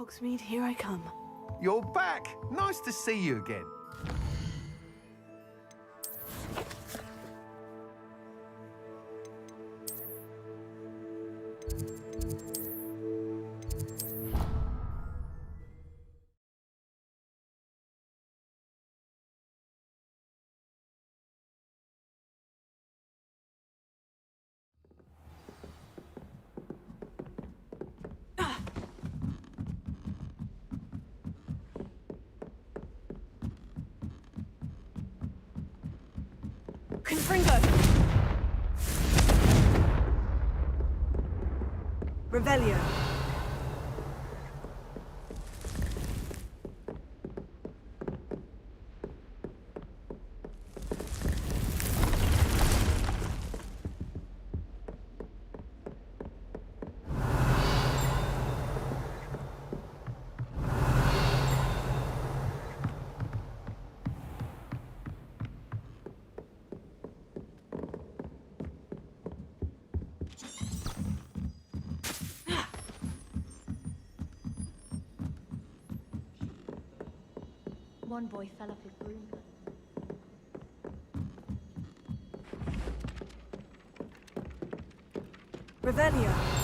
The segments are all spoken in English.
Hogsmeade, here I come. You're back! Nice to see you again. Confringo! Revelio. One boy fell off his broom. Revelio.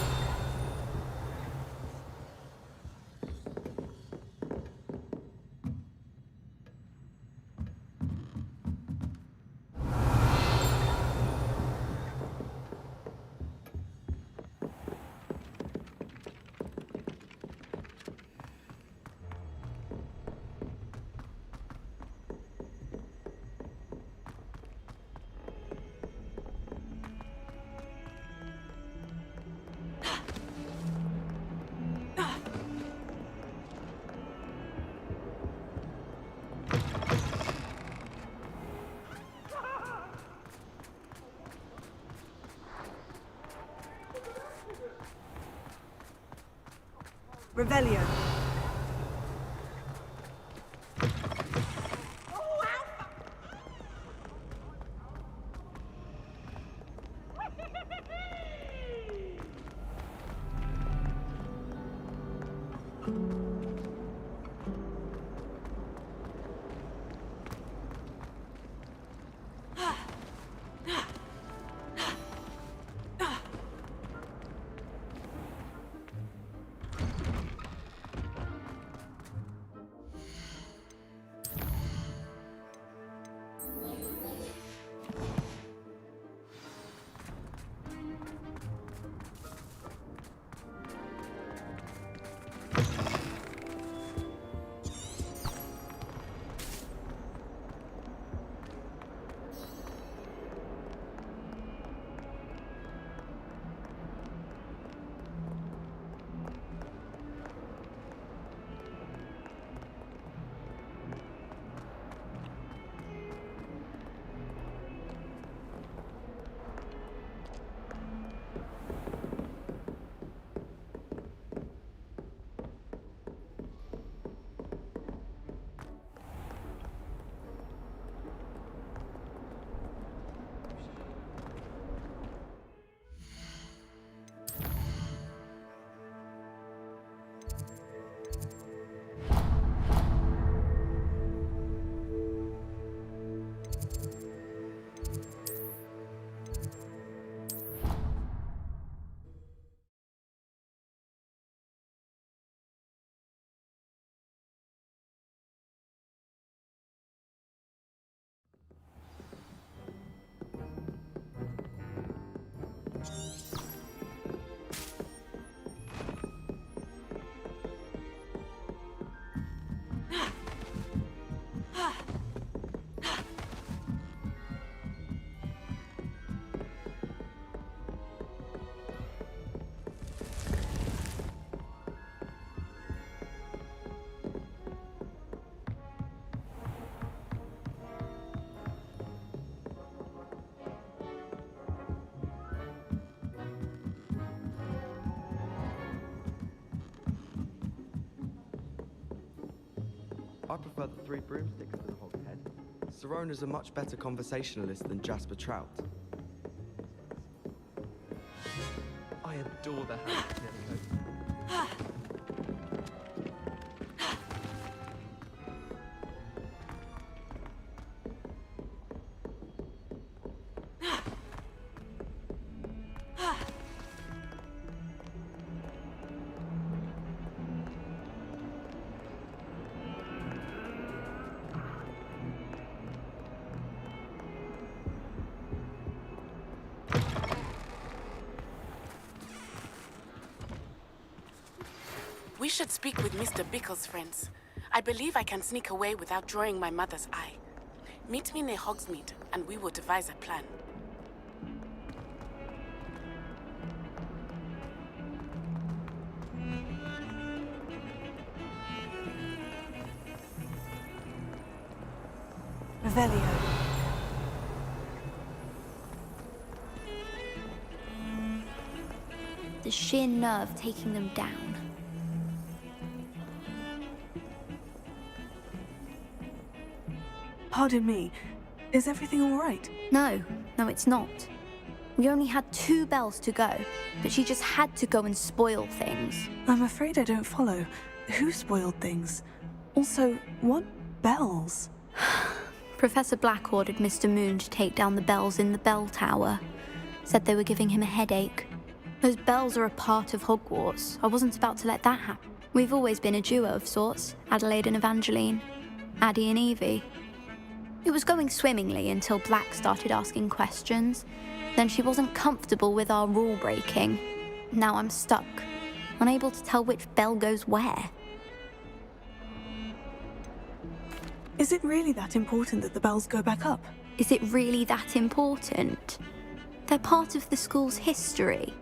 Revelio. I prefer the three broomsticks to the hogshead. Sirona's a much better conversationalist than Jasper Trout. I adore the hand. We should speak with Mr. Bickle's friends. I believe I can sneak away without drawing my mother's eye. Meet me near Hogsmeade, and we will devise a plan. Revelio. The sheer nerve taking them down. Pardon me. Is everything all right? No, it's not. We only had 2 bells to go, but she just had to go and spoil things. I'm afraid I don't follow. Who spoiled things? Also, what bells? Professor Black ordered Mr. Moon to take down the bells in the bell tower. Said they were giving him a headache. Those bells are a part of Hogwarts. I wasn't about to let that happen. We've always been a duo of sorts, Adelaide and Evangeline. Addie and Evie. It was going swimmingly until Black started asking questions. Then she wasn't comfortable with our rule breaking. Now I'm stuck, unable to tell which bell goes where. Is it really that important that the bells go back up? Is it really that important? They're part of the school's history.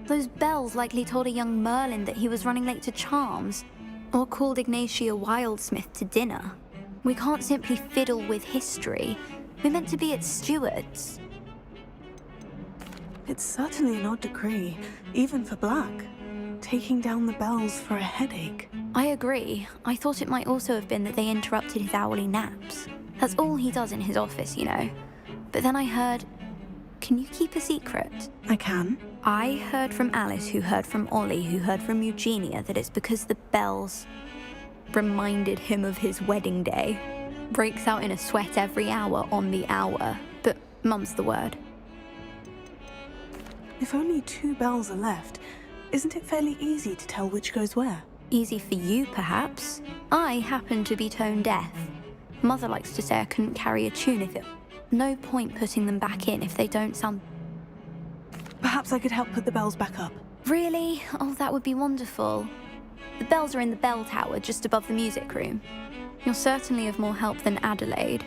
Those bells likely told a young Merlin that he was running late to Charms, or called Ignatia Wildsmith to dinner. We can't simply fiddle with history. We're meant to be its stewards. It's certainly an odd decree, even for Black. Taking down the bells for a headache. I agree. I thought it might also have been that they interrupted his hourly naps. That's all he does in his office, you know. But then I heard... Can you keep a secret? I can. I heard from Alice, who heard from Ollie, who heard from Eugenia, that it's because the bells reminded him of his wedding day. Breaks out in a sweat every hour on the hour. But mum's the word. If only 2 bells are left, isn't it fairly easy to tell which goes where? Easy for you, perhaps. I happen to be tone deaf. Mother likes to say I couldn't carry a tune if it... No point putting them back in if they don't sound... Perhaps I could help put the bells back up. Really? Oh, that would be wonderful. The bells are in the bell tower just above the music room. You're certainly of more help than Adelaide.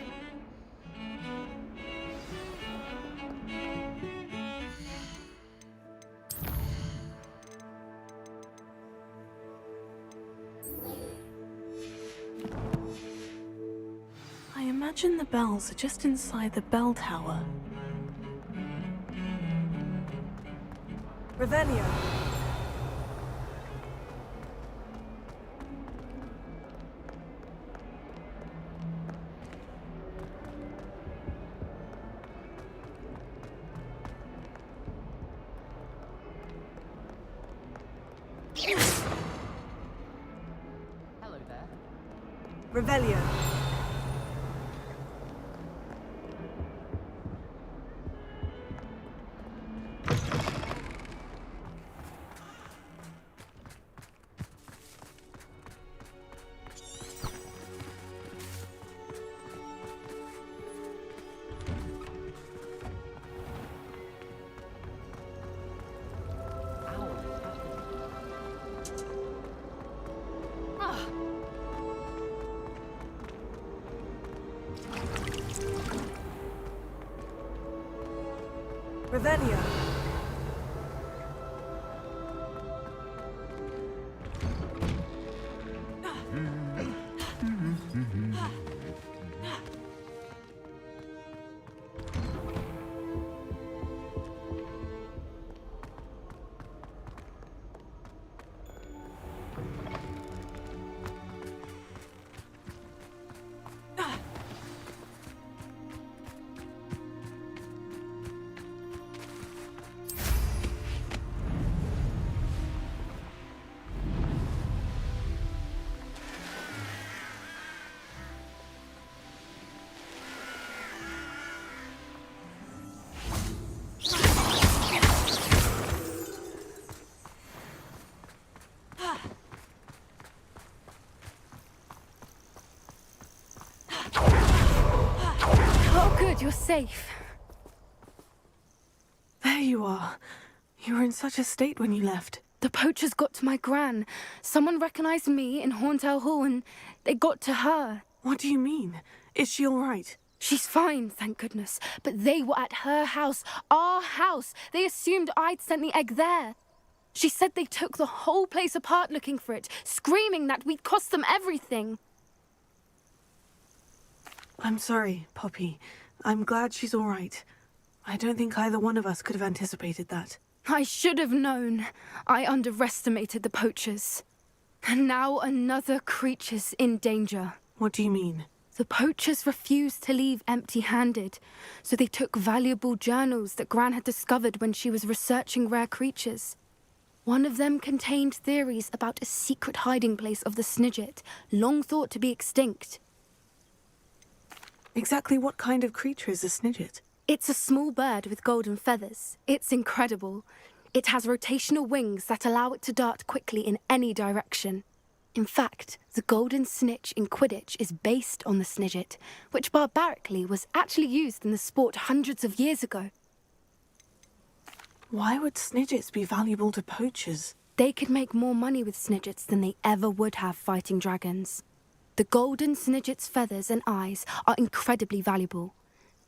I imagine the bells are just inside the bell tower. Revelio. Hello there. Revelio. Revelio. Good, you're safe. There you are. You were in such a state when you left. The poachers got to my gran. Someone recognized me in Horntail Hall and they got to her. What do you mean? Is she all right? She's fine, thank goodness. But they were at her house, our house. They assumed I'd sent the egg there. She said they took the whole place apart looking for it, screaming that we'd cost them everything. I'm sorry, Poppy. I'm glad she's all right. I don't think either one of us could have anticipated that. I should have known. I underestimated the poachers. And now another creature's in danger. What do you mean? The poachers refused to leave empty-handed, so they took valuable journals that Gran had discovered when she was researching rare creatures. One of them contained theories about a secret hiding place of the Snidget, long thought to be extinct. Exactly what kind of creature is a Snidget? It's a small bird with golden feathers. It's incredible. It has rotational wings that allow it to dart quickly in any direction. In fact, the golden snitch in Quidditch is based on the Snidget, which barbarically was actually used in the sport hundreds of years ago. Why would Snidgets be valuable to poachers? They could make more money with Snidgets than they ever would have fighting dragons. The golden Snidget's feathers and eyes are incredibly valuable.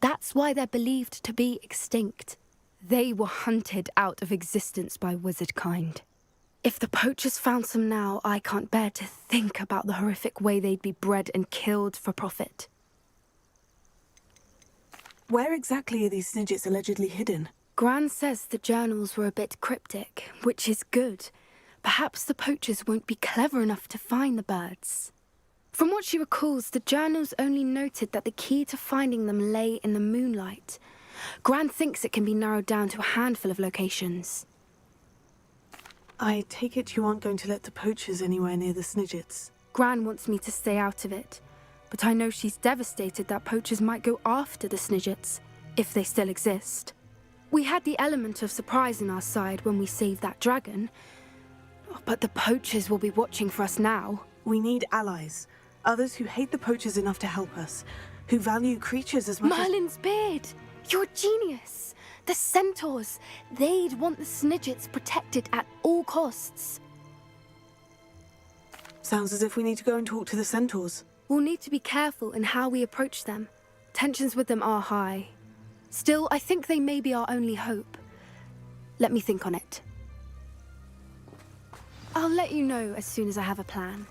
That's why they're believed to be extinct. They were hunted out of existence by wizard kind. If the poachers found some now, I can't bear to think about the horrific way they'd be bred and killed for profit. Where exactly are these Snidgets allegedly hidden? Gran says the journals were a bit cryptic, which is good. Perhaps the poachers won't be clever enough to find the birds. From what she recalls, the journals only noted that the key to finding them lay in the moonlight. Gran thinks it can be narrowed down to a handful of locations. I take it you aren't going to let the poachers anywhere near the Snidgets. Gran wants me to stay out of it, but I know she's devastated that poachers might go after the Snidgets, if they still exist. We had the element of surprise on our side when we saved that dragon, but the poachers will be watching for us now. We need allies. Others who hate the poachers enough to help us. Who value creatures as much Merlin's beard! You're a genius! The centaurs! They'd want the Snidgets protected at all costs. Sounds as if we need to go and talk to the centaurs. We'll need to be careful in how we approach them. Tensions with them are high. Still, I think they may be our only hope. Let me think on it. I'll let you know as soon as I have a plan.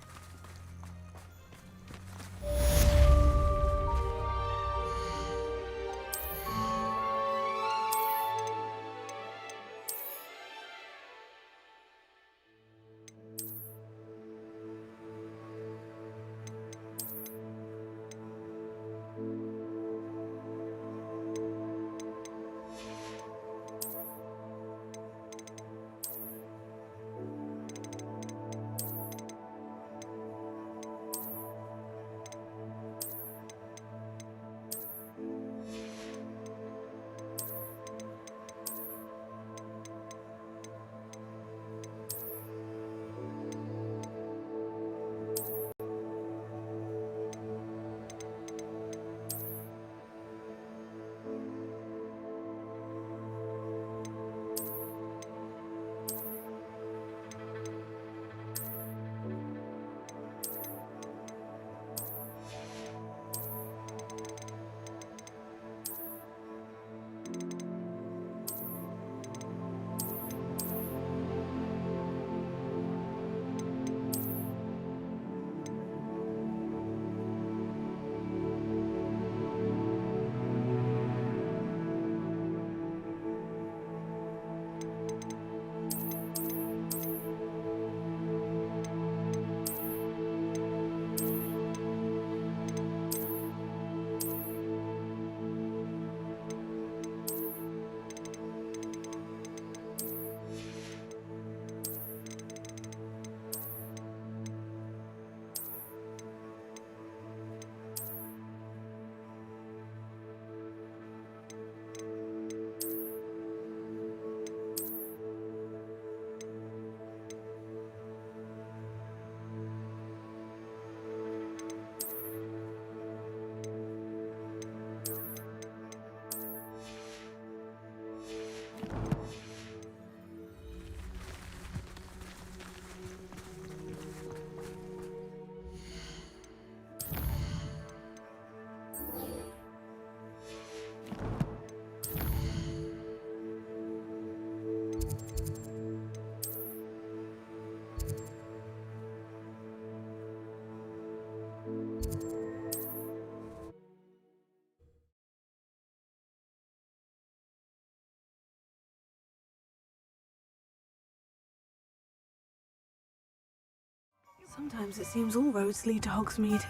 Sometimes it seems all roads lead to Hogsmeade.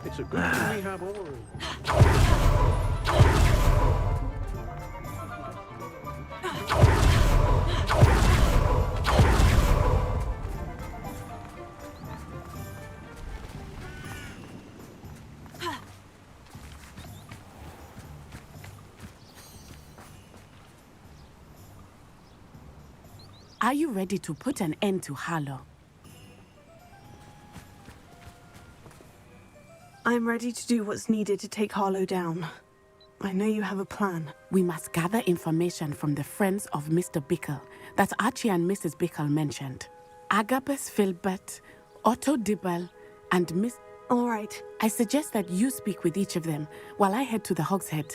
It's a good thing we have all. Are you ready to put an end to Harlow? I'm ready to do what's needed to take Harlow down. I know you have a plan. We must gather information from the friends of Mr. Bickle that Archie and Mrs. Bickle mentioned. Agabus Filbert, Otto Dibble, and Miss... All right. I suggest that you speak with each of them while I head to the Hogshead.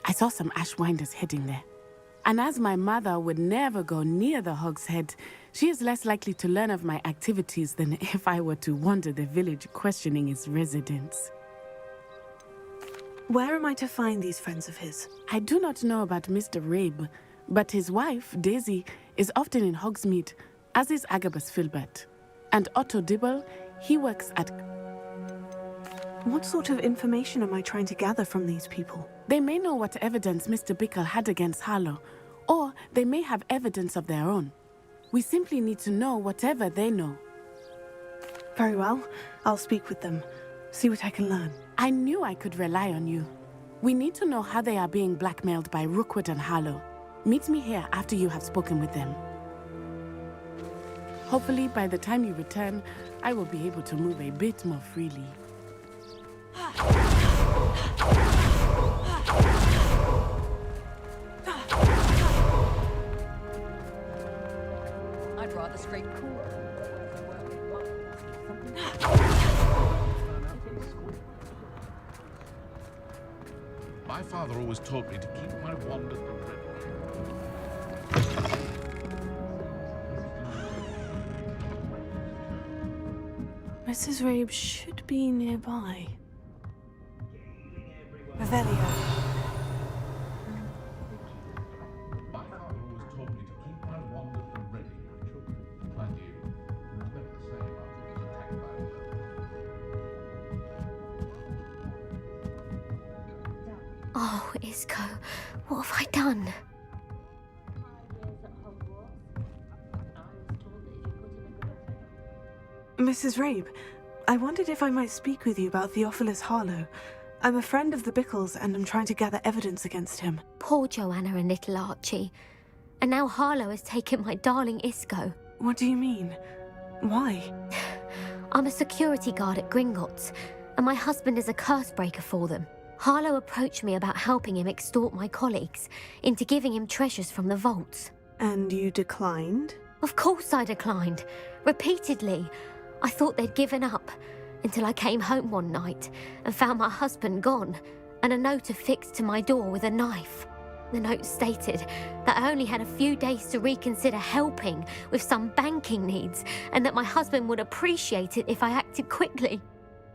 I saw some Ashwinders heading there. And as my mother would never go near the Hogshead, she is less likely to learn of my activities than if I were to wander the village questioning its residents. Where am I to find these friends of his? I do not know about Mr. Rabe, but his wife, Daisy, is often in Hogsmeade, as is Agabus Filbert. And Otto Dibble, he works at... What sort of information am I trying to gather from these people? They may know what evidence Mr. Bickle had against Harlow, or they may have evidence of their own. We simply need to know whatever they know. Very well. I'll speak with them. See what I can learn. I knew I could rely on you. We need to know how they are being blackmailed by Rookwood and Harlow. Meet me here after you have spoken with them. Hopefully, by the time you return, I will be able to move a bit more freely. I'd rather straight cool. My father always taught me to keep my wand at the ready. Mrs. Rabe should be nearby. Revelio. My father always taught me to keep my wand at the ready. Mind you, it was never the same after he was attacked by a Oh, Isco, what have I done? Mrs. Rabe, I wondered if I might speak with you about Theophilus Harlow. I'm a friend of the Bickles and I'm trying to gather evidence against him. Poor Joanna and little Archie. And now Harlow has taken my darling Isco. What do you mean? Why? I'm a security guard at Gringotts, and my husband is a curse breaker for them. Harlow approached me about helping him extort my colleagues into giving him treasures from the vaults. And you declined? Of course I declined. Repeatedly. I thought they'd given up, until I came home one night and found my husband gone, and a note affixed to my door with a knife. The note stated that I only had a few days to reconsider helping with some banking needs, and that my husband would appreciate it if I acted quickly.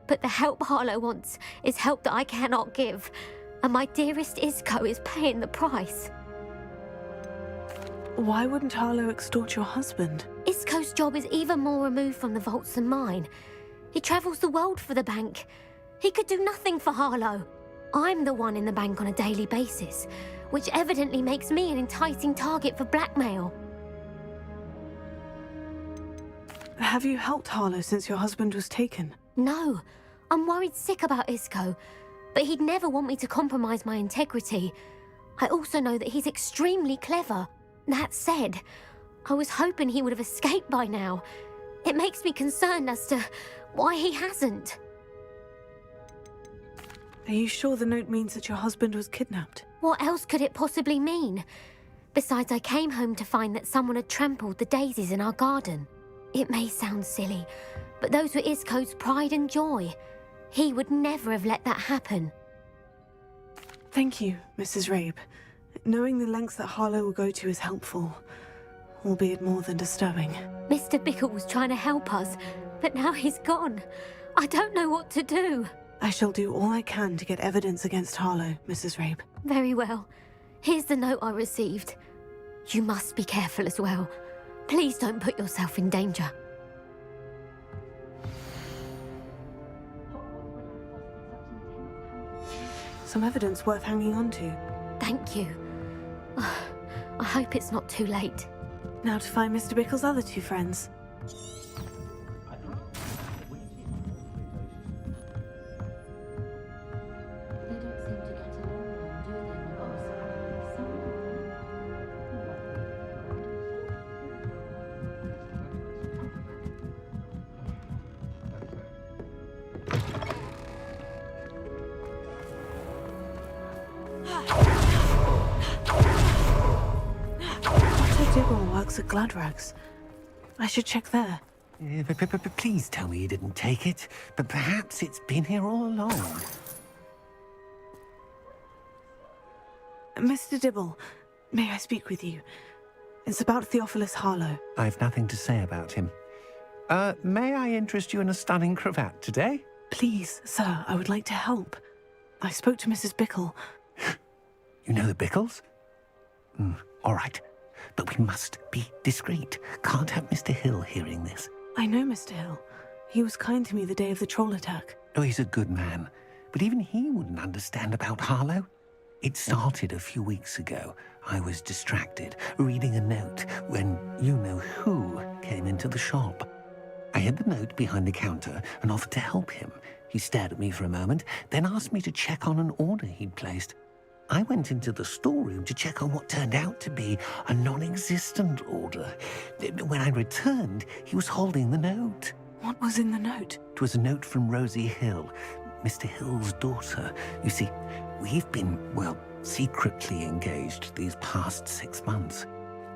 But the help Harlow wants is help that I cannot give, and my dearest Isco is paying the price. Why wouldn't Harlow extort your husband? Isco's job is even more removed from the vaults than mine. He travels the world for the bank. He could do nothing for Harlow. I'm the one in the bank on a daily basis, which evidently makes me an enticing target for blackmail. Have you helped Harlow since your husband was taken? No, I'm worried sick about Isco, but he'd never want me to compromise my integrity. I also know that he's extremely clever. That said, I was hoping he would have escaped by now. It makes me concerned as to why he hasn't. Are you sure the note means that your husband was kidnapped? What else could it possibly mean? Besides, I came home to find that someone had trampled the daisies in our garden. It may sound silly, but those were Isco's pride and joy. He would never have let that happen. Thank you, Mrs. Rabe. Knowing the lengths that Harlow will go to is helpful, albeit more than disturbing. Mr. Bickle was trying to help us, but now he's gone. I don't know what to do. I shall do all I can to get evidence against Harlow, Mrs. Rabe. Very well. Here's the note I received. You must be careful as well. Please don't put yourself in danger. Some evidence worth hanging on to. Thank you. I hope it's not too late. Now to find Mr. Bickle's other two friends. Dibble works at Gladrags. I should check there. Please tell me you didn't take it. But perhaps it's been here all along. Mr. Dibble, may I speak with you? It's about Theophilus Harlow. I've nothing to say about him. May I interest you in a stunning cravat today? Please, sir, I would like to help. I spoke to Mrs. Bickle. You know the Bickles? All right. But we must be discreet. Can't have Mr. Hill hearing this. I know Mr. Hill. He was kind to me the day of the troll attack. Oh, he's a good man. But even he wouldn't understand about Harlow. It started a few weeks ago. I was distracted, reading a note, when you-know-who came into the shop. I hid the note behind the counter and offered to help him. He stared at me for a moment, then asked me to check on an order he'd placed. I went into the storeroom to check on what turned out to be a non-existent order. When I returned, he was holding the note. What was in the note? It was a note from Rosie Hill, Mr. Hill's daughter. You see, we've been, well, secretly engaged these past 6 months.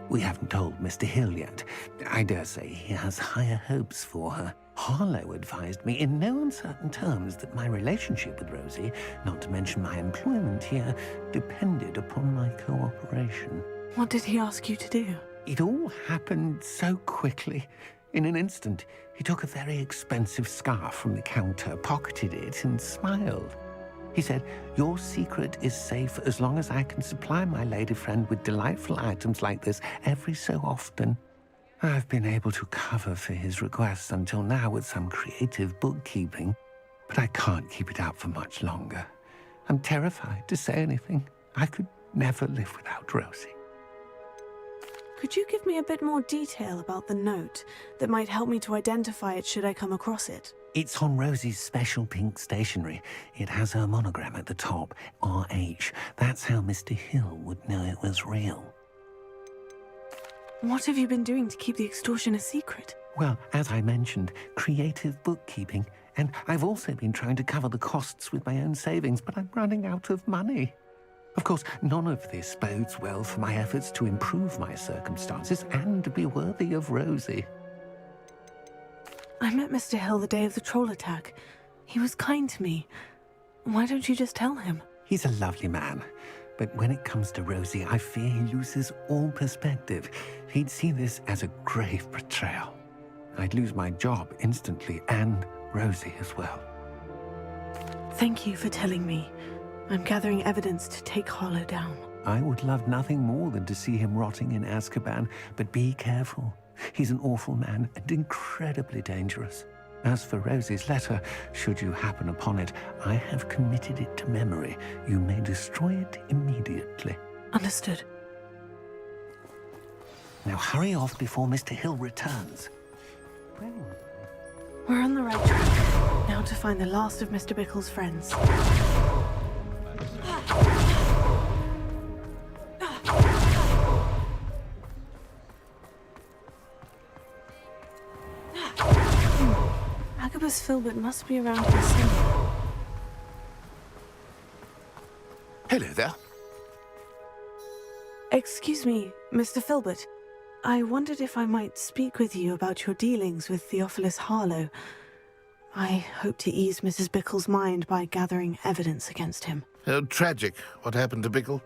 We haven't told Mr. Hill yet. I dare say he has higher hopes for her. Harlow advised me in no uncertain terms that my relationship with Rosie, not to mention my employment here, depended upon my cooperation. What did he ask you to do? It all happened so quickly. In an instant, he took a very expensive scarf from the counter, pocketed it, and smiled. He said, "Your secret is safe as long as I can supply my lady friend with delightful items like this every so often." I've been able to cover for his requests until now with some creative bookkeeping, but I can't keep it up for much longer. I'm terrified to say anything. I could never live without Rosie. Could you give me a bit more detail about the note that might help me to identify it should I come across it? It's on Rosie's special pink stationery. It has her monogram at the top, RH. That's how Mr. Hill would know it was real. What have you been doing to keep the extortion a secret? Well, as I mentioned, creative bookkeeping. And I've also been trying to cover the costs with my own savings, but I'm running out of money. Of course, none of this bodes well for my efforts to improve my circumstances and to be worthy of Rosie. I met Mr. Hill the day of the troll attack. He was kind to me. Why don't you just tell him? He's a lovely man. But when it comes to Rosie, I fear he loses all perspective. He'd see this as a grave betrayal. I'd lose my job instantly, and Rosie as well. Thank you for telling me. I'm gathering evidence to take Harlow down. I would love nothing more than to see him rotting in Azkaban, but be careful. He's an awful man and incredibly dangerous. As for Rosie's letter, should you happen upon it, I have committed it to memory. You may destroy it immediately. Understood. Now hurry off before Mr. Hill returns. We're on the right track. Now to find the last of Mr. Bickle's friends. Agabus Filbert must be around here somewhere. Hello there. Excuse me, Mr. Filbert. I wondered if I might speak with you about your dealings with Theophilus Harlow. I hope to ease Mrs. Bickle's mind by gathering evidence against him. Oh, tragic, what happened to Bickle.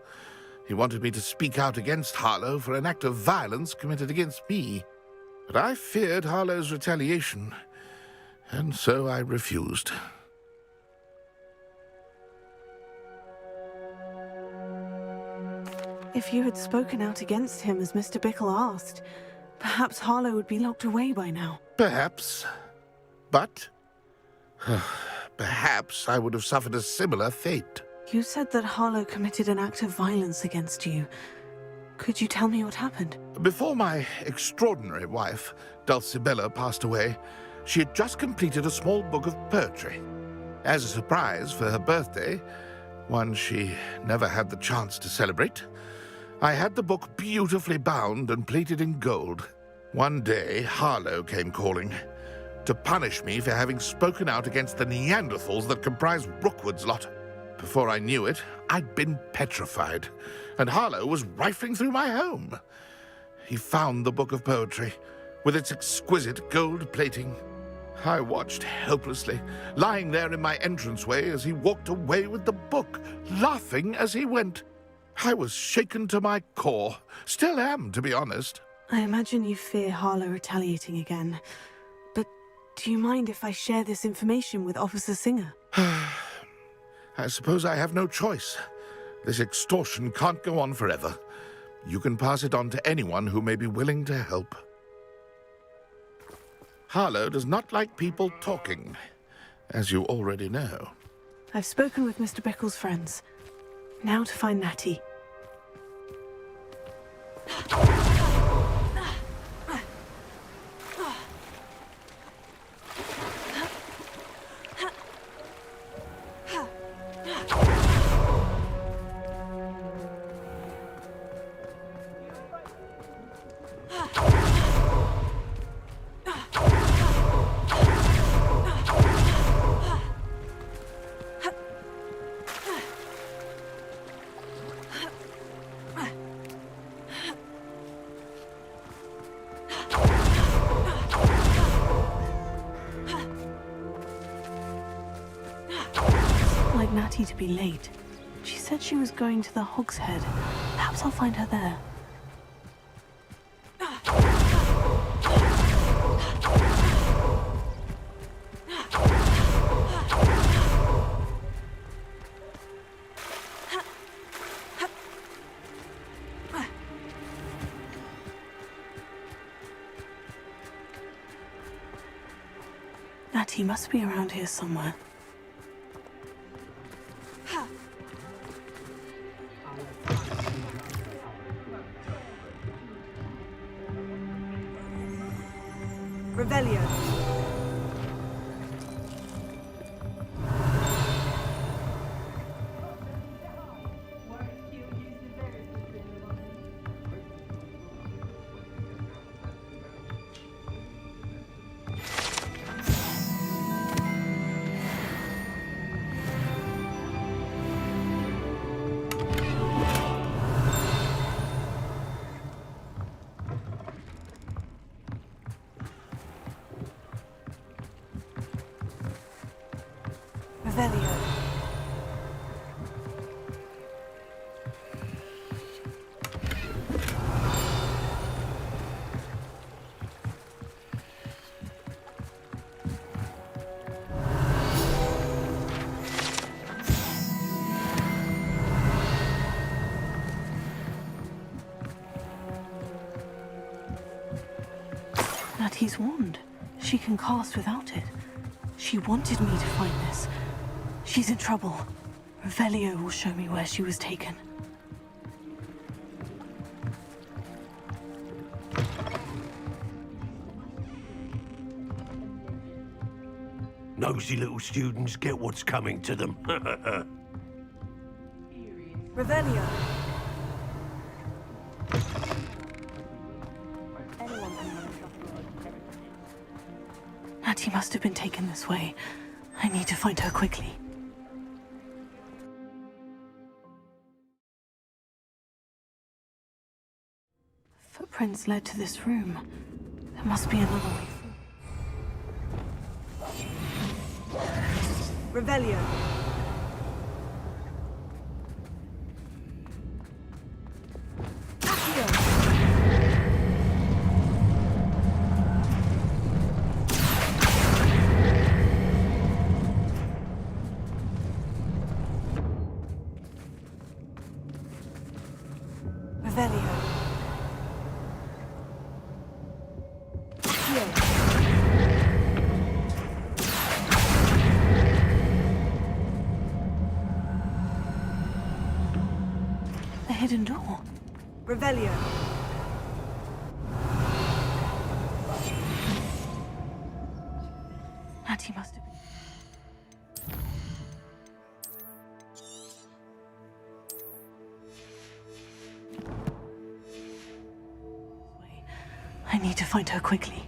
He wanted me to speak out against Harlow for an act of violence committed against me. But I feared Harlow's retaliation, and so I refused. If you had spoken out against him as Mr. Bickle asked, Perhaps Harlow would be locked away by now. Perhaps. But perhaps I would have suffered a similar fate. You said that Harlow committed an act of violence against you. Could you tell me what happened? Before my extraordinary wife, Dulcibella, passed away, she had just completed a small book of poetry. As a surprise for her birthday, one she never had the chance to celebrate, I had the book beautifully bound and plated in gold. One day, Harlow came calling to punish me for having spoken out against the Neanderthals that comprised Rookwood's lot. Before I knew it, I'd been petrified, and Harlow was rifling through my home. He found the book of poetry, with its exquisite gold plating. I watched helplessly, lying there in my entranceway as he walked away with the book, laughing as he went. I was shaken to my core. Still am, to be honest. I imagine you fear Harlow retaliating again. But do you mind if I share this information with Officer Singer? I suppose I have no choice. This extortion can't go on forever. You can pass it on to anyone who may be willing to help. Harlow does not like people talking, as you already know. I've spoken with Mr. Bickle's friends. Now to find Natty. Like Natty to be late. She said she was going to the Hog's Head. Perhaps I'll find her there. Natty must be around here somewhere. Revelio. Revelio. Natty's wand. She can cast without it. She wanted me to find this. She's in trouble. Revelio will show me where she was taken. Nosy little students get what's coming to them. Revelio. Natty must have been taken this way. I need to find her quickly. Footprints led to this room. There must be another way through. Revelio. Revelio. hidden door. Revelio. Natty must have been. I need to find her quickly.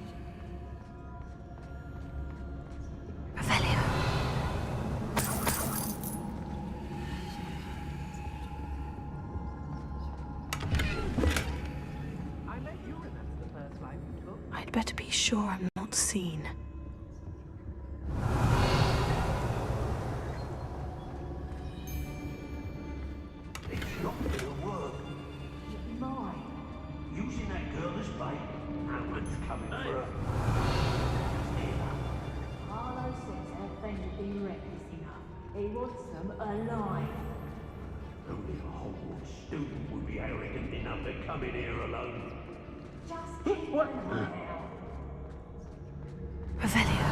Revelio. I bet you remember the first life you took. I'd better be sure I'm not seen. It's not gonna work. Mine. Using that girl as bait. Hammond's coming for her. Harlow says her friend had been reckless enough. He wants them alive. Only a Hogwarts student would be arrogant enough to come in here alone. Just keep an eye out. Revelio.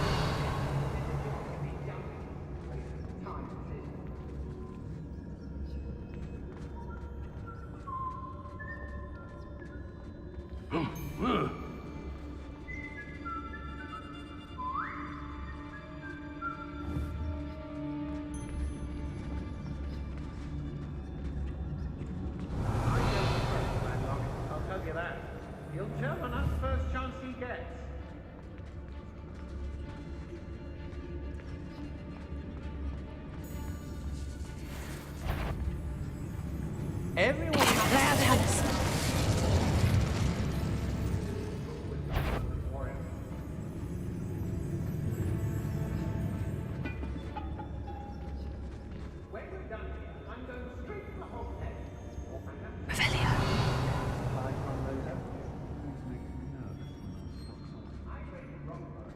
I'll tell you that. He'll jump on us first chance he gets. Everyone loud Alice. When we're done here, I'm going straight to the hogshead. Revelio.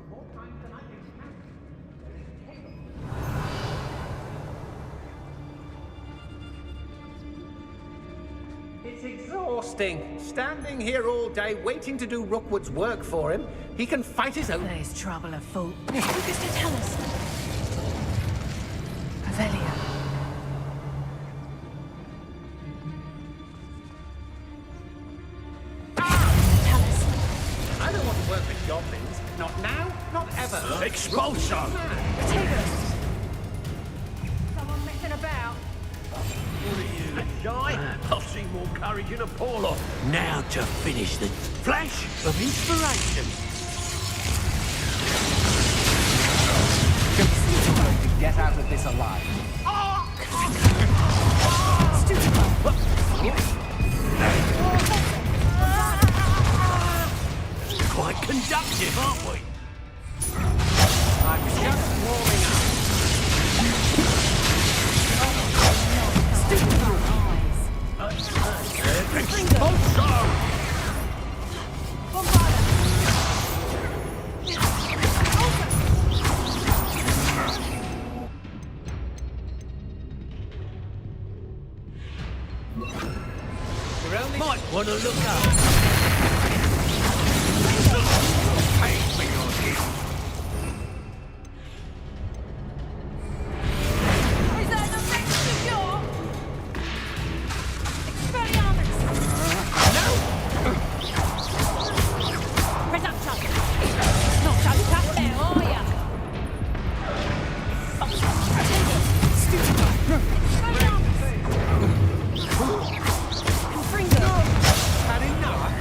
More times than I can count. It's exhausting. Standing here all day waiting to do Rookwood's work for him. He can fight his own. There's trouble afoot. Focus to tell us. Revelio. I don't want to work with goblins. Not now, not ever. Expulsion! Potatoes. Someone messing about. What are you, shy? I've seen more courage in a Paulo. Now to finish the flash of inspiration. To get out of this alive. Quite conductive, aren't we? I'm just warming up. Might want to look up. Pay for your gift. Is that the next of your Expelliarmus? No! Reduction! Not so tough there, are ya? Expelliarmus! Confringo! Had enough?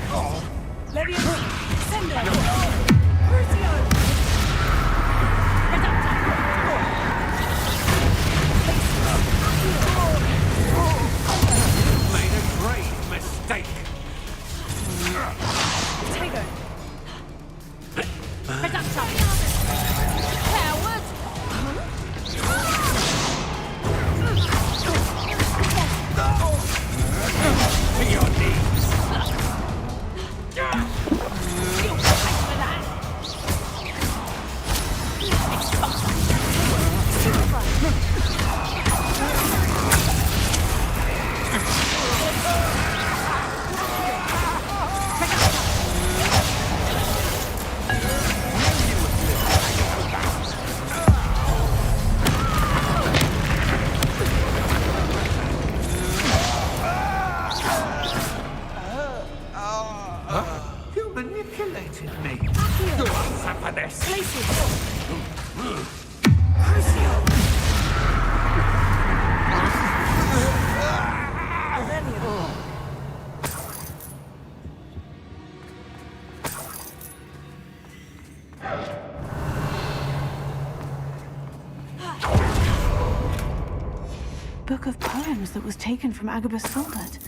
book of poems that was taken from Agabus Filbert.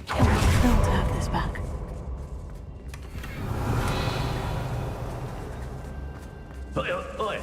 He'll be thrilled to have this back. Oi, oi.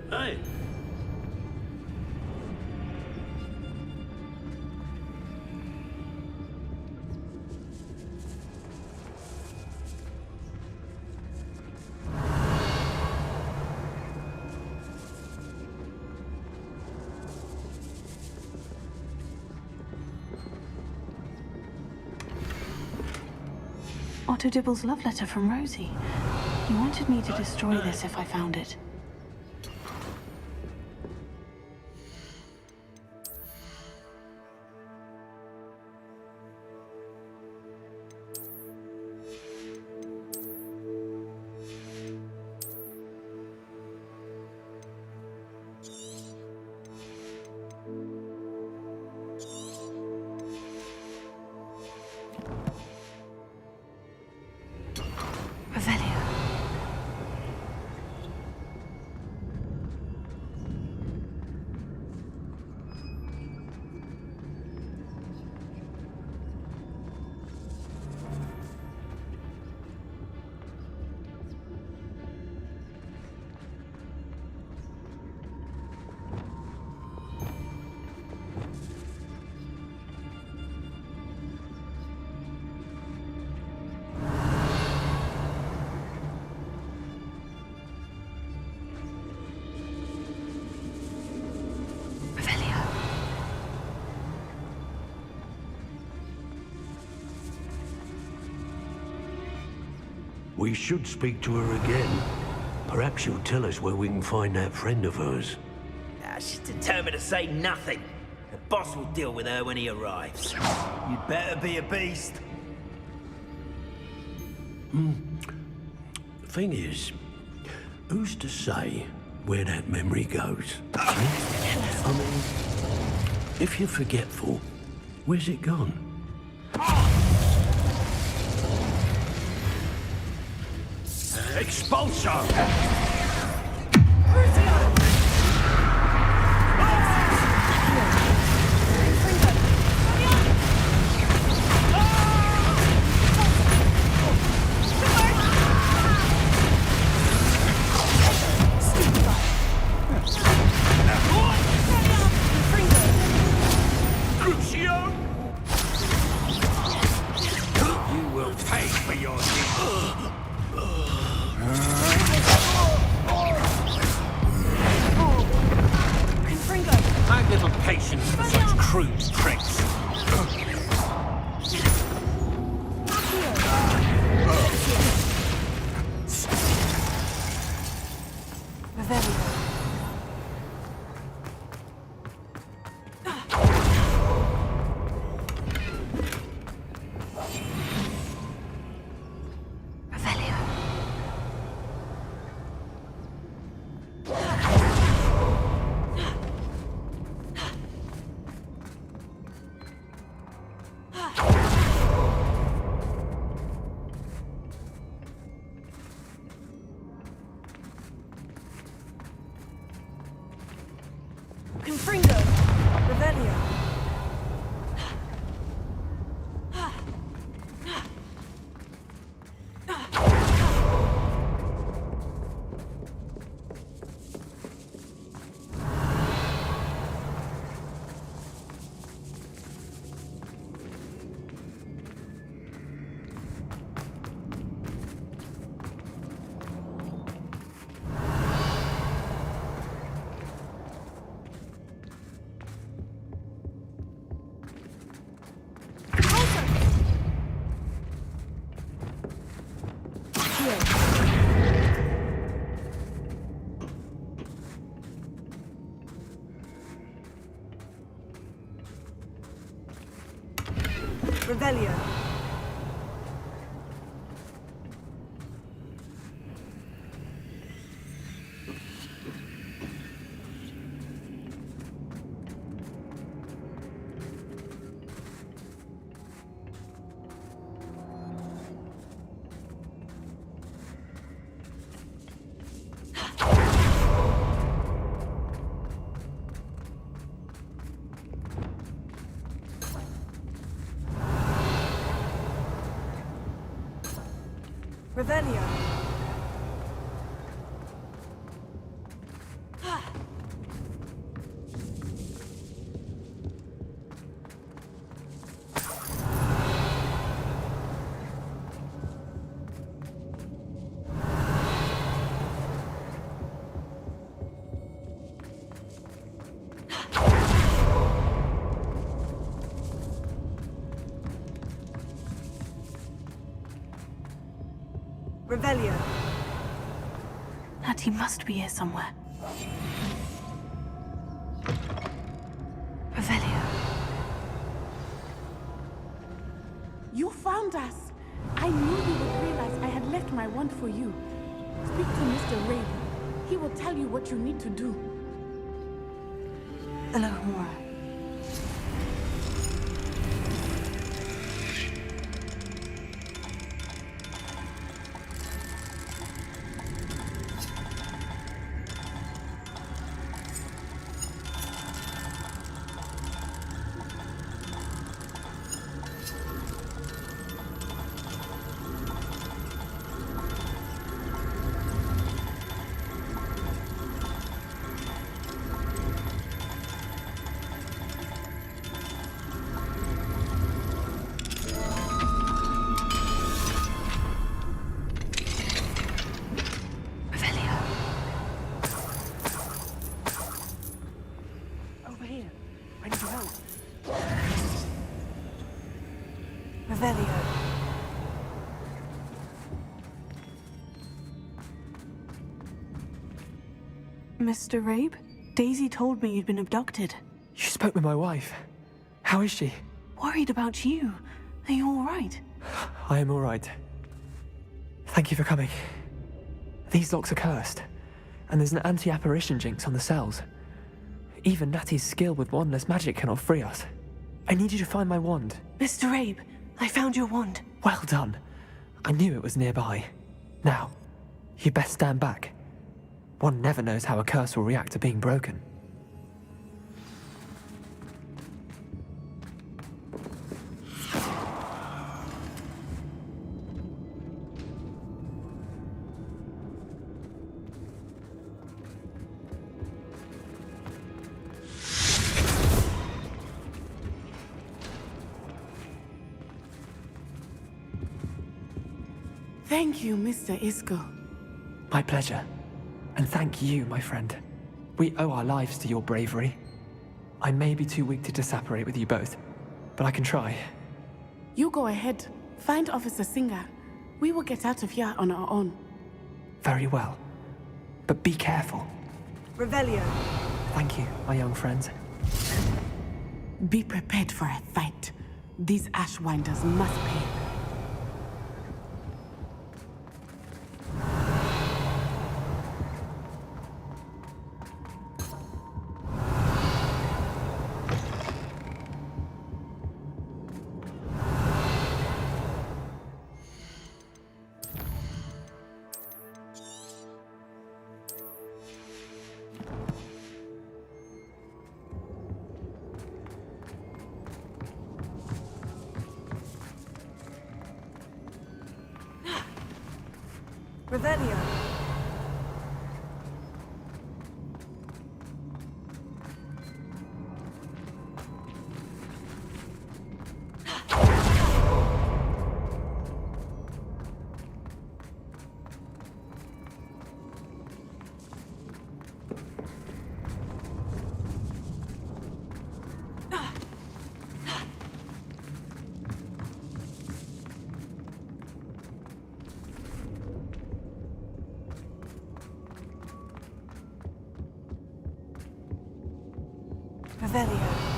Hey. Otto Dibble's love letter from Rosie. He wanted me to destroy this if I found it. We should speak to her again. Perhaps she'll tell us where we can find that friend of hers. She's determined to say nothing. The boss will deal with her when he arrives. You'd better be a beast. Thing is, who's to say where that memory goes? I mean, if you're forgetful, where's it gone? Expulsion! You will pay for your deeds. Confringo! Revelio! Revelio. Revelio. Revelio. Natty must be here somewhere. Revelio. You found us! I knew you would realize I had left my wand for you. Speak to Mr. Rabe. He will tell you what you need to do. Alohomora. Revelio. Mr. Rabe? Daisy told me you'd been abducted. You spoke with my wife. How is she? Worried about you. Are you all right? I am all right. Thank you for coming. These locks are cursed, and there's an anti-apparition jinx on the cells. Even Natty's skill with wandless magic cannot free us. I need you to find my wand. Mr. Rabe, I found your wand. Well done. I knew it was nearby. Now, you best stand back. One never knows how a curse will react to being broken. Thank you, Mr. Isco. My pleasure. And thank you, my friend. We owe our lives to your bravery. I may be too weak to disapparate with you both, but I can try. You go ahead. Find Officer Singer. We will get out of here on our own. Very well. But be careful. Revelio. Thank you, my young friends. Be prepared for a fight. These Ashwinders must pay. Revelio. Revelio.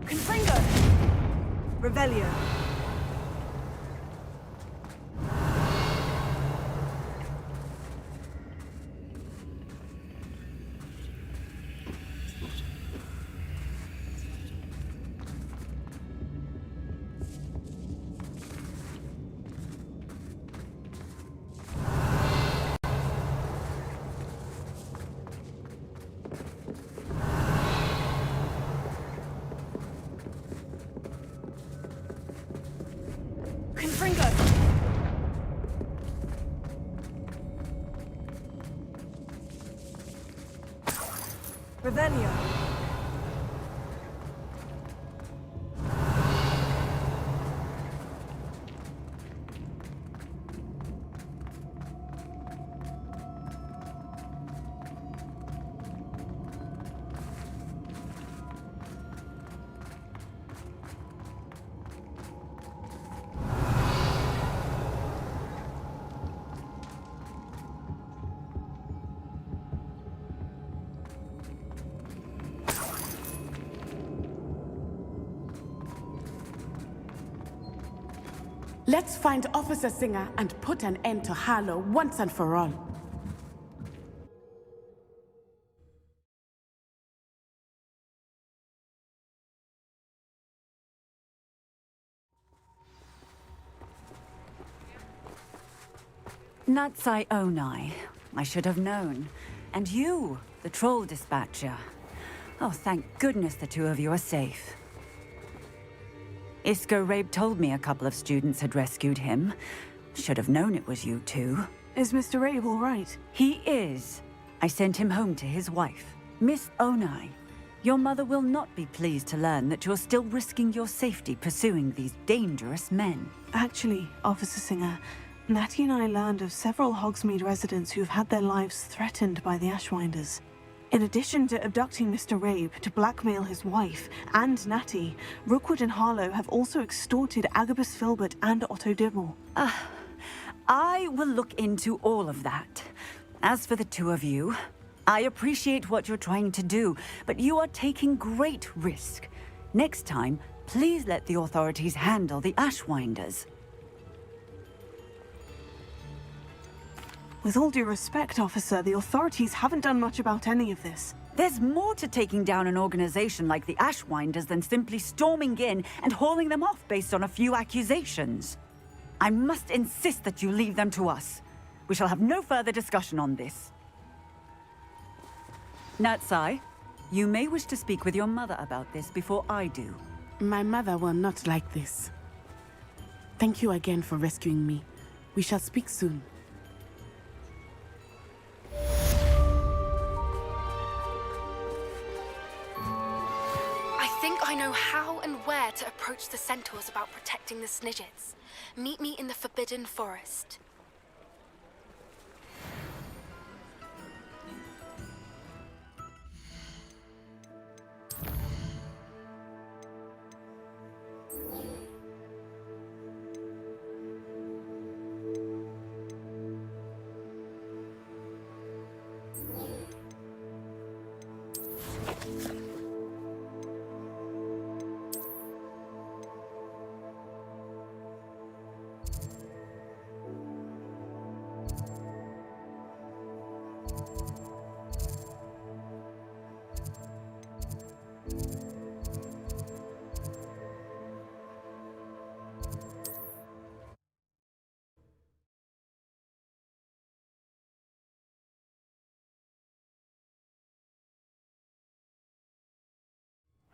Confringo! Revelio. Confringo! Revelio. Let's find Officer Singer and put an end to Harlow once and for all. Natsai Onai. I should have known. And you, the troll dispatcher. Oh, thank goodness the two of you are safe. Isco Rabe told me a couple of students had rescued him. Should have known it was you two. Is Mr. Rabe all right? He is. I sent him home to his wife, Miss Onai. Your mother will not be pleased to learn that you're still risking your safety pursuing these dangerous men. Actually, Officer Singer, Natty and I learned of several Hogsmeade residents who've had their lives threatened by the Ashwinders. In addition to abducting Mr. Rabe to blackmail his wife and Natty, Rookwood and Harlow have also extorted Agabus Filbert and Otto Dibble. I will look into all of that. As for the two of you, I appreciate what you're trying to do, but you are taking great risk. Next time, please let the authorities handle the Ashwinders. With all due respect, officer, the authorities haven't done much about any of this. There's more to taking down an organization like the Ashwinders than simply storming in and hauling them off based on a few accusations. I must insist that you leave them to us. We shall have no further discussion on this. Natsai, you may wish to speak with your mother about this before I do. My mother will not like this. Thank you again for rescuing me. We shall speak soon. I think I know how and where to approach the centaurs about protecting the Snidgets. Meet me in the Forbidden Forest.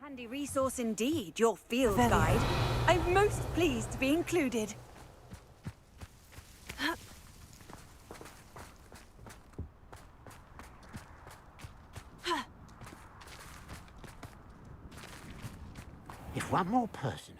Handy resource indeed, your field guide. I'm most pleased to be included. If one more person...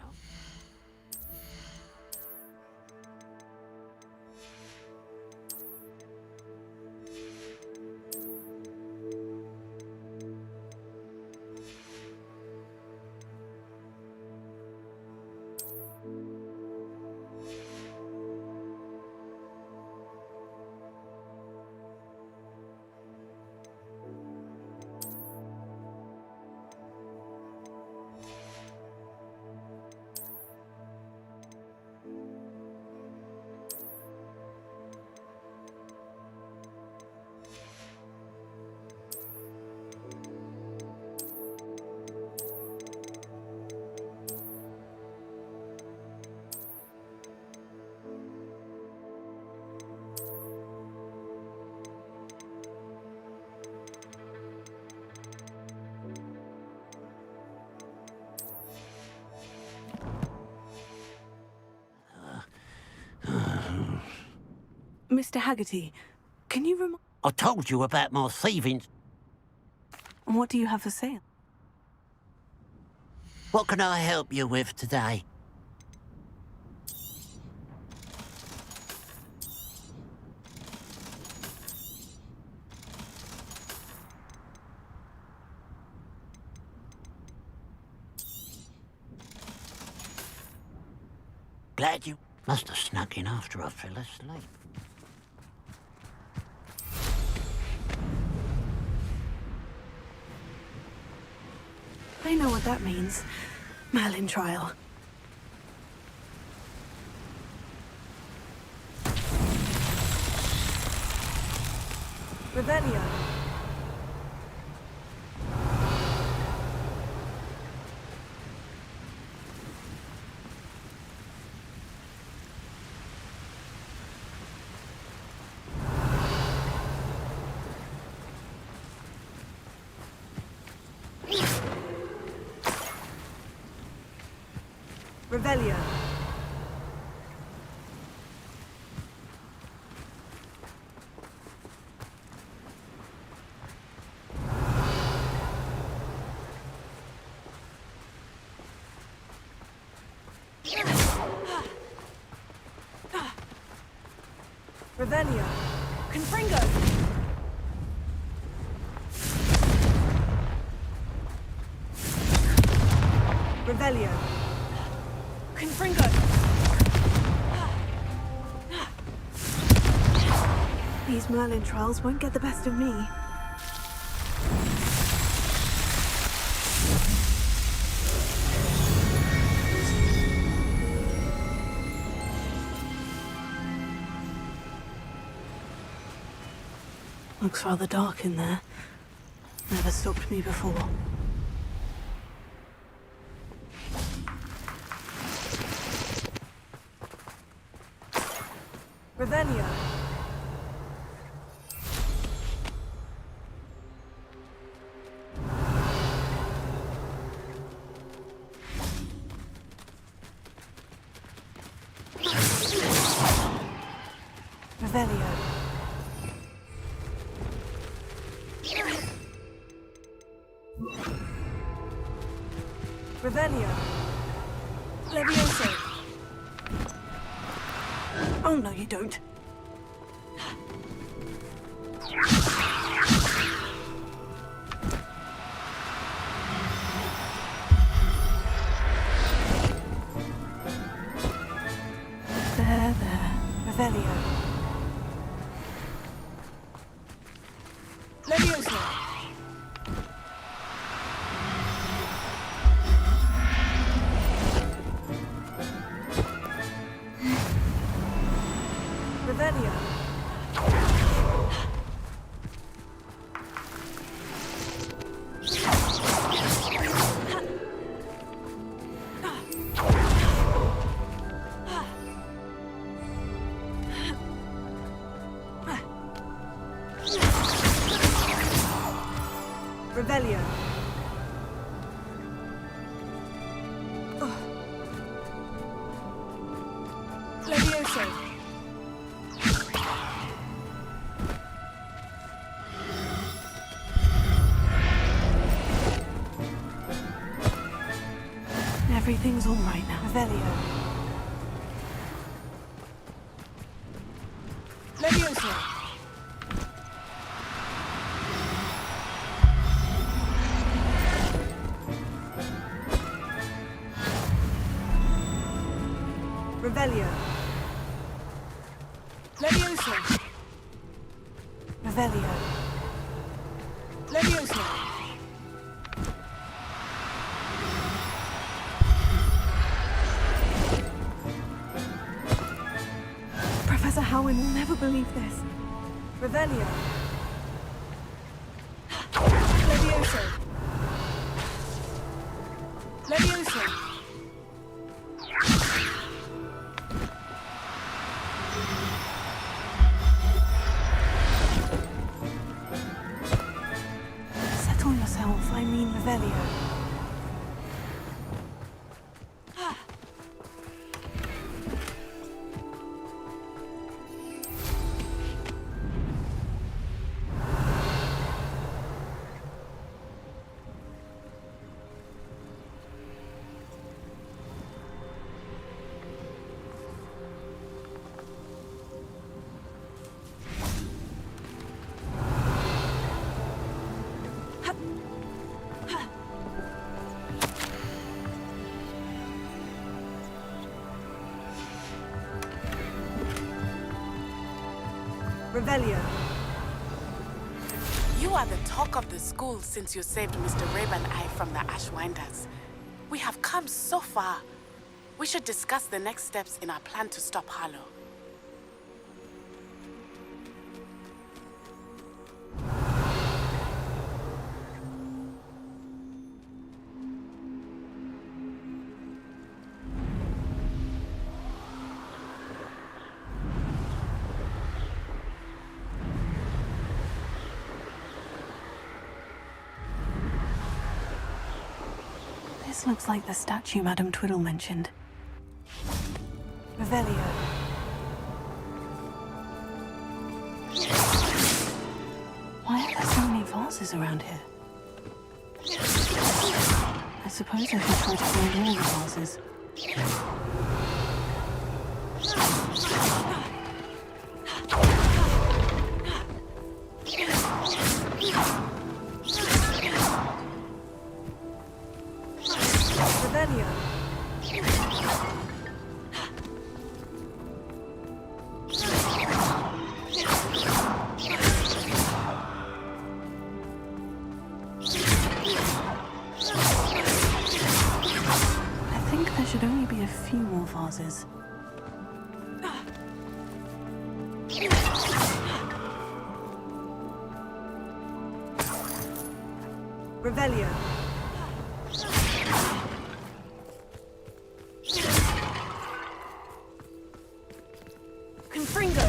Mr. Haggerty, can you remind... I told you about my thieving. What do you have for sale? What can I help you with today? Glad you must have snuck in after I fell asleep. I know what that means. Merlin trial. Revelio. Revelio. Revelio. Confringo. Revelio. Confringo. These Merlin trials won't get the best of me. Looks rather dark in there. Never stopped me before. Revelio. Revelio. Revelio. Levioso. Oh, no, you don't. There. Revelio. Levioso. Revelio. Revelio. Levioso. Everything's all right now. Revelio. Levioso. Revelio. Levioso. Revelio. Levioso. Professor Howin will never believe this. Revelio. Levioso. Levioso. Settle yourself, I mean Revelio. Revelio. You are the talk of the school since you saved Mr. Rabe and I from the Ashwinders. We have come so far. We should discuss the next steps in our plan to stop Harlow. This looks like the statue Madame Twiddle mentioned. Revelio. Why are there so many vases around here? I suppose I should try to find all the vases. Revelio. I think there should only be a few more vases. Revelio. Confringo.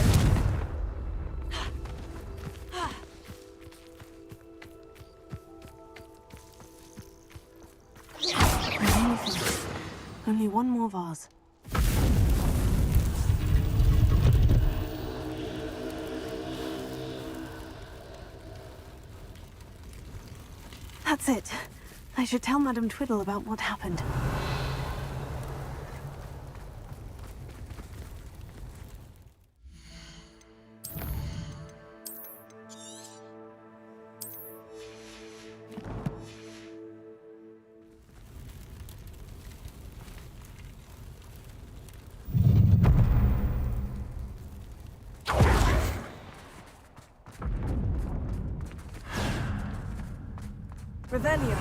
I'm nearly finished. Only one more vase. That's it. I should tell Madame Twiddle about what happened. Revelio.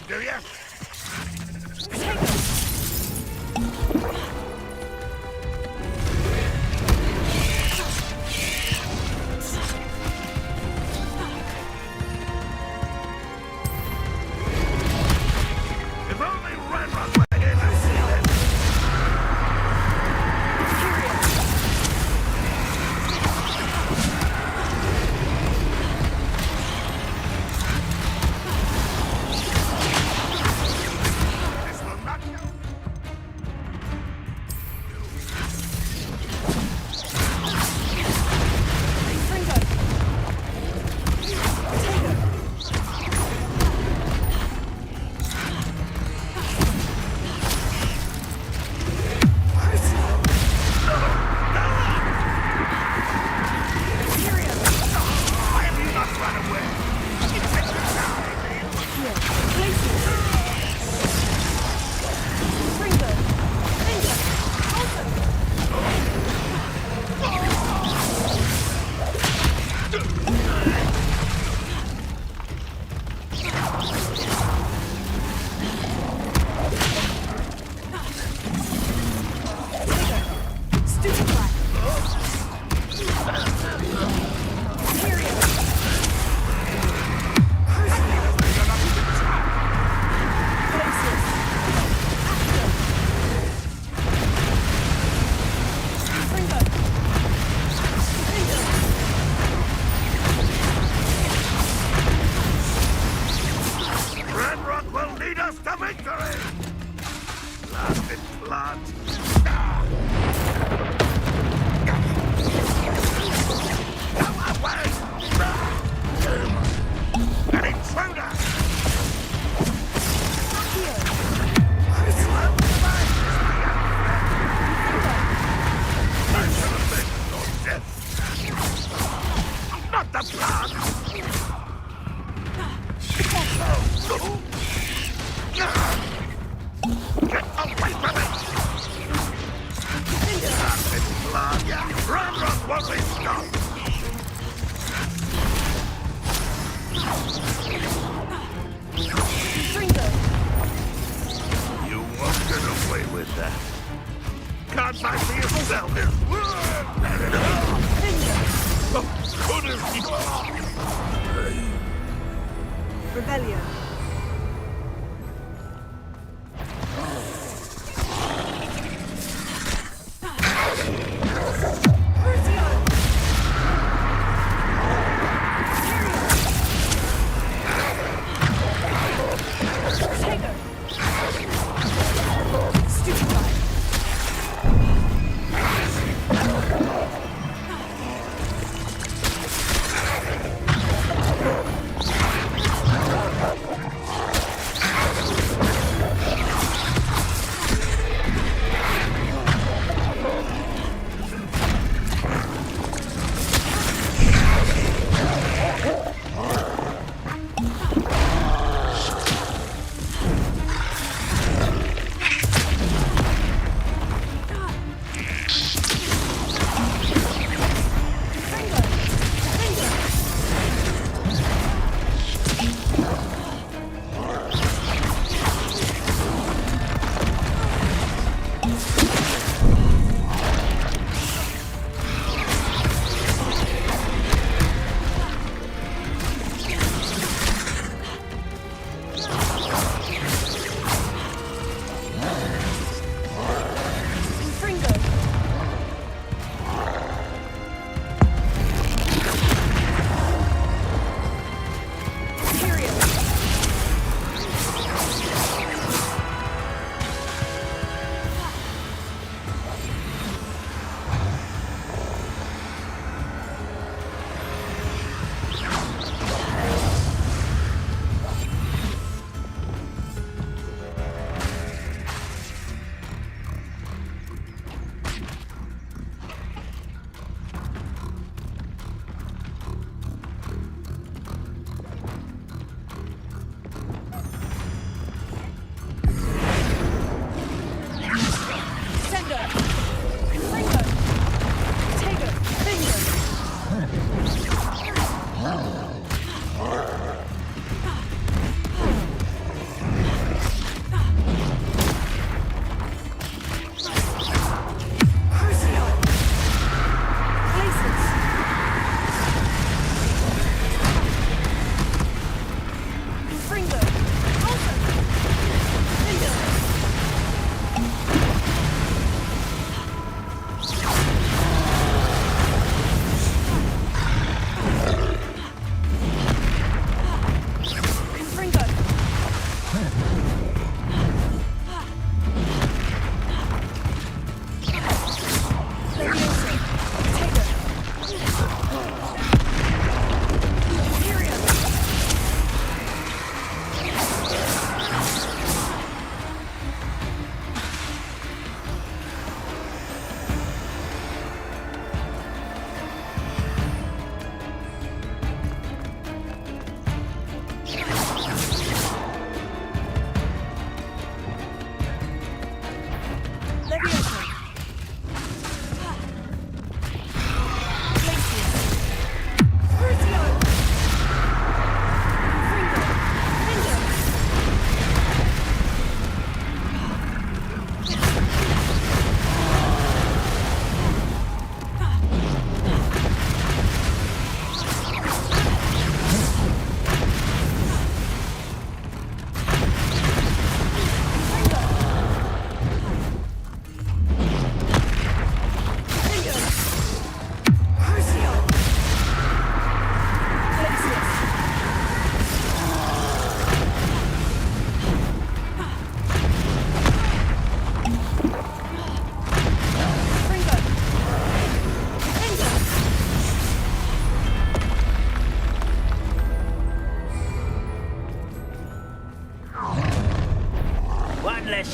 do you? If only Renrock were here to see this. This will not go. Why have you not run away? It's such a Renrock will lead us to victory! Blasted plant! Go away! An intruder! You have survived this, my young friend! I should have been your death! Not the plant! Get away from it! Blasted blood! Renrock won't be stopped! You won't get away with that. Can't fight for yourself! Rebellion.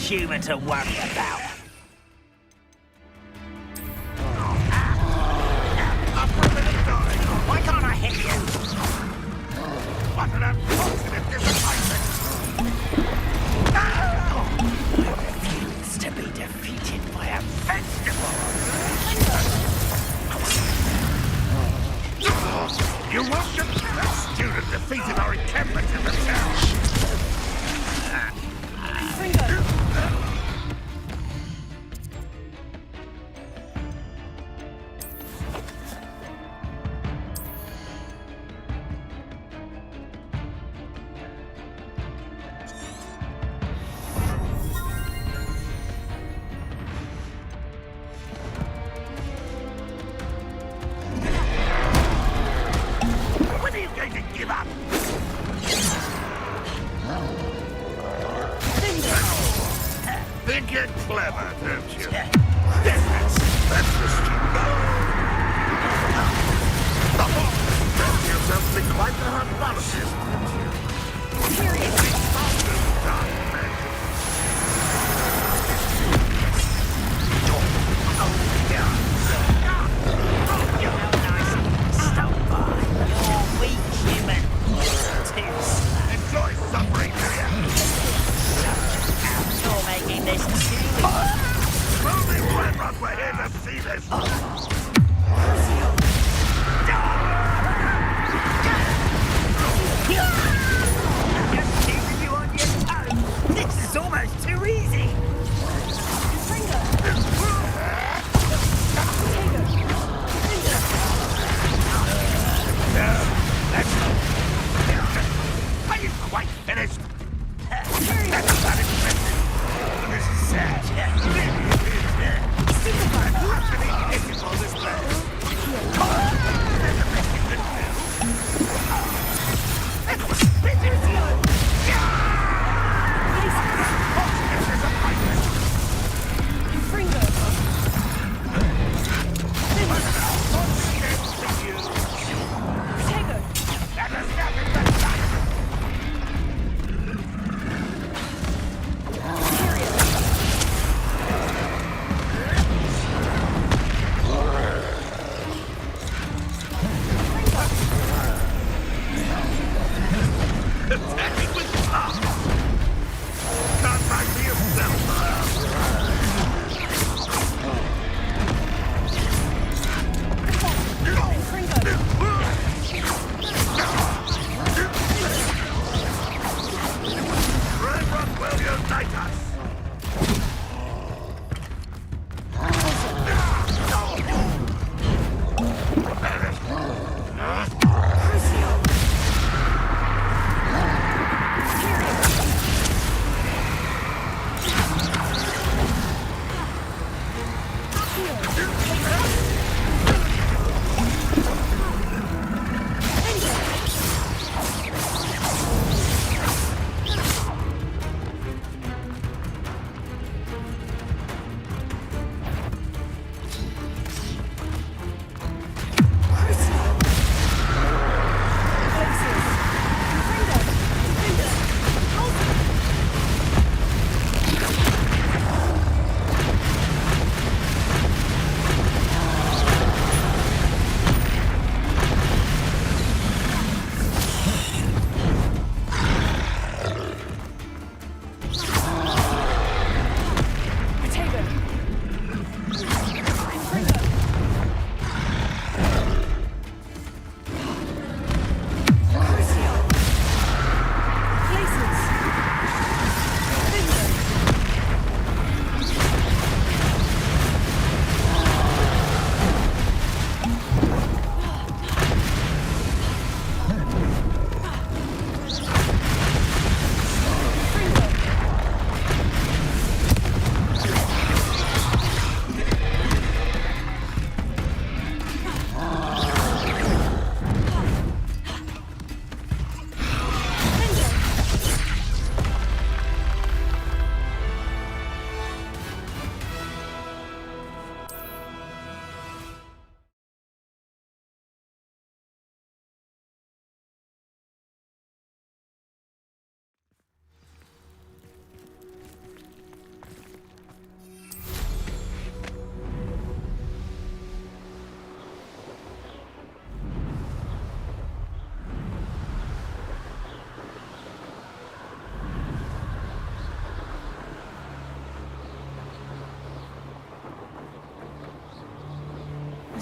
human to worry about. Why can't I hit you? What an unfortunate disappointment! I refuse to be defeated by a vegetable. You welcome that student defeated our encampment in the town. When are you going to give up? Think you're clever, don't you? That's the stupid. Make yourself be quite the harmonicist, don't you? Serious. Enjoy suffering, do you? You're making this too Only one run we're here to see this. Just keeping you on your toes. This is almost too easy. Are you quite finished? That's not impressive. This is sad. This is all this attacking with love. Come back to yourself. Railroad will unite us.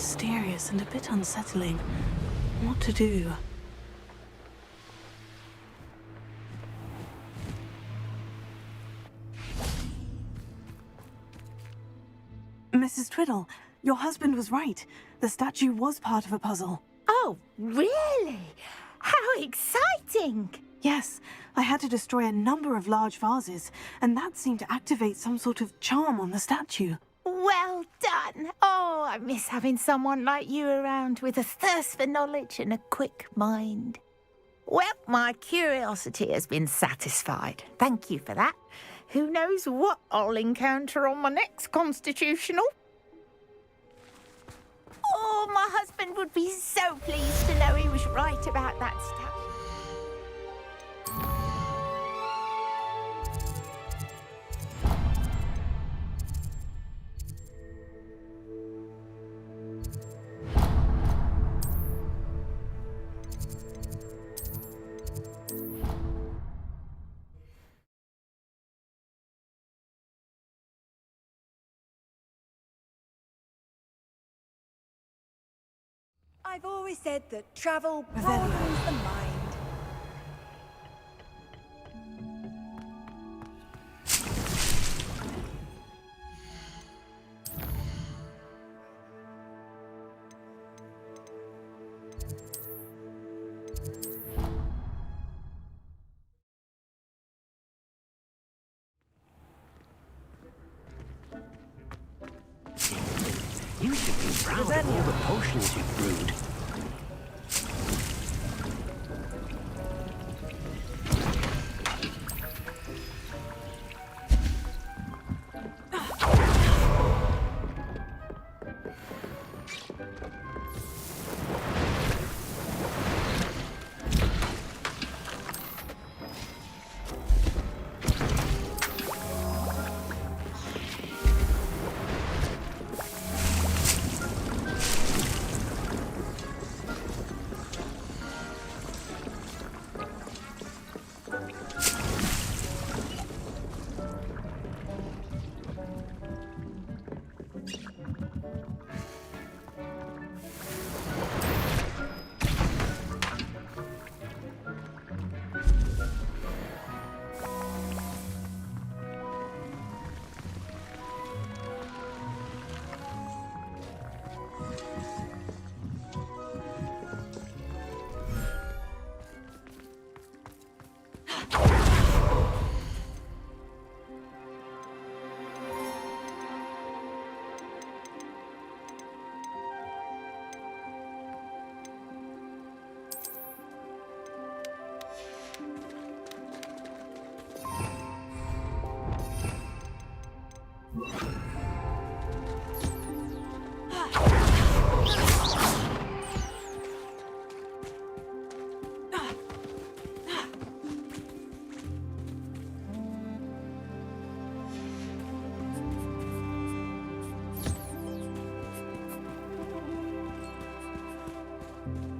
mysterious and a bit unsettling. What to do? Mrs. Twiddle, your husband was right. The statue was part of a puzzle. Oh, really? How exciting! Yes, I had to destroy a number of large vases, and that seemed to activate some sort of charm on the statue. Well done. Oh, I miss having someone like you around with a thirst for knowledge and a quick mind. Well, my curiosity has been satisfied. Thank you for that. Who knows what I'll encounter on my next constitutional? Oh, my husband would be so pleased to know he was right about that statue. I've always said that travel broadens the mind. You should be proud of all the potions you've brewed.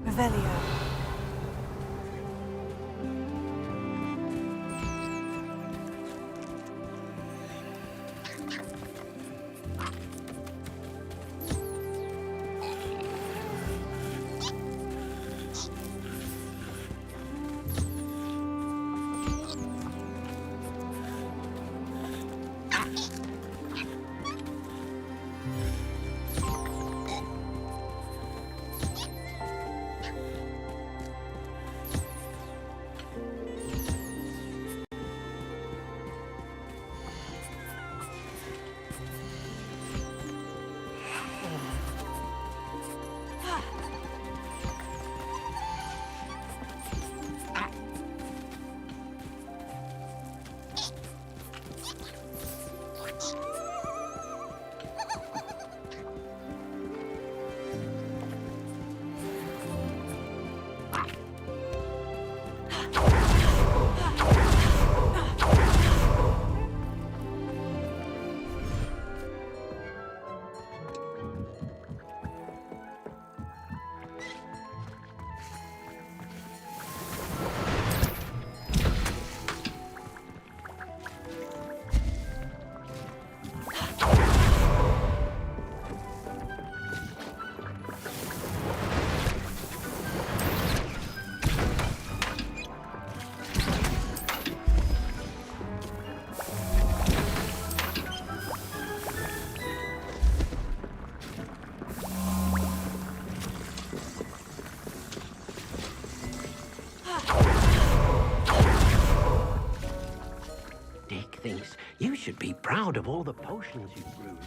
Revelio. should be proud of all the potions you've brewed.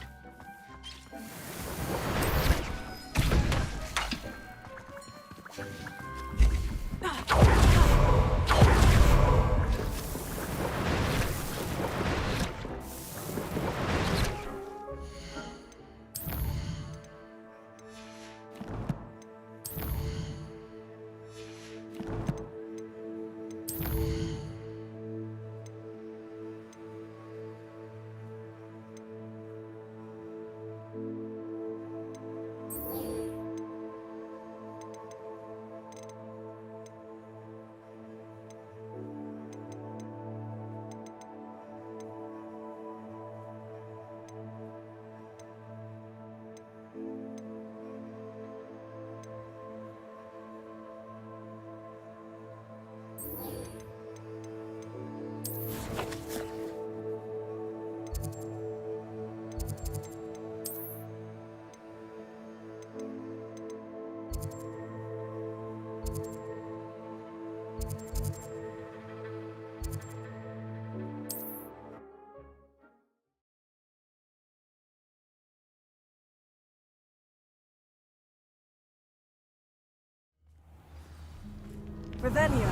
Revelio.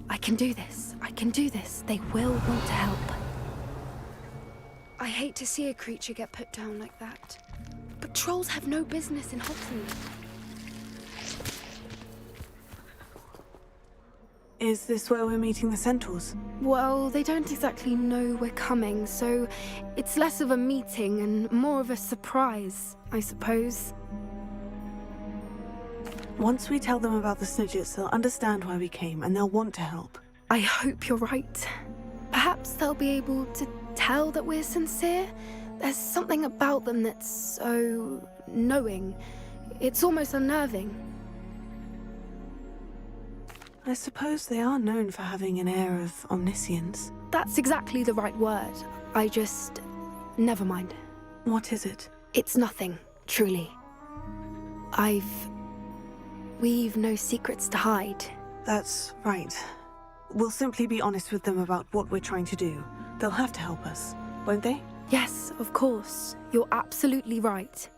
I can do this. I can do this. They will want to help. I hate to see a creature get put down like that. But trolls have no business in Hogsmeade. Is this where we're meeting the centaurs? Well, they don't exactly know we're coming, so it's less of a meeting and more of a surprise, I suppose. Once we tell them about the Snidgets, they'll understand why we came and they'll want to help. I hope you're right. Perhaps they'll be able to tell that we're sincere. There's something about them that's so knowing. It's almost unnerving. I suppose they are known for having an air of omniscience. That's exactly the right word. Never mind. What is it? It's nothing, truly. We've no secrets to hide. That's right. We'll simply be honest with them about what we're trying to do. They'll have to help us, won't they? Yes, of course. You're absolutely right.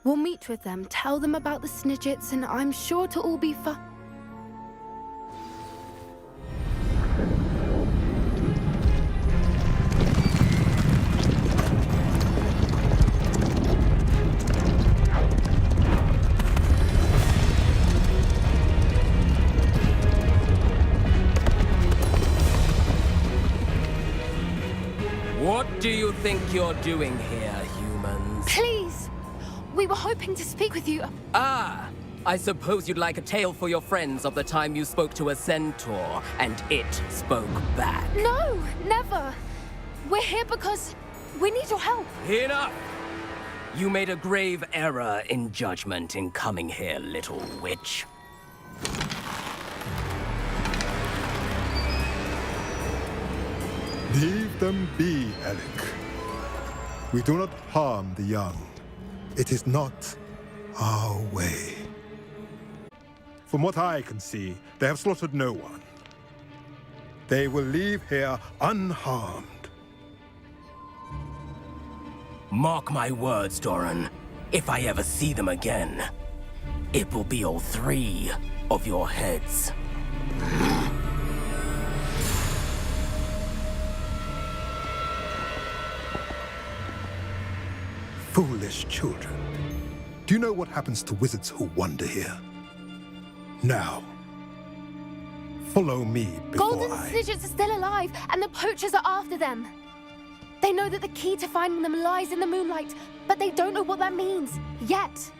We'll meet with them, tell them about the Snidgets, and I'm sure to all be fun. What do you think you're doing here, humans? Please! We were hoping to speak with you. Ah! I suppose you'd like a tale for your friends of the time you spoke to a centaur, and it spoke back. No, never! We're here because we need your help. Enough! You made a grave error in judgment in coming here, little witch. Leave them be, Alec. We do not harm the young. It is not our way. From what I can see, they have slaughtered no one. They will leave here unharmed. Mark my words, Doran. If I ever see them again, it will be all 3 of your heads. Foolish children. Do you know what happens to wizards who wander here? Now, follow me before Golden Snidgets are still alive, and the poachers are after them. They know that the key to finding them lies in the moonlight, but they don't know what that means, yet.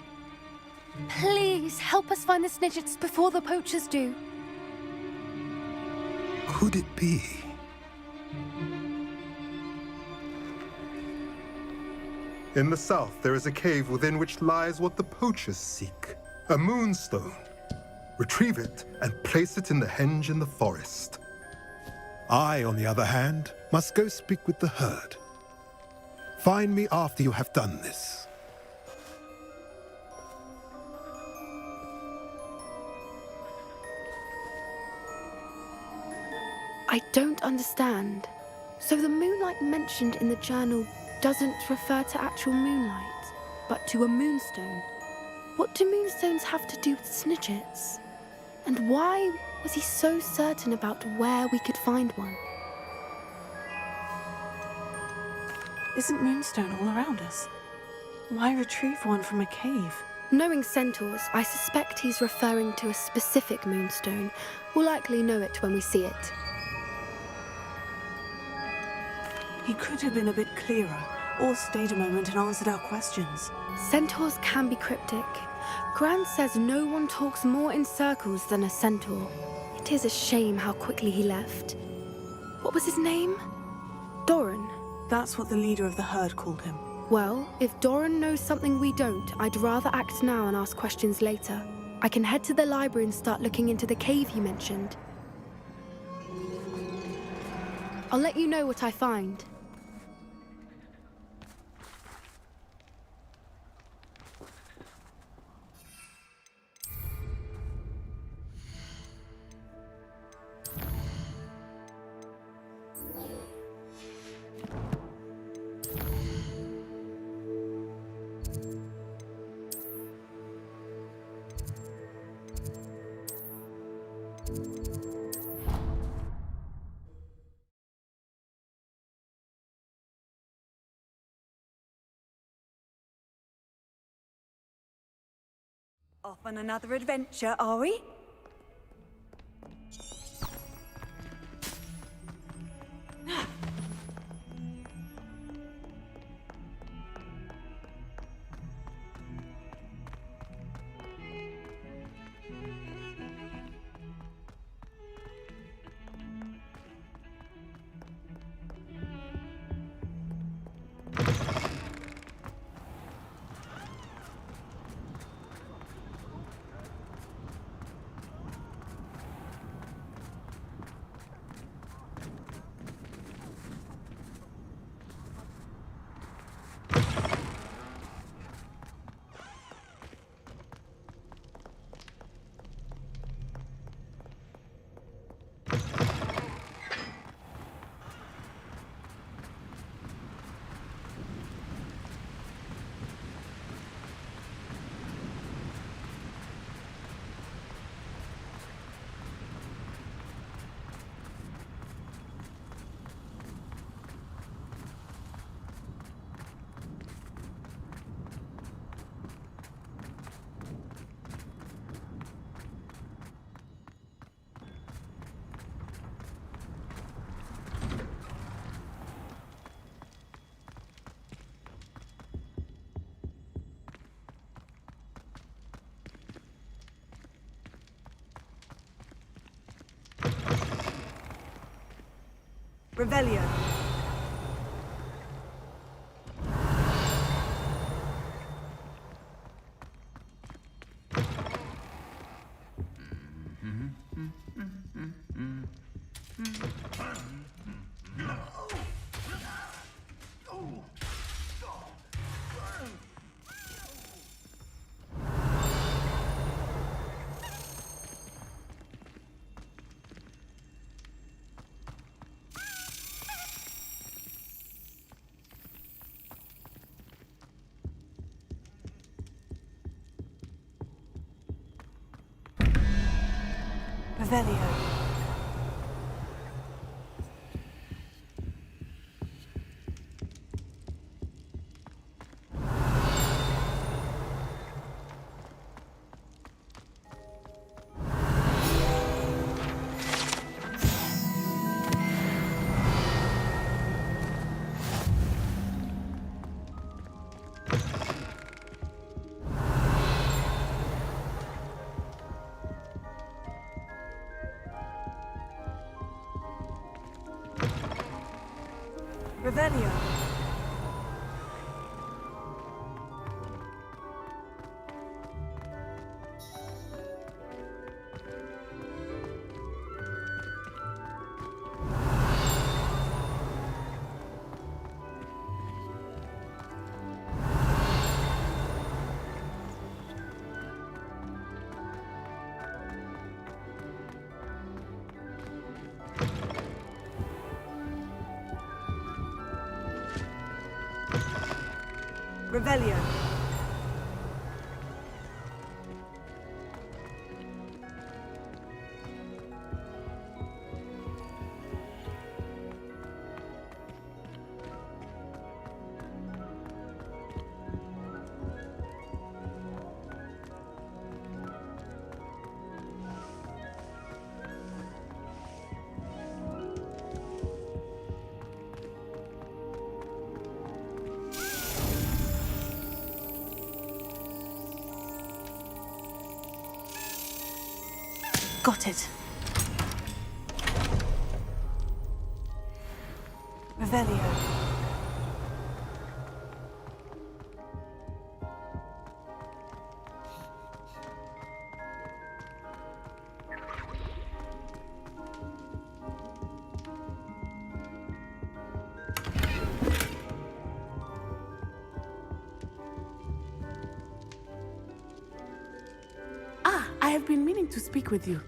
Please, help us find the Snidgets before the poachers do. Could it be? In the south, there is a cave within which lies what the poachers seek. A moonstone. Retrieve it and place it in the henge in the forest. I, on the other hand, must go speak with the herd. Find me after you have done this. I don't understand. So the moonlight mentioned in the journal doesn't refer to actual moonlight, but to a moonstone. What do moonstones have to do with Snidgets? And why was he so certain about where we could find one? Isn't moonstone all around us? Why retrieve one from a cave? Knowing centaurs, I suspect he's referring to a specific moonstone. We'll likely know it when we see it. He could have been a bit clearer, or stayed a moment and answered our questions. Centaurs can be cryptic. Gran says no one talks more in circles than a centaur. It is a shame how quickly he left. What was his name? Doran. That's what the leader of the herd called him. Well, if Doran knows something we don't, I'd rather act now and ask questions later. I can head to the library and start looking into the cave you mentioned. I'll let you know what I find. Off on another adventure, are we? Revelio. Revelio. Revelio. Revelio. Got it. Revelio. Ah, I have been meaning to speak with you.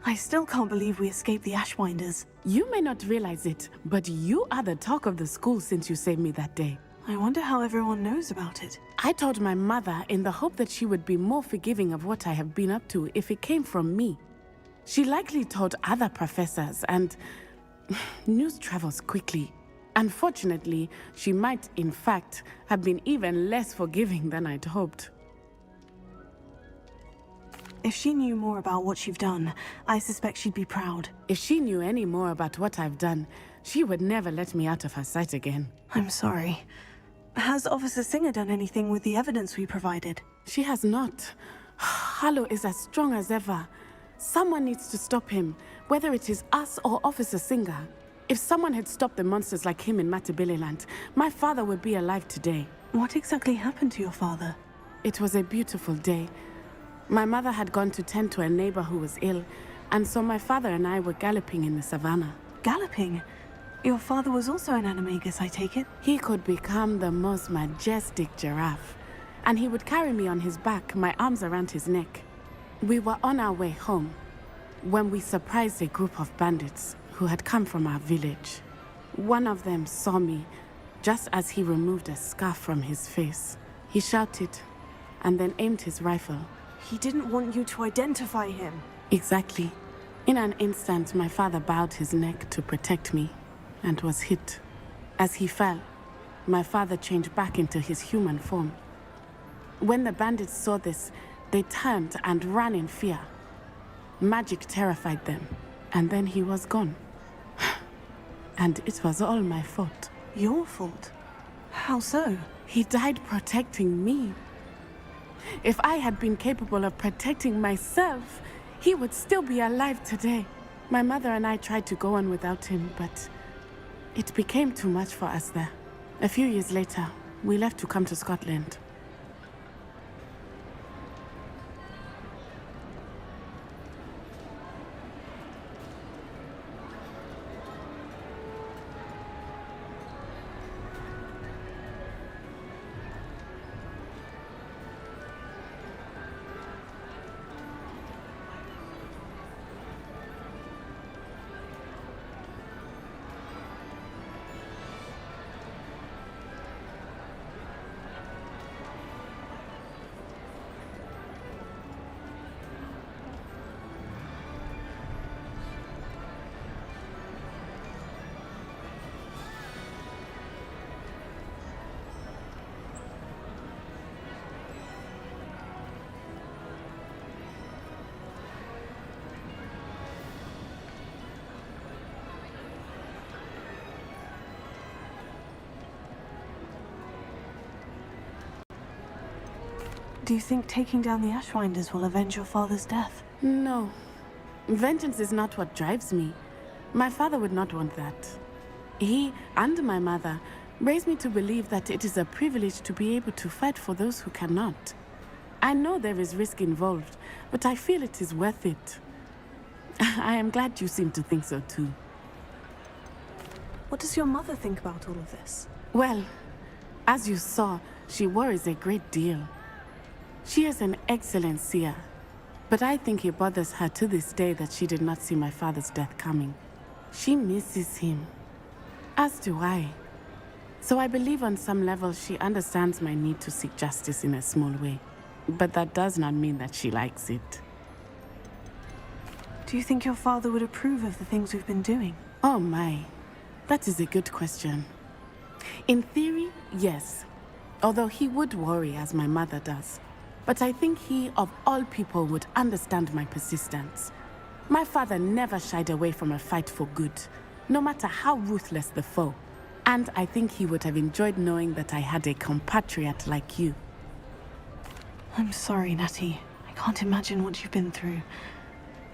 I still can't believe we escaped the Ashwinders. You may not realize it, but you are the talk of the school since you saved me that day. I wonder how everyone knows about it. I told my mother in the hope that she would be more forgiving of what I have been up to if it came from me. She likely told other professors, and news travels quickly. Unfortunately, she might, in fact, have been even less forgiving than I'd hoped. If she knew more about what you've done, I suspect she'd be proud. If she knew any more about what I've done, she would never let me out of her sight again. I'm sorry. Has Officer Singer done anything with the evidence we provided? She has not. Harlow is as strong as ever. Someone needs to stop him, whether it is us or Officer Singer. If someone had stopped the monsters like him in Matabeleland, my father would be alive today. What exactly happened to your father? It was a beautiful day. My mother had gone to tend to a neighbor who was ill, and so my father and I were galloping in the savannah. Galloping? Your father was also an animagus, I take it? He could become the most majestic giraffe, and he would carry me on his back, my arms around his neck. We were on our way home when we surprised a group of bandits who had come from our village. One of them saw me just as he removed a scarf from his face. He shouted and then aimed his rifle. He didn't want you to identify him. Exactly. In an instant, my father bowed his neck to protect me and was hit. As he fell, my father changed back into his human form. When the bandits saw this, they turned and ran in fear. Magic terrified them, and then he was gone. And it was all my fault. Your fault? How so? He died protecting me. If I had been capable of protecting myself, he would still be alive today. My mother and I tried to go on without him, but it became too much for us there. A few years later, we left to come to Scotland. Do you think taking down the Ashwinders will avenge your father's death? No. Vengeance is not what drives me. My father would not want that. He and my mother raised me to believe that it is a privilege to be able to fight for those who cannot. I know there is risk involved, but I feel it is worth it. I am glad you seem to think so too. What does your mother think about all of this? Well, as you saw, she worries a great deal. She is an excellent seer. But I think it bothers her to this day that she did not see my father's death coming. She misses him, as do I. So I believe on some level she understands my need to seek justice in a small way. But that does not mean that she likes it. Do you think your father would approve of the things we've been doing? Oh my, that is a good question. In theory, yes. Although he would worry as my mother does. But I think he, of all people, would understand my persistence. My father never shied away from a fight for good, no matter how ruthless the foe. And I think he would have enjoyed knowing that I had a compatriot like you. I'm sorry, Natty. I can't imagine what you've been through.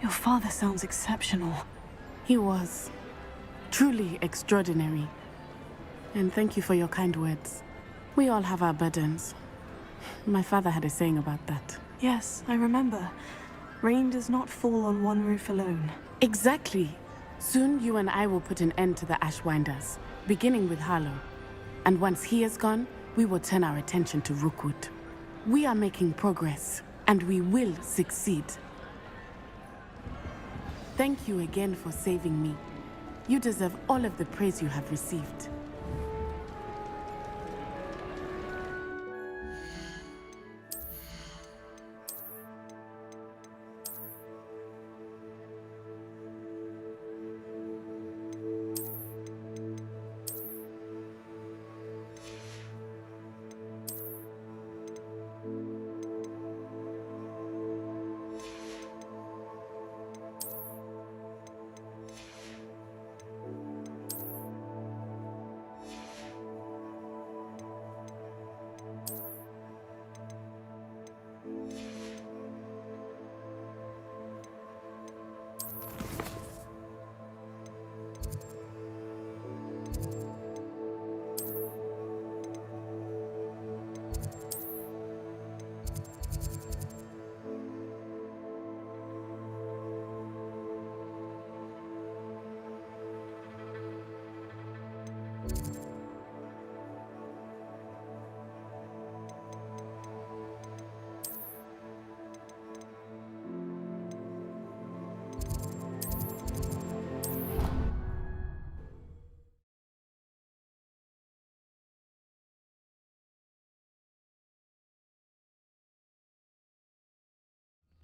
Your father sounds exceptional. He was. Truly extraordinary. And thank you for your kind words. We all have our burdens. My father had a saying about that. Yes, I remember. Rain does not fall on one roof alone. Exactly. Soon you and I will put an end to the Ashwinders, beginning with Harlow. And once he is gone, we will turn our attention to Rookwood. We are making progress, and we will succeed. Thank you again for saving me. You deserve all of the praise you have received.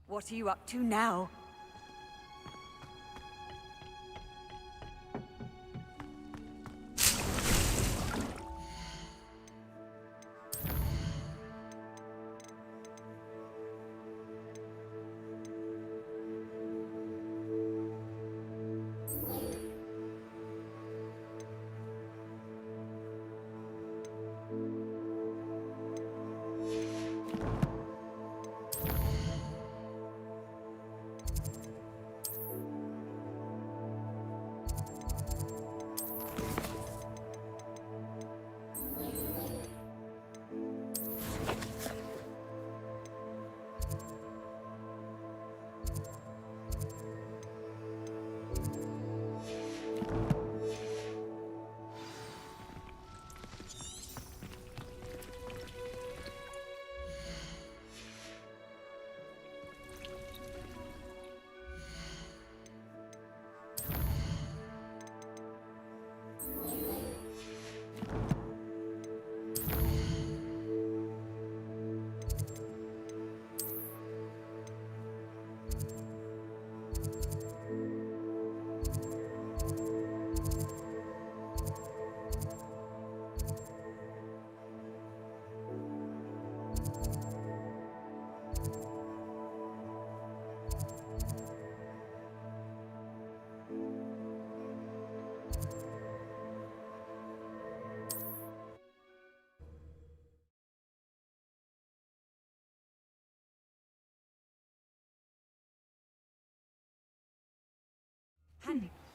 What are you up to now?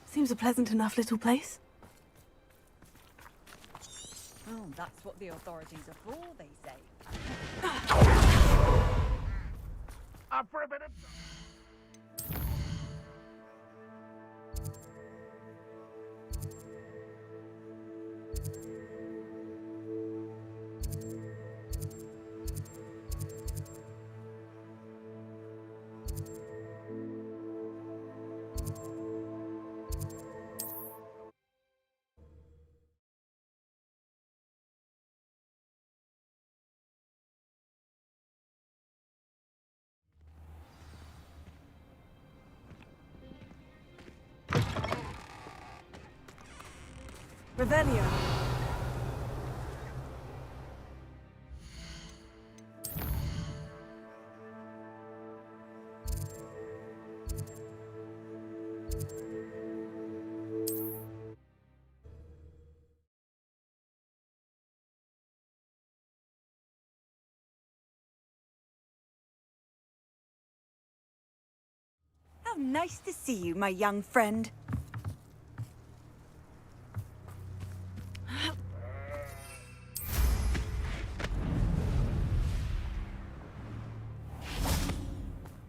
Seems a pleasant enough little place. Oh, that's what the authorities are for, they say. Up for a minute. Revelio. How nice to see you, my young friend.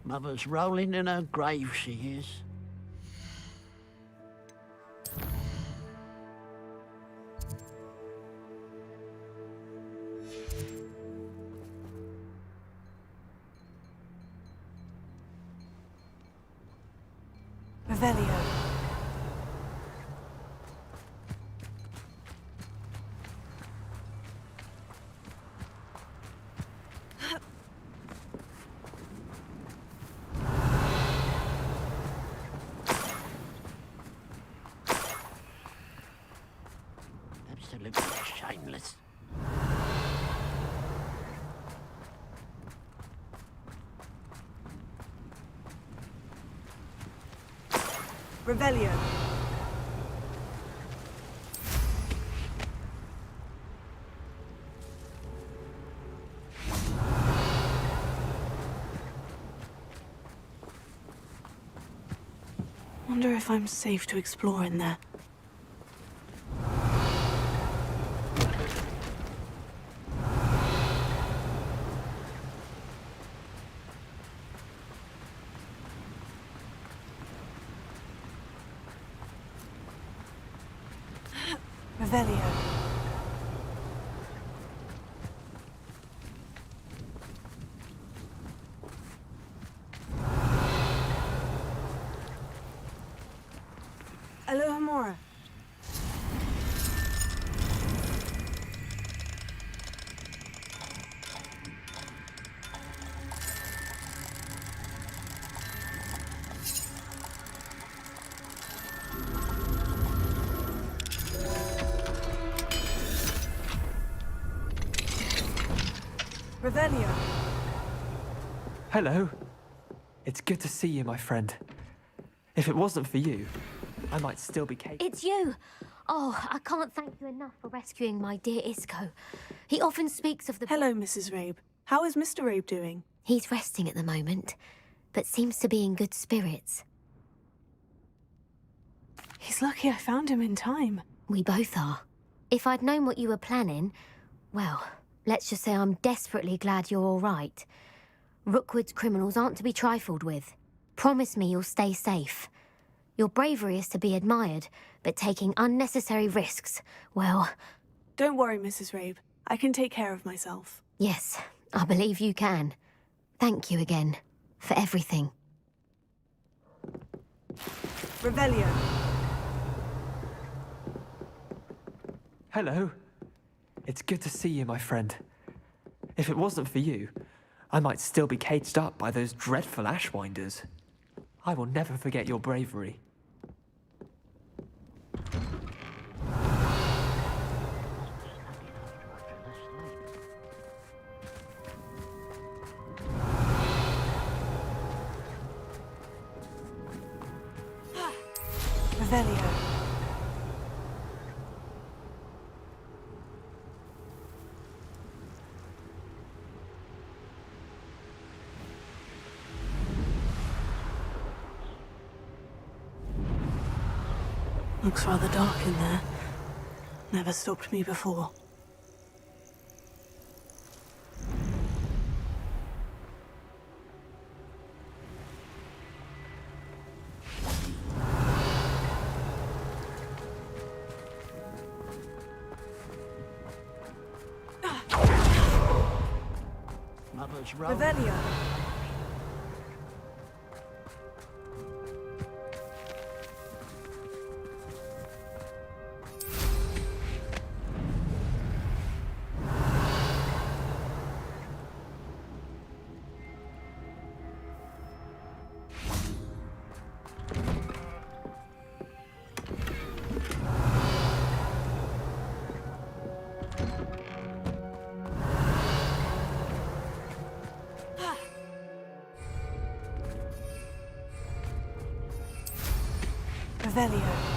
Mother's rolling in her grave, she is. Revelio. Absolutely shameless. Revelio. Wonder if I'm safe to explore in there. Revelio. Alohomora. Revelio. Hello. It's good to see you, my friend. If it wasn't for you, I might still be caged. It's you! Oh, I can't thank you enough for rescuing my dear Isco. He often speaks of the... Hello, Mrs. Rabe. How is Mr. Rabe doing? He's resting at the moment, but seems to be in good spirits. He's lucky I found him in time. We both are. If I'd known what you were planning, well, let's just say I'm desperately glad you're all right. Rookwood's criminals aren't to be trifled with. Promise me you'll stay safe. Your bravery is to be admired, but taking unnecessary risks, well... Don't worry, Mrs. Rabe. I can take care of myself. Yes, I believe you can. Thank you again, for everything. Revelio. Hello. It's good to see you, my friend. If it wasn't for you, I might still be caged up by those dreadful Ashwinders. I will never forget your bravery. Revelio. Looks rather dark in there. Never stopped me before. Mother's rolling. Revelio. Revelio.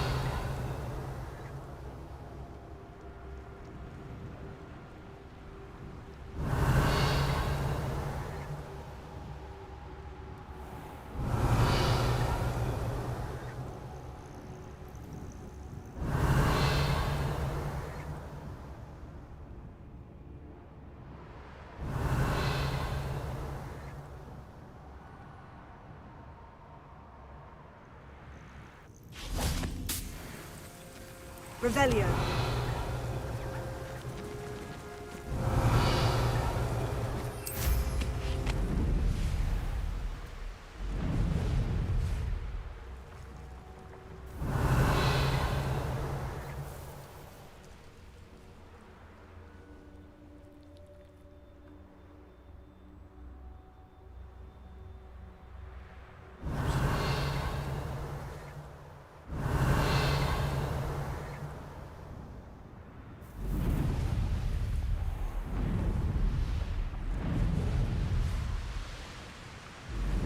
Revelio.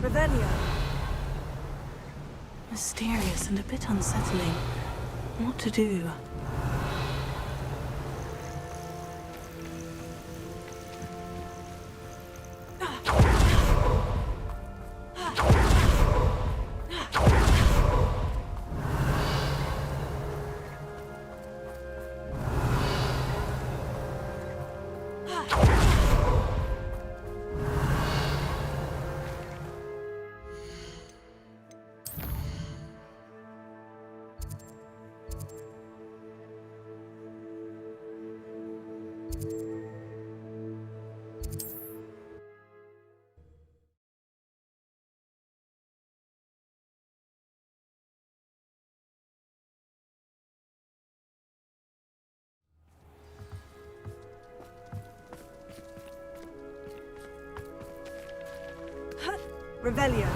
Revelio. Mysterious and a bit unsettling. What to do? Revelio.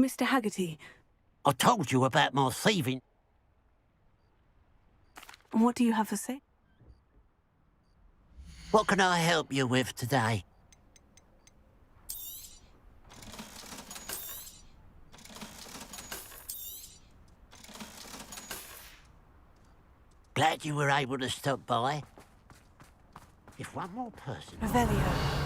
Mr. Haggerty. I told you about my thieving. What do you have to say? What can I help you with today? Glad you were able to stop by. If one more person... Revelio.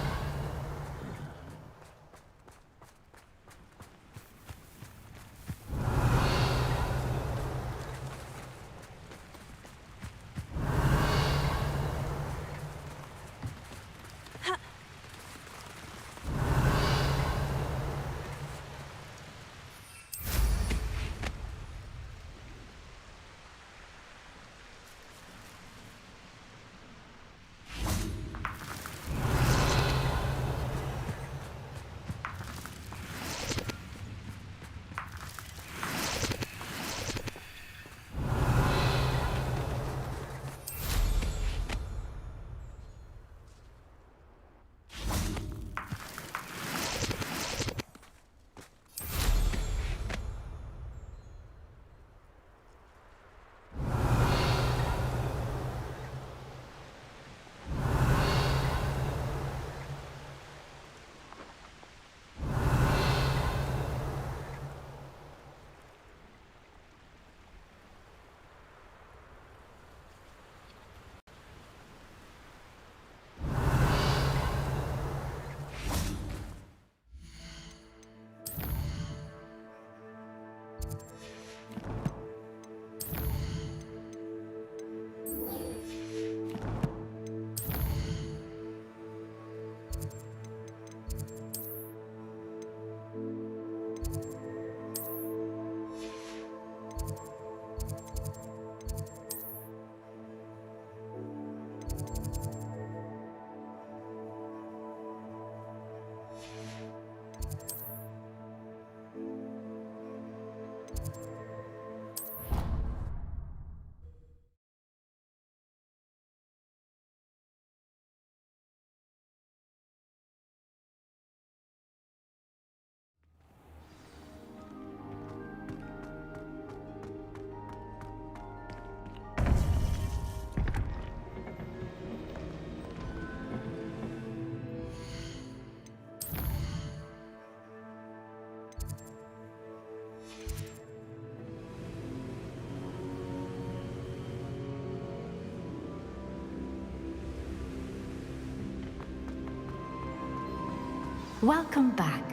Welcome back.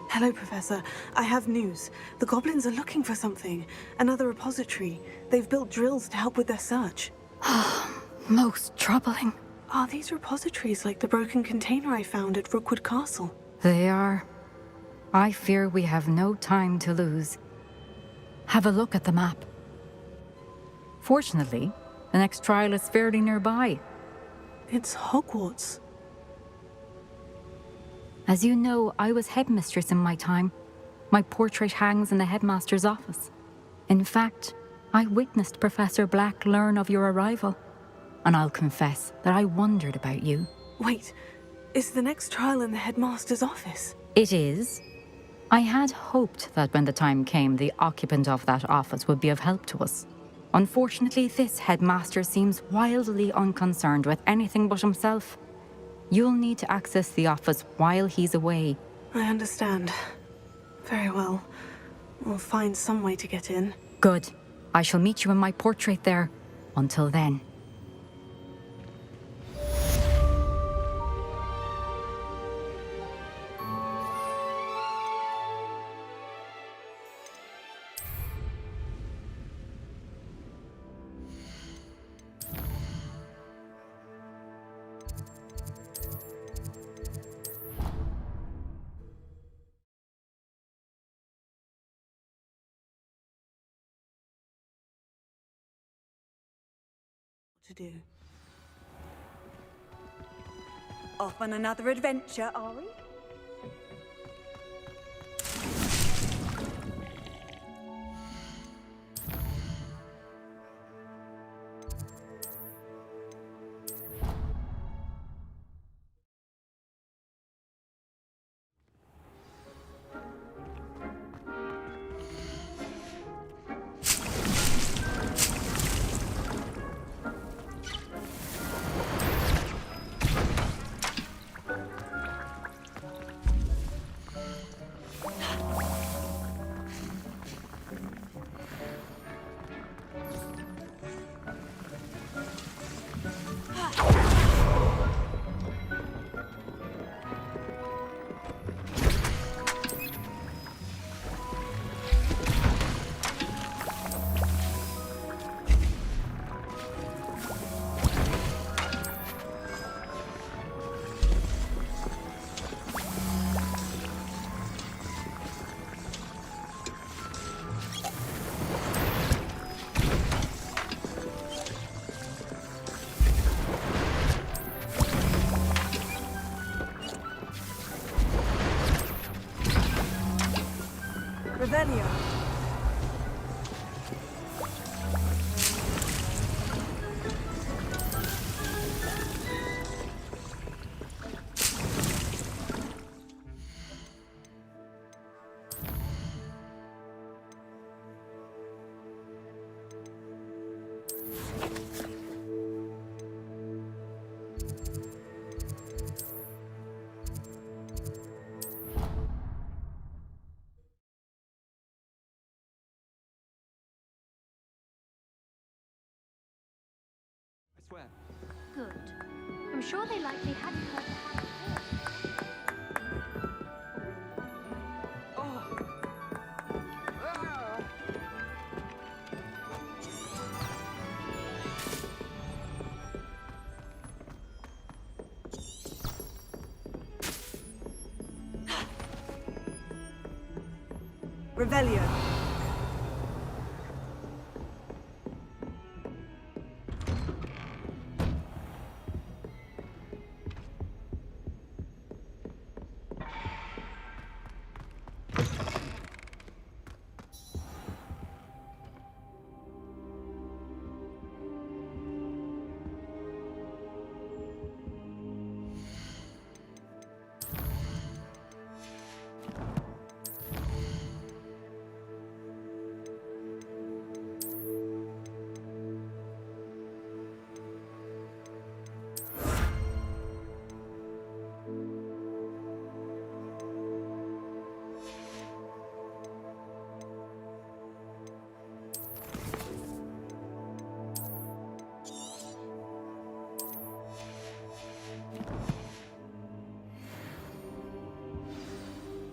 Hello, Professor. I have news. The goblins are looking for something. Another repository. They've built drills to help with their search. Most troubling. Are these repositories like the broken container I found at Rookwood Castle? They are. I fear we have no time to lose. Have a look at the map. Fortunately, the next trial is fairly nearby. It's Hogwarts. As you know, I was headmistress in my time. My portrait hangs in the headmaster's office. In fact, I witnessed Professor Black learn of your arrival. And I'll confess that I wondered about you. Wait, is the next trial in the headmaster's office? It is. I had hoped that when the time came, the occupant of that office would be of help to us. Unfortunately, this headmaster seems wildly unconcerned with anything but himself. You'll need to access the office while he's away. I understand. Very well. We'll find some way to get in. Good. I shall meet you in my portrait there. Until then. To do. Off on another adventure, are we? Revelio. Swear. Good. I'm sure they likely hadn't heard the hat Revelio.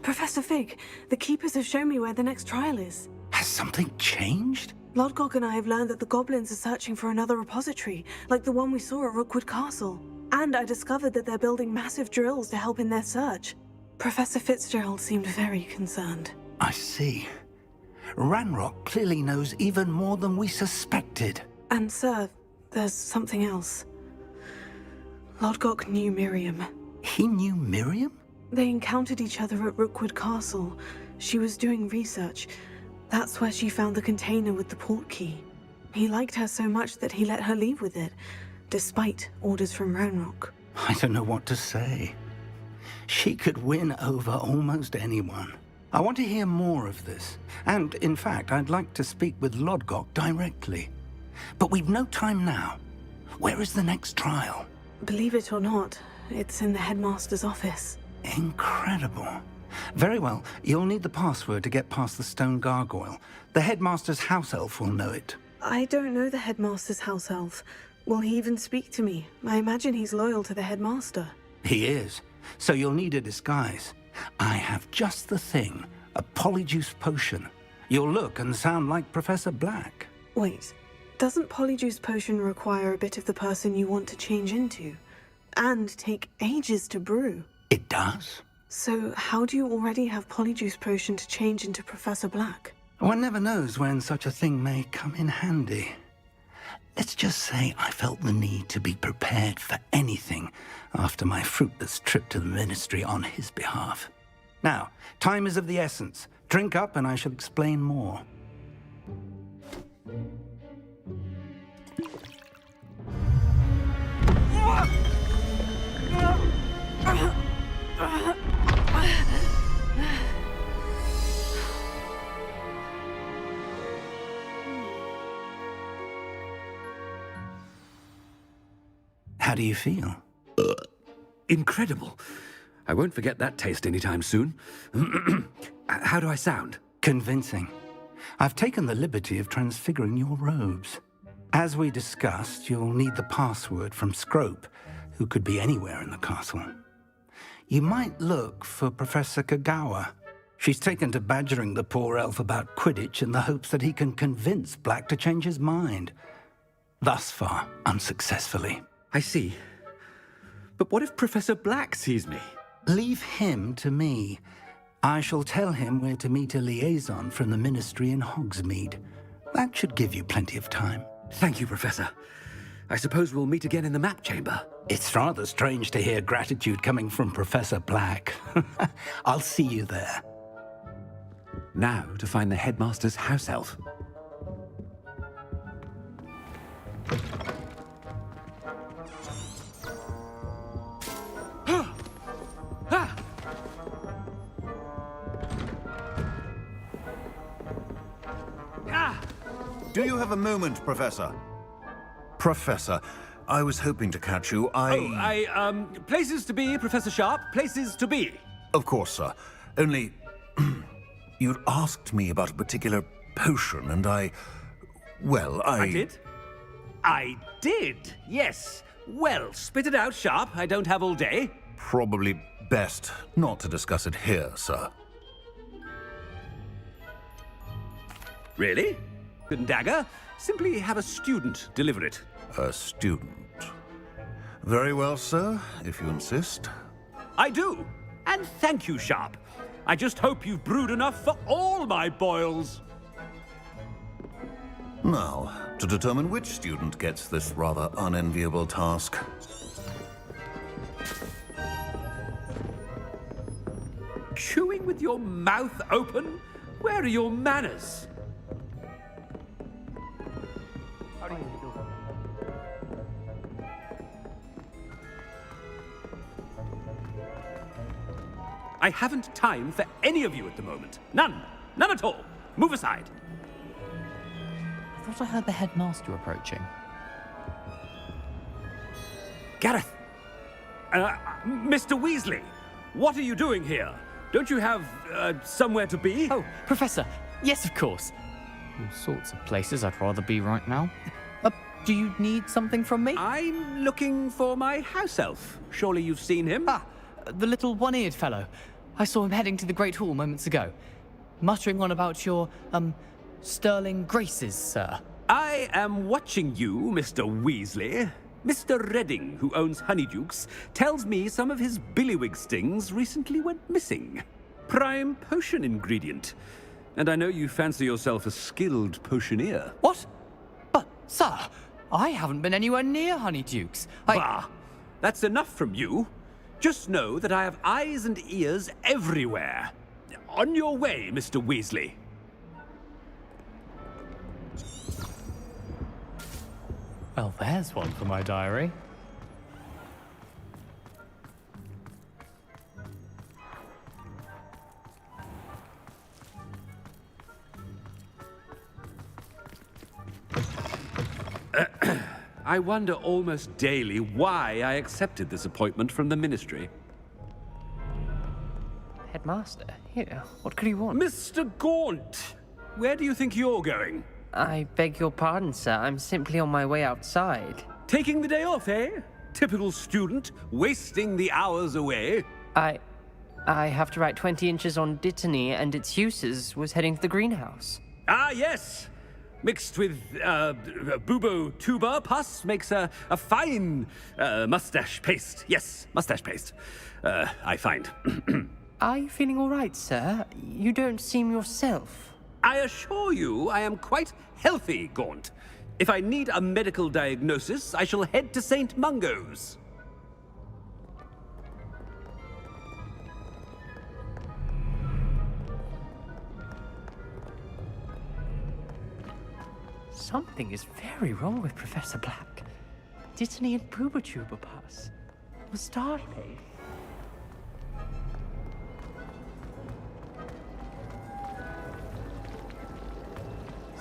Professor Fig, the Keepers have shown me where the next trial is. Has something changed? Lodgok and I have learned that the goblins are searching for another repository, like the one we saw at Rookwood Castle. And I discovered that they're building massive drills to help in their search. Professor Fitzgerald seemed very concerned. I see. Ranrock clearly knows even more than we suspected. And sir, there's something else. Lodgok knew Miriam. He knew Miriam? They encountered each other at Rookwood Castle. She was doing research. That's where she found the container with the port key. He liked her so much that he let her leave with it, despite orders from Ranrock. I don't know what to say. She could win over almost anyone. I want to hear more of this. And, in fact, I'd like to speak with Lodgok directly. But we've no time now. Where is the next trial? Believe it or not, it's in the headmaster's office. Incredible. Very well, you'll need the password to get past the stone gargoyle. The headmaster's house elf will know it. I don't know the headmaster's house elf. Will he even speak to me? I imagine he's loyal to the headmaster. He is. So you'll need a disguise. I have just the thing. A polyjuice potion. You'll look and sound like Professor Black. Wait, doesn't polyjuice potion require a bit of the person you want to change into? And take ages to brew? It does. So how do you already have polyjuice potion to change into Professor Black? One never knows when such a thing may come in handy. Let's just say I felt the need to be prepared for anything after my fruitless trip to the Ministry on his behalf. Now, time is of the essence. Drink up and I shall explain more. How do you feel? Incredible. I won't forget that taste anytime soon. How do I sound? Convincing. I've taken the liberty of transfiguring your robes. As we discussed, you'll need the password from Scrope, who could be anywhere in the castle. You might look for Professor Kagawa. She's taken to badgering the poor elf about Quidditch in the hopes that he can convince Black to change his mind. Thus far, unsuccessfully. I see. But what if Professor Black sees me? Leave him to me. I shall tell him where to meet a liaison from the Ministry in Hogsmeade. That should give you plenty of time. Thank you, Professor. I suppose we'll meet again in the map chamber. It's rather strange to hear gratitude coming from Professor Black. I'll see you there. Now to find the headmaster's house elf. Do you have a moment, Professor? Professor, I was hoping to catch you. Places to be, Professor Sharp. Places to be. Of course, sir. Only, you'd asked me about a particular potion, and I did? I did, yes. Well, spit it out, Sharp. I don't have all day. Probably best not to discuss it here, sir. Really? Good dagger. Simply have a student deliver it. A student? Very well, sir, if you insist. I do. And thank you, Sharp. I just hope you've brewed enough for all my boils. Now, to determine which student gets this rather unenviable task. Chewing with your mouth open? Where are your manners? I haven't time for any of you at the moment. None. None at all. Move aside. I thought I heard the headmaster approaching. Gareth! Mr. Weasley, what are you doing here? Don't you have, somewhere to be? Oh, Professor. Yes, of course. All sorts of places I'd rather be right now. Do you need something from me? I'm looking for my house elf. Surely you've seen him? Ah, the little one-eared fellow. I saw him heading to the Great Hall moments ago, muttering on about your, sterling graces, sir. I am watching you, Mr. Weasley. Mr. Redding, who owns Honeydukes, tells me some of his billywig stings recently went missing. Prime potion ingredient. And I know you fancy yourself a skilled potioneer. What? But, sir, I haven't been anywhere near Honeydukes. Bah! That's enough from you. Just know that I have eyes and ears everywhere. On your way, Mr. Weasley. Well, there's one for my diary. I wonder almost daily why I accepted this appointment from the Ministry. Headmaster, here, what could you want? Mr. Gaunt! Where do you think you're going? I beg your pardon, sir. I'm simply on my way outside. Taking the day off, eh? Typical student, wasting the hours away. I have to write 20 inches on Dittany and its uses. Was heading to the greenhouse. Ah, yes! Mixed with bubo tuber pus makes a fine mustache paste. Yes, mustache paste. I find. Are you feeling all right, sir? You don't seem yourself. I assure you I am quite healthy, Gaunt. If I need a medical diagnosis, I shall head to St. Mungo's. Something is very wrong with Professor Black. Dittany and Boobertuber Pass. Moustache paste.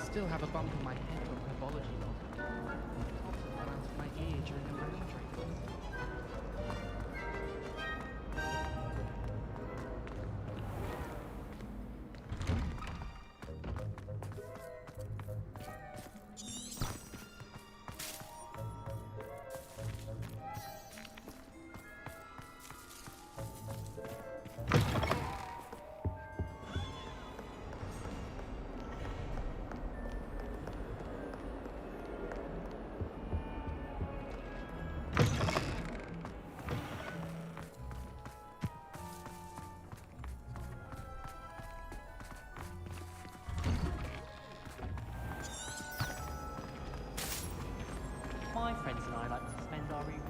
Still have a bump on my head from herbology log. Around my ear during a mind drink. My friends and I like to spend our evening.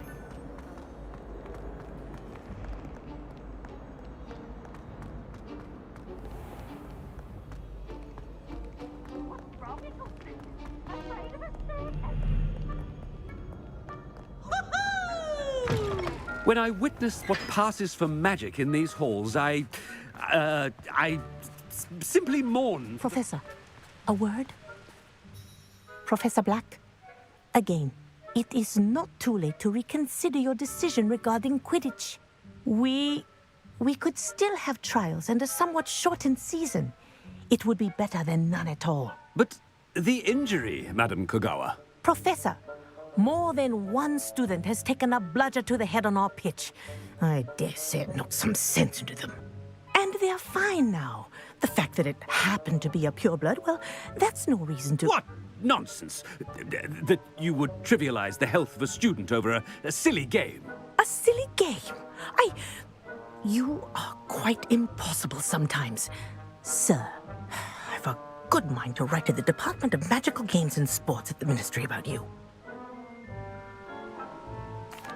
When I witness what passes for magic in these halls, I simply mourn. Professor, a word? Professor Black, again, it is not too late to reconsider your decision regarding Quidditch. We could still have trials and a somewhat shortened season. It would be better than none at all. But the injury, Madam Kogawa. Professor, more than one student has taken a bludger to the head on our pitch. I dare say it knocked some sense into them. And they're fine now. The fact that it happened to be a pureblood, well, that's no reason to... What nonsense! That you would trivialize the health of a student over a silly game. A silly game? You are quite impossible sometimes. Sir, I've a good mind to write to the Department of Magical Games and Sports at the Ministry about you.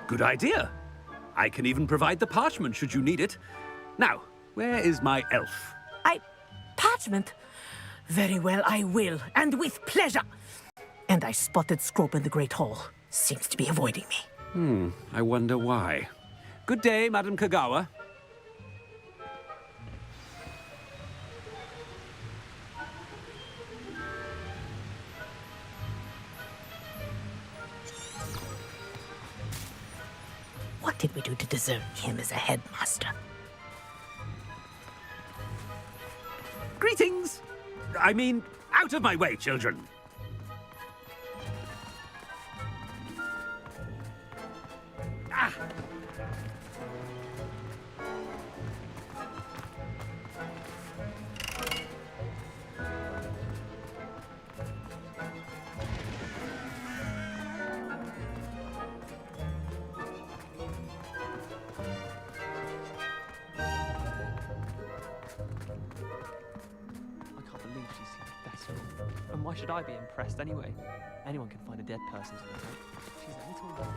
Good idea. I can even provide the parchment should you need it. Now, where is my elf? Parchment? Very well, I will, and with pleasure. And I spotted Scrope in the Great Hall. Seems to be avoiding me. I wonder why. Good day, Madam Kogawa. What did we do to deserve him as a headmaster? Greetings! I mean, out of my way, children! I can't believe she's seen the festival. And why should I be impressed anyway? Anyone can find a dead person's in the night. She's a little woman.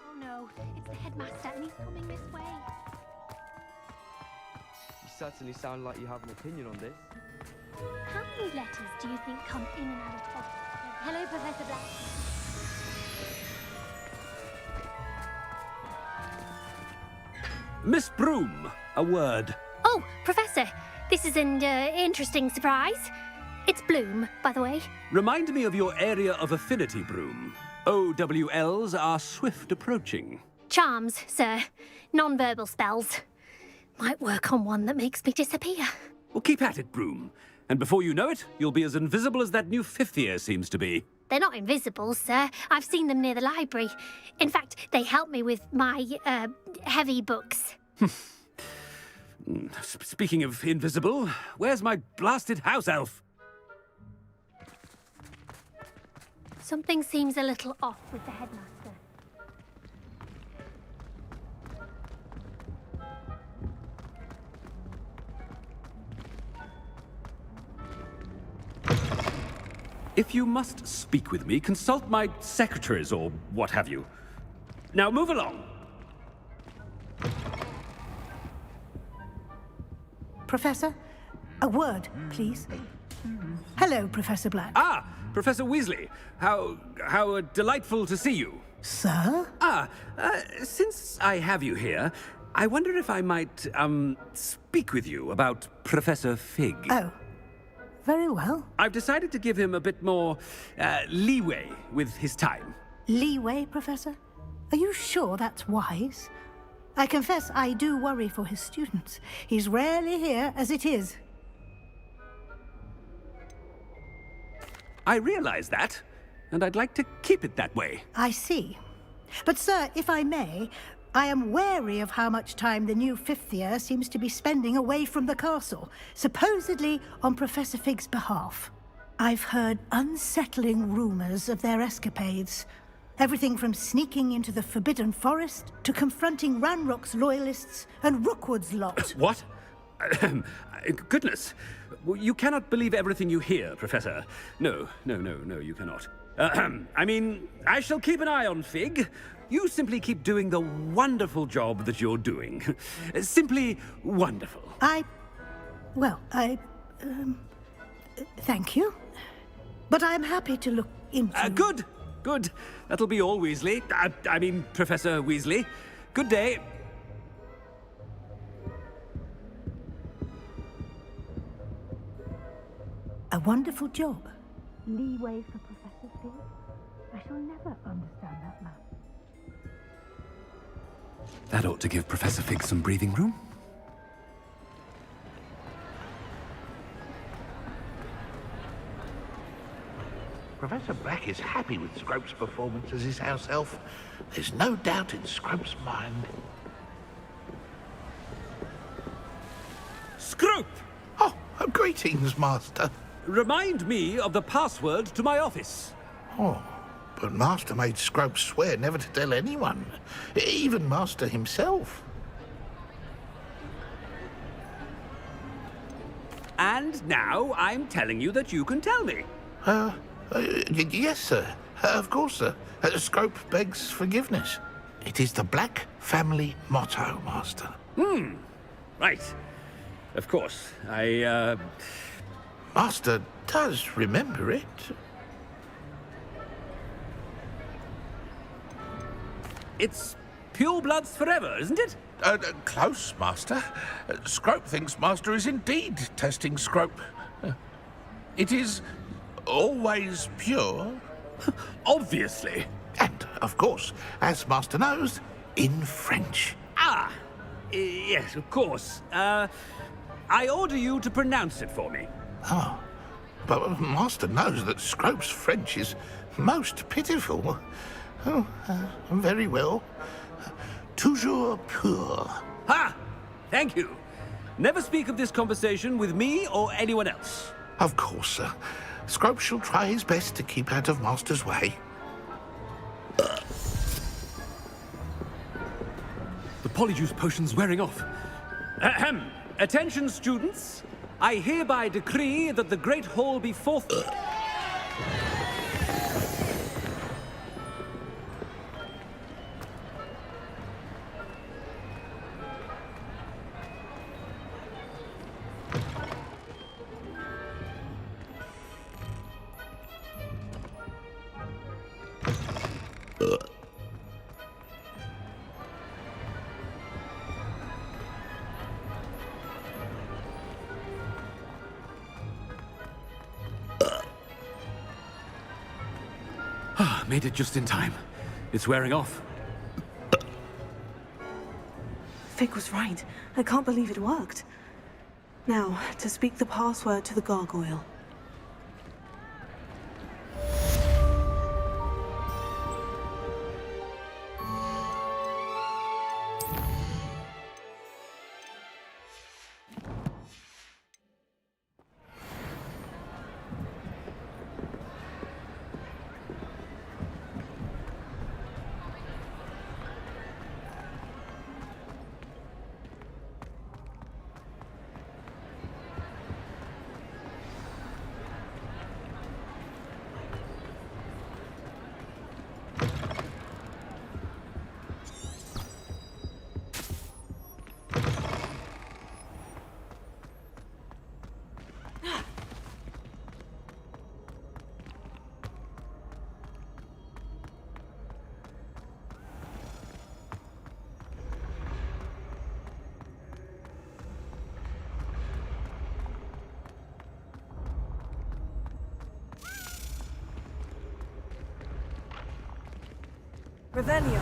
Oh no, it's the headmaster and he's coming this way. You certainly sound like you have an opinion on this. How many letters do you think come in and out of Hogwarts? Hello, Professor Black. Miss Broom, a word. Oh, Professor, this is an interesting surprise. It's Bloom, by the way. Remind me of your area of affinity, Broom. OWLs are swift approaching. Charms, sir. Non-verbal spells. Might work on one that makes me disappear. Well, keep at it, Broom. And before you know it, you'll be as invisible as that new fifth year seems to be. They're not invisible, sir. I've seen them near the library. In fact, they help me with my, heavy books. Speaking of invisible, where's my blasted house elf? Something seems a little off with the headmaster. If you must speak with me, consult my secretaries or what have you. Now move along. Professor, a word, please. Hello, Professor Black. Ah, Professor Weasley. How delightful to see you. Sir? Since I have you here, I wonder if I might, speak with you about Professor Fig. Oh, very well. I've decided to give him a bit more, leeway with his time. Leeway, Professor? Are you sure that's wise? I confess I do worry for his students. He's rarely here as it is. I realize that, and I'd like to keep it that way. I see. But, sir, if I may, I am wary of how much time the new fifth year seems to be spending away from the castle, supposedly on Professor Fig's behalf. I've heard unsettling rumors of their escapades. Everything from sneaking into the Forbidden Forest to confronting Ranrock's loyalists and Rookwood's lot. What? Goodness. You cannot believe everything you hear, Professor. No, you cannot. I mean, I shall keep an eye on Fig. You simply keep doing the wonderful job that you're doing. Simply wonderful. Thank you. But I'm happy to look into... Good. That'll be all, Weasley. I mean, Professor Weasley. Good day. A wonderful job. Leeway for Professor Fig? I shall never understand that man. That ought to give Professor Fig some breathing room. Professor Black is happy with Scrope's performance as his house elf. There's no doubt in Scrope's mind. Scrope! Oh, greetings, Master. Remind me of the password to my office. Oh, but Master made Scrope swear never to tell anyone, even Master himself. And now I'm telling you that you can tell me. Yes, sir. Of course, sir. Scrope begs forgiveness. It is the Black family motto, Master. Right. Of course. Master does remember it. It's pure bloods forever, isn't it? Close, Master. Scrope thinks Master is indeed testing Scrope. It is always pure. Obviously. And, of course, as Master knows, in French. Yes, of course. I order you to pronounce it for me. Oh, but Master knows that Scrope's French is Most pitiful. Oh, very well. Toujours pur. Ha! Thank you. Never speak of this conversation with me or anyone else. Of course, sir. Scrope shall try his best to keep out of Master's way. The polyjuice potion's wearing off. Ahem. Attention, students. I hereby decree that the Great Hall be forthwith. Made it just in time. It's wearing off. Fig was right. I can't believe it worked. Now, to speak the password to the gargoyle. Revelio.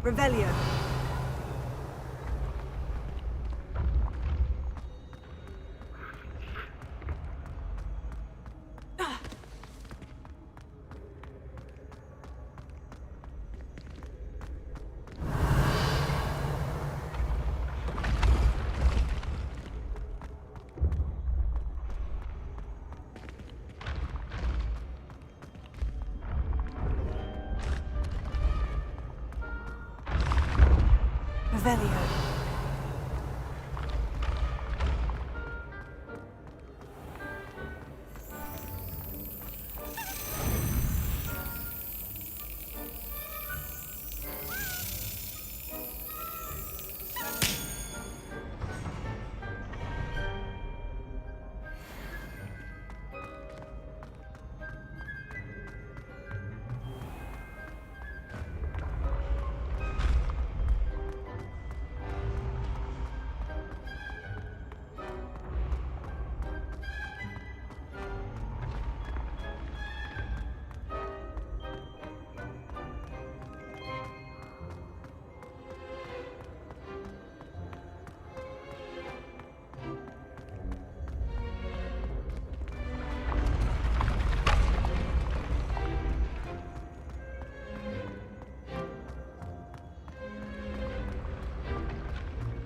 Revelio. Revelio.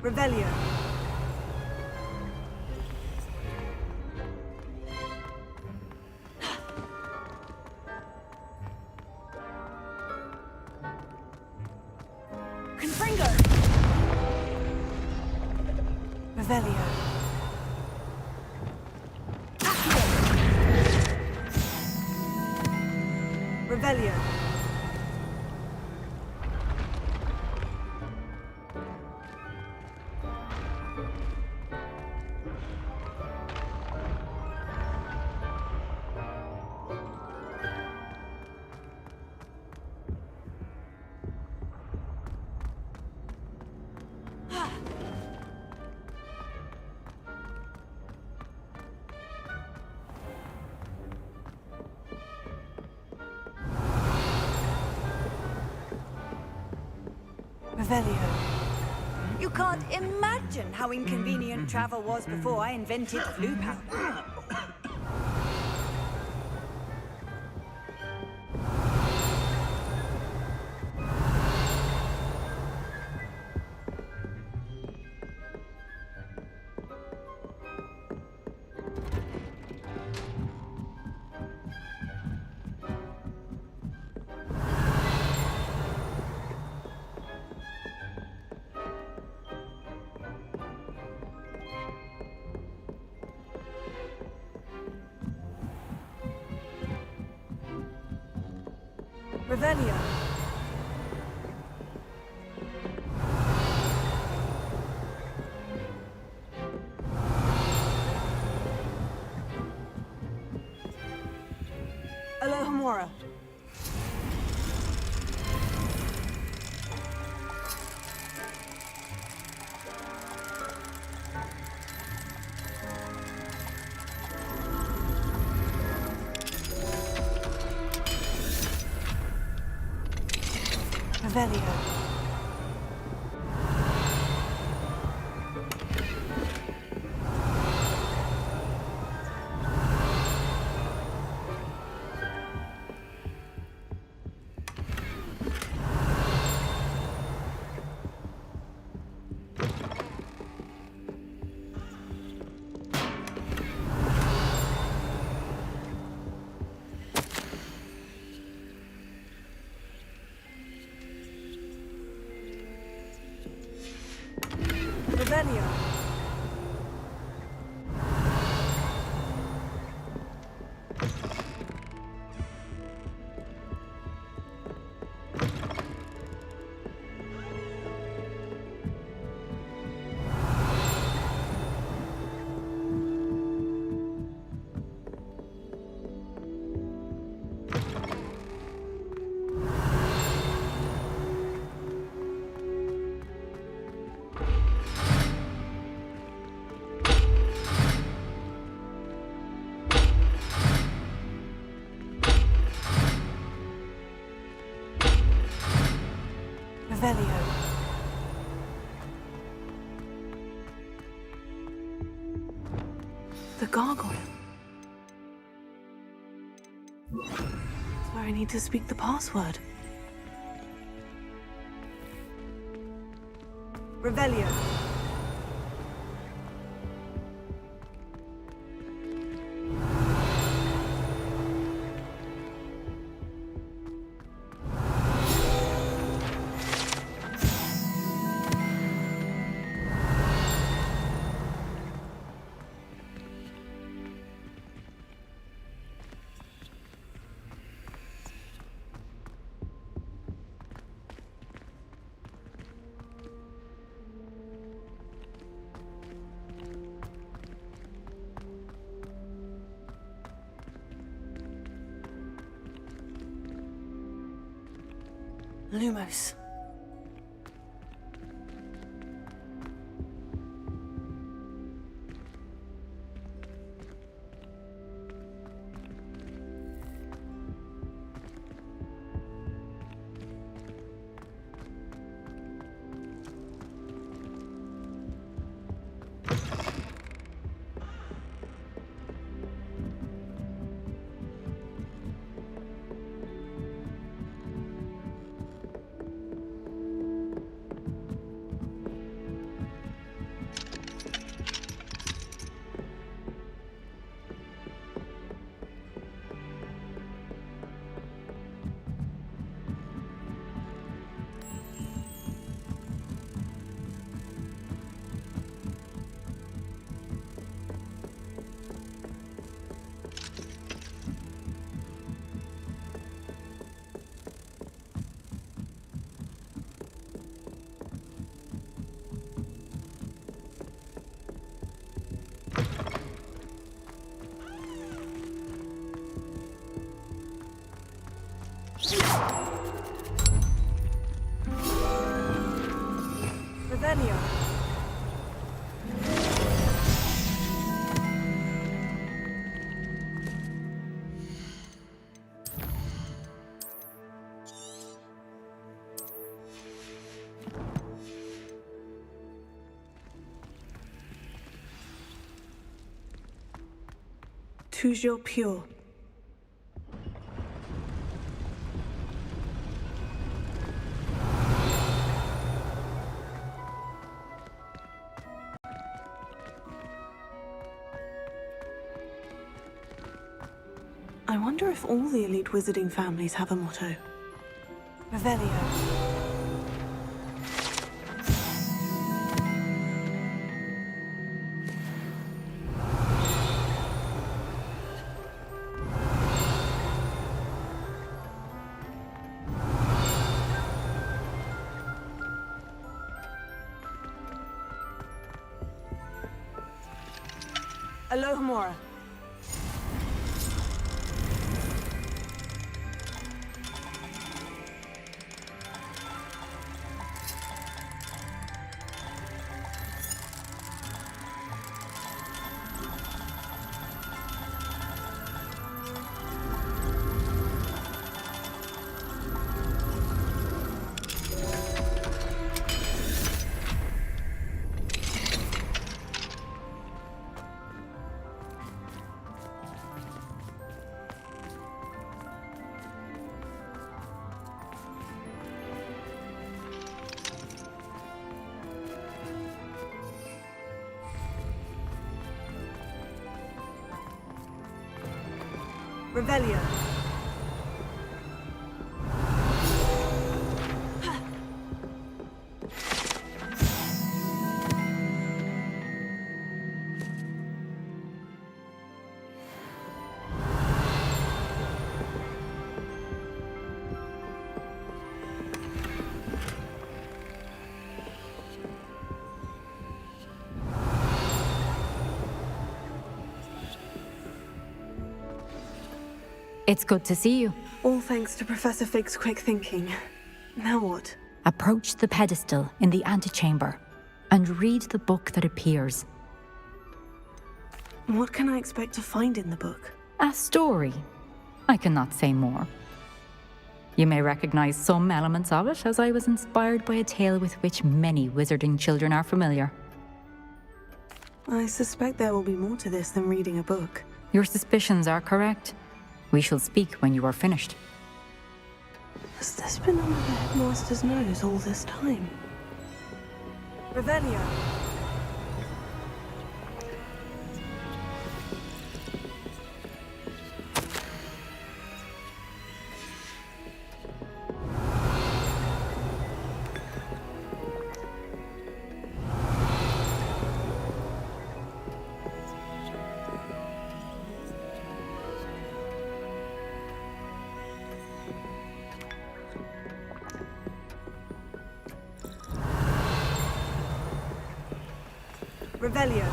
Revelio. Confringo. Revelio. Revelio. Revelio. You can't imagine how inconvenient travel was before I invented flu powder. Revelio. Alohomora. Revelio. Revelio. Revelio. The gargoyle. That's where I need to speak the password. Revelio. Lumos. toujours pure. I wonder if all the elite wizarding families have a motto. Revelio. Alohomora. Revelio. It's good to see you. All thanks to Professor Fig's quick thinking. Now what? Approach the pedestal in the antechamber and read the book that appears. What can I expect to find in the book? A story. I cannot say more. You may recognize some elements of it, as I was inspired by a tale with which many wizarding children are familiar. I suspect there will be more to this than reading a book. Your suspicions are correct. We shall speak when you are finished. Has this been under the headmaster's nose all this time? Revelio. Revelio.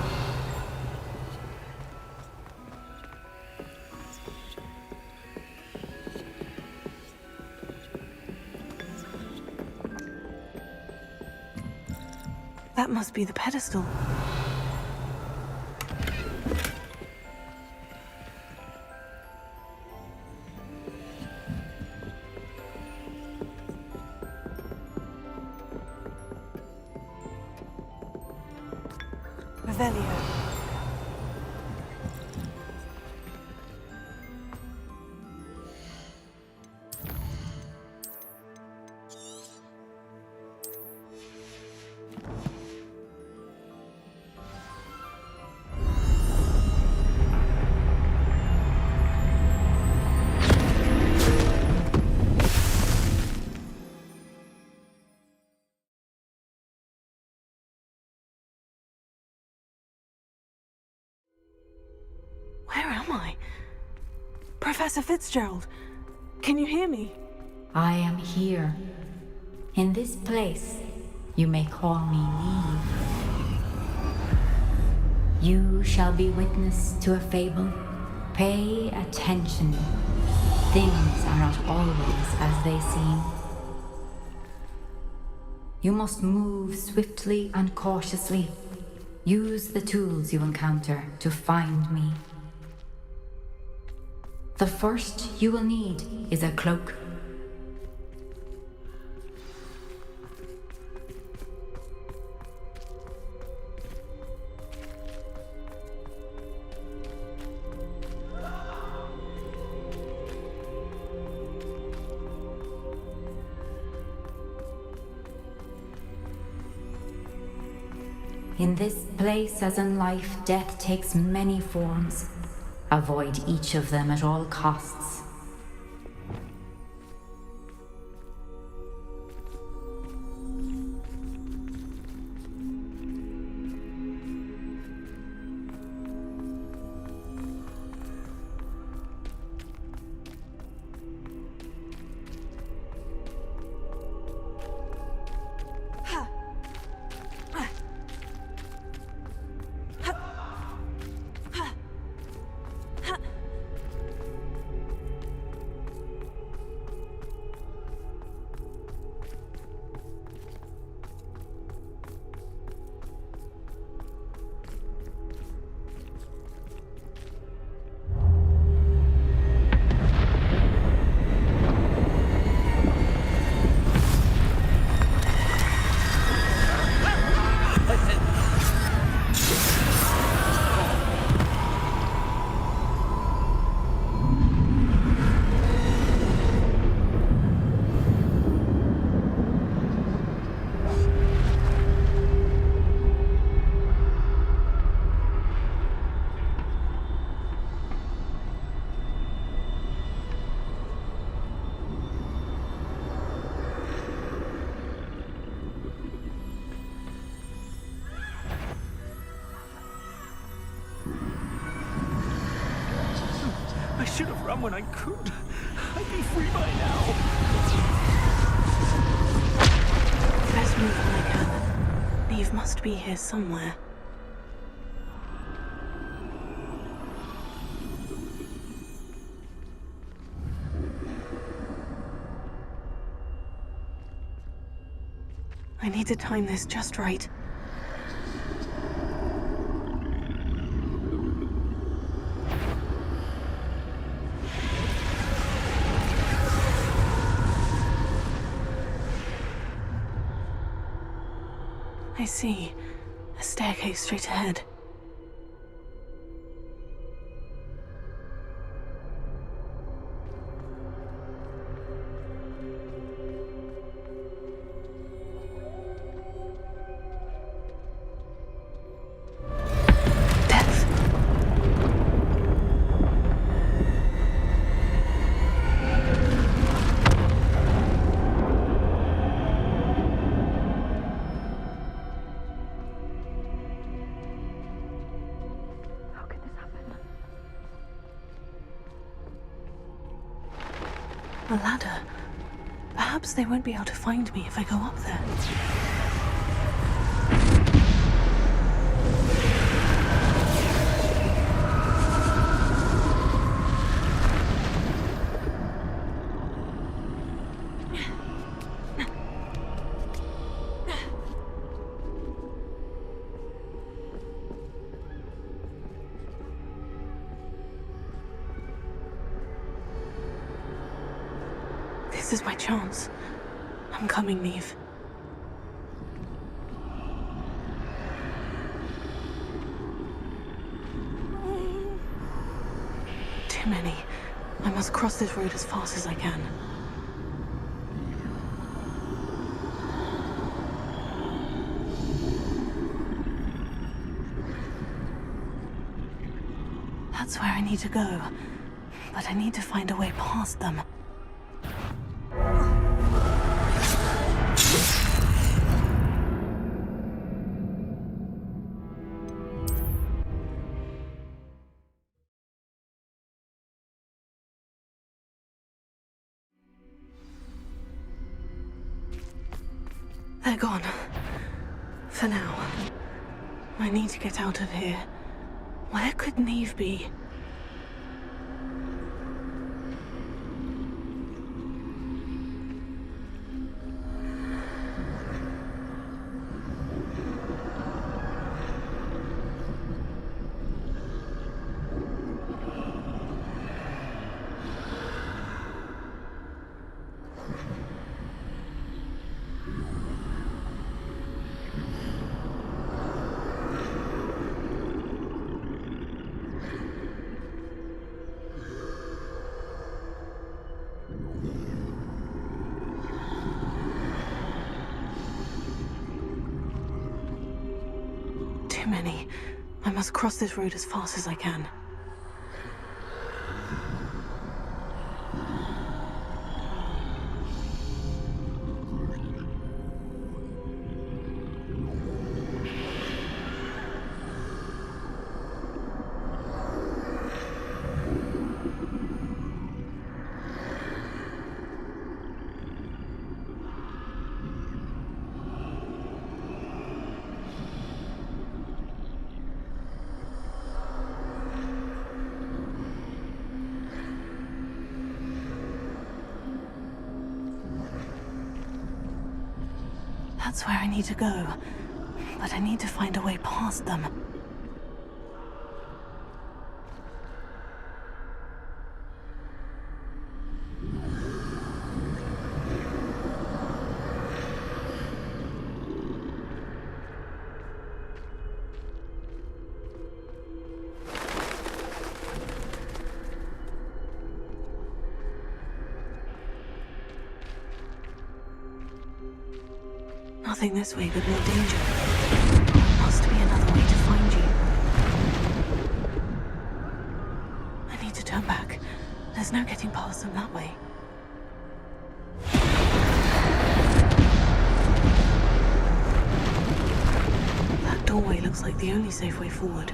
That must be the pedestal. Revelio. Where am I? Professor Fitzgerald, can you hear me? I am here. In this place, you may call me Neve. You shall be witness to a fable. Pay attention. Things are not always as they seem. You must move swiftly and cautiously. Use the tools you encounter to find me. The first you will need is a cloak. In this place, as in life, death takes many forms. Avoid each of them at all costs. I should have run when I could. I'd be free by now. Best move when I can. Neve must be here somewhere. I need to time this just right. I see. A staircase straight ahead. A ladder. Perhaps they won't be able to find me if I go up there. This is my chance. I'm coming, Neve. Too many. I must cross this road as fast as I can. That's where I need to go. But I need to find a way past them. They're gone. For now. I need to get out of here. Where could Neve be? too many. I must cross this road as fast as I can. That's where I need to go, but I need to find a way past them. Nothing this way but more danger. There must be another way to find you. I need to turn back. There's no getting past them that way. That doorway looks like the only safe way forward.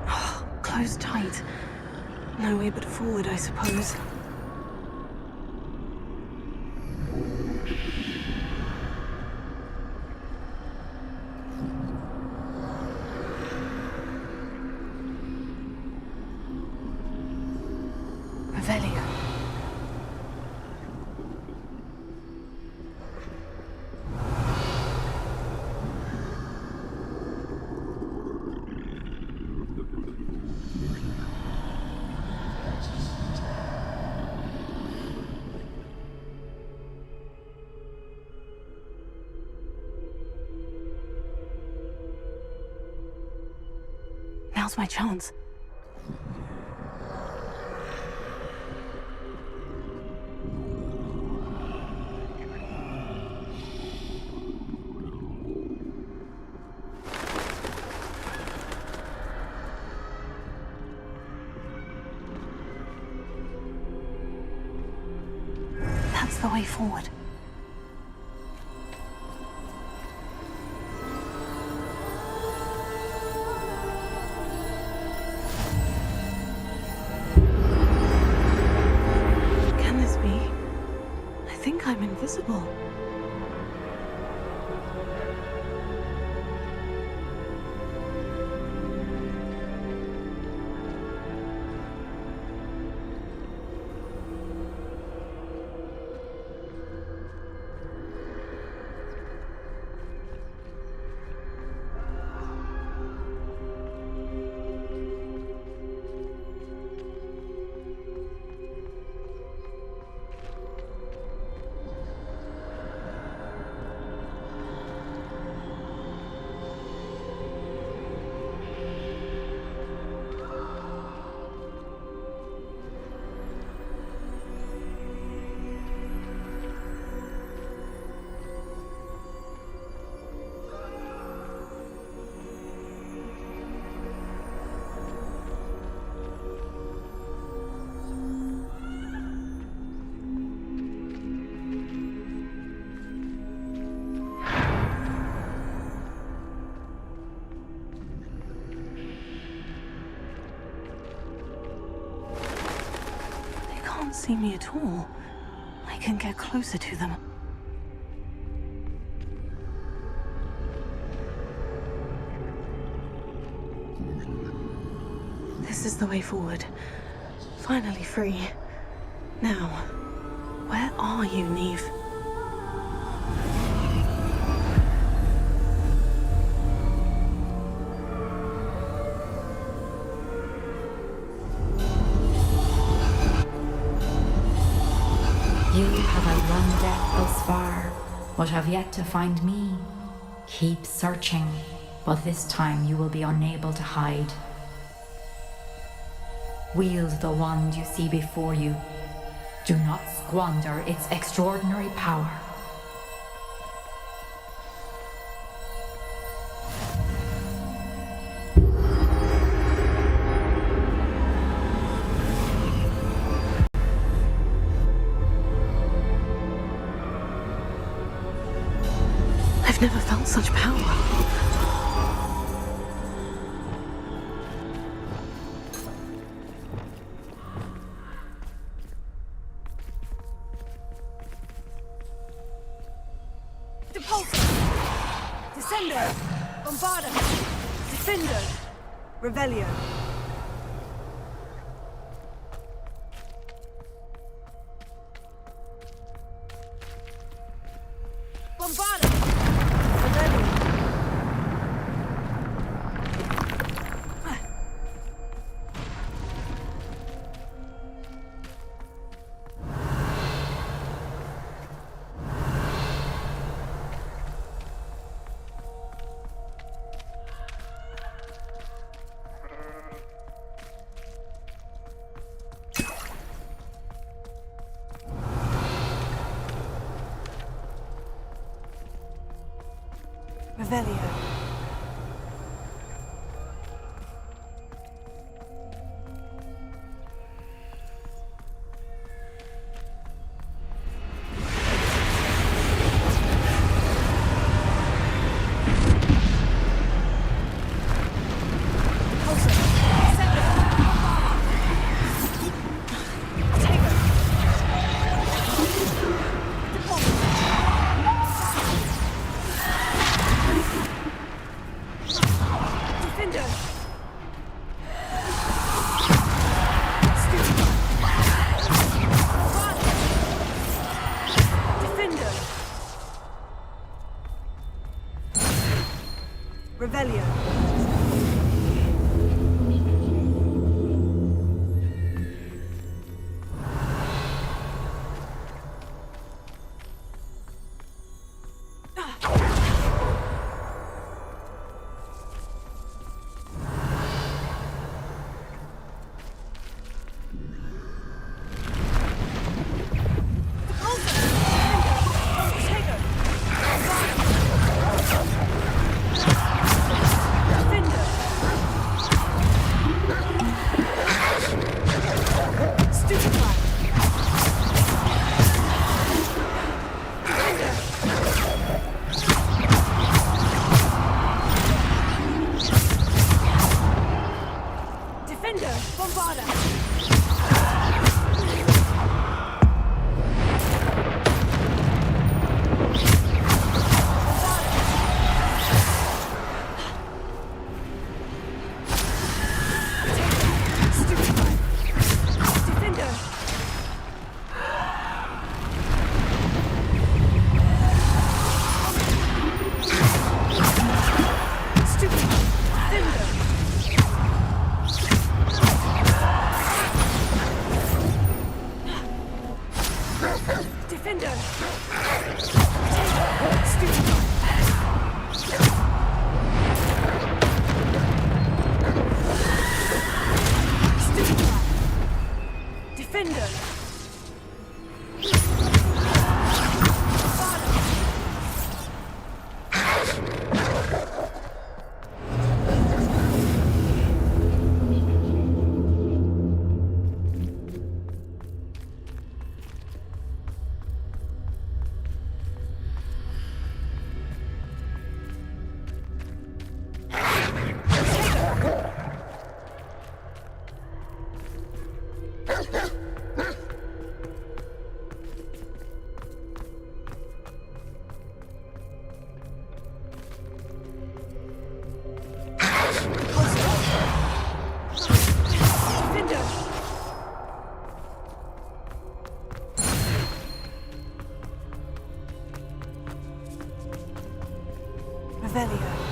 Oh, closed tight. No way but forward, I suppose. Now's my chance. That's the way forward. I'm invisible. Can't see me at all. I can get closer to them. This is the way forward. Finally free. Now, where are you, Neve? You have outrun death thus far, but have yet to find me. Keep searching, but this time you will be unable to hide. Wield the wand you see before you. Do not squander its extraordinary power. I've never felt such power. Descendo! Bombarda! Defendo! Revelio! Bombarda! Revelio! Revelio. Revelio.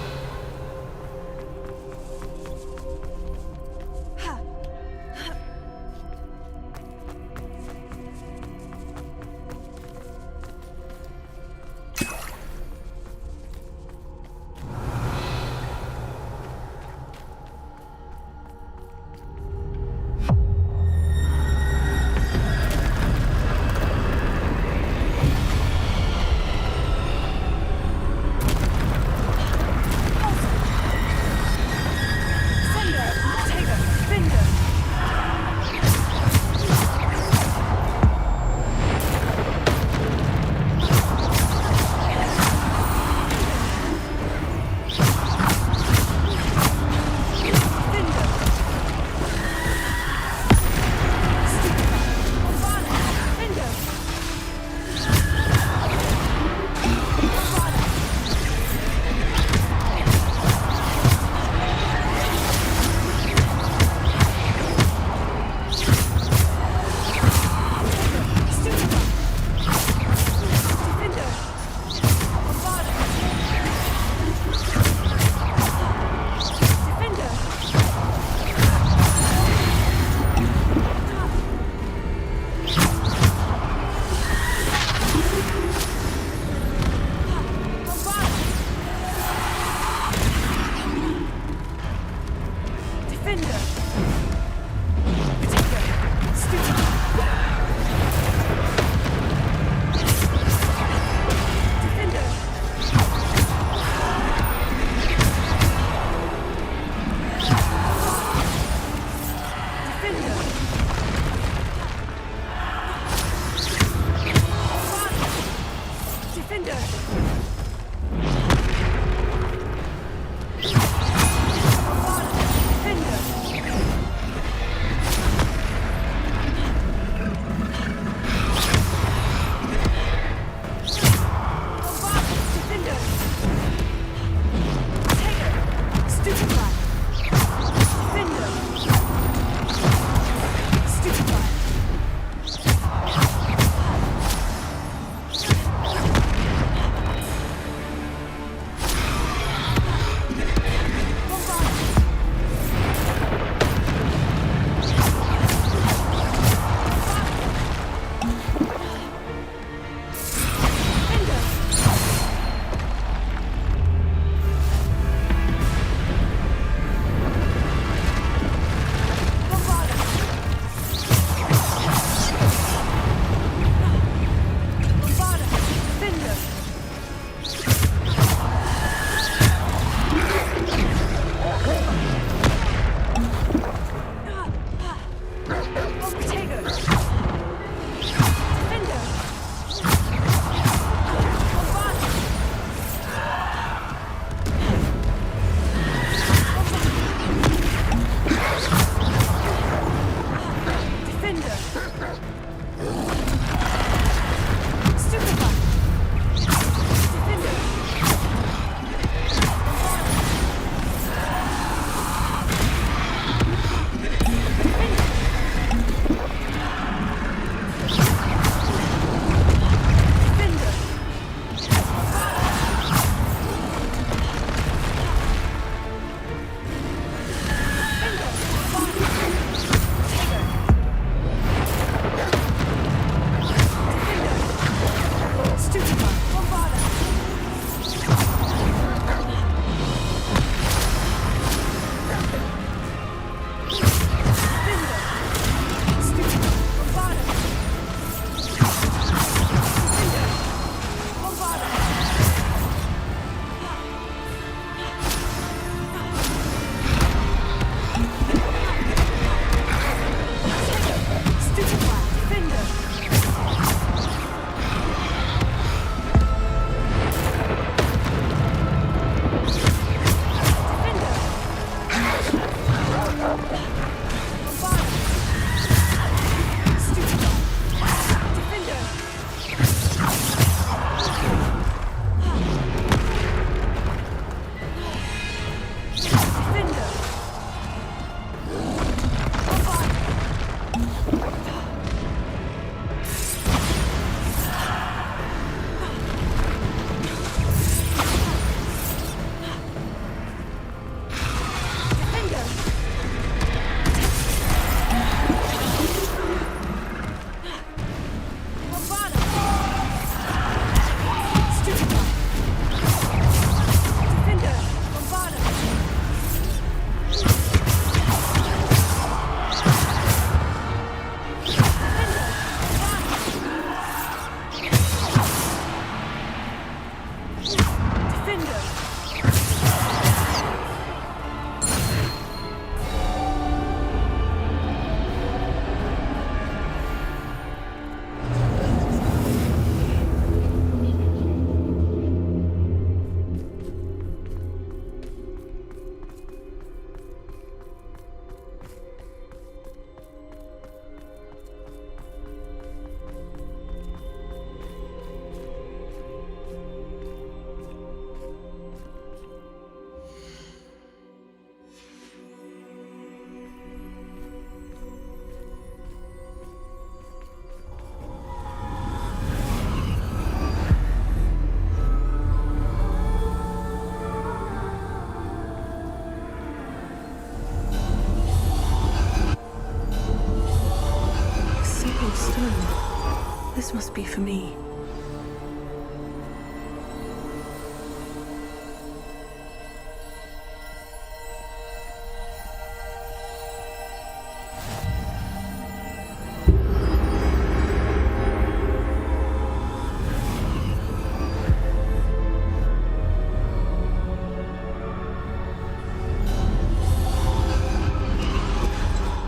This must be for me.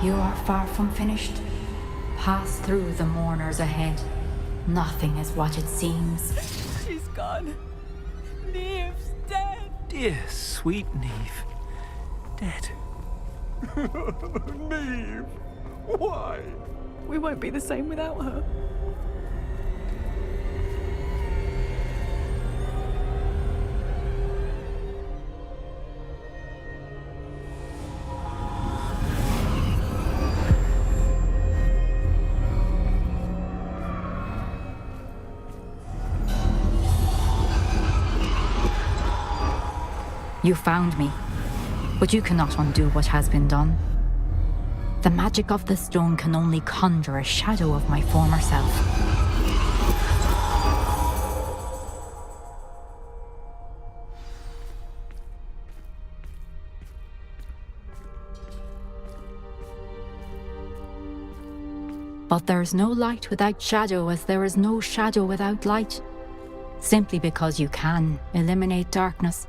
You are far from finished. Pass through the mourners ahead. Nothing is what it seems. She's gone. Neve's dead. Dear, sweet Neve. Dead. Neve, why? We won't be the same without her. You found me, but you cannot undo what has been done. The magic of the stone can only conjure a shadow of my former self. But there is no light without shadow, as there is no shadow without light. Simply because you can eliminate darkness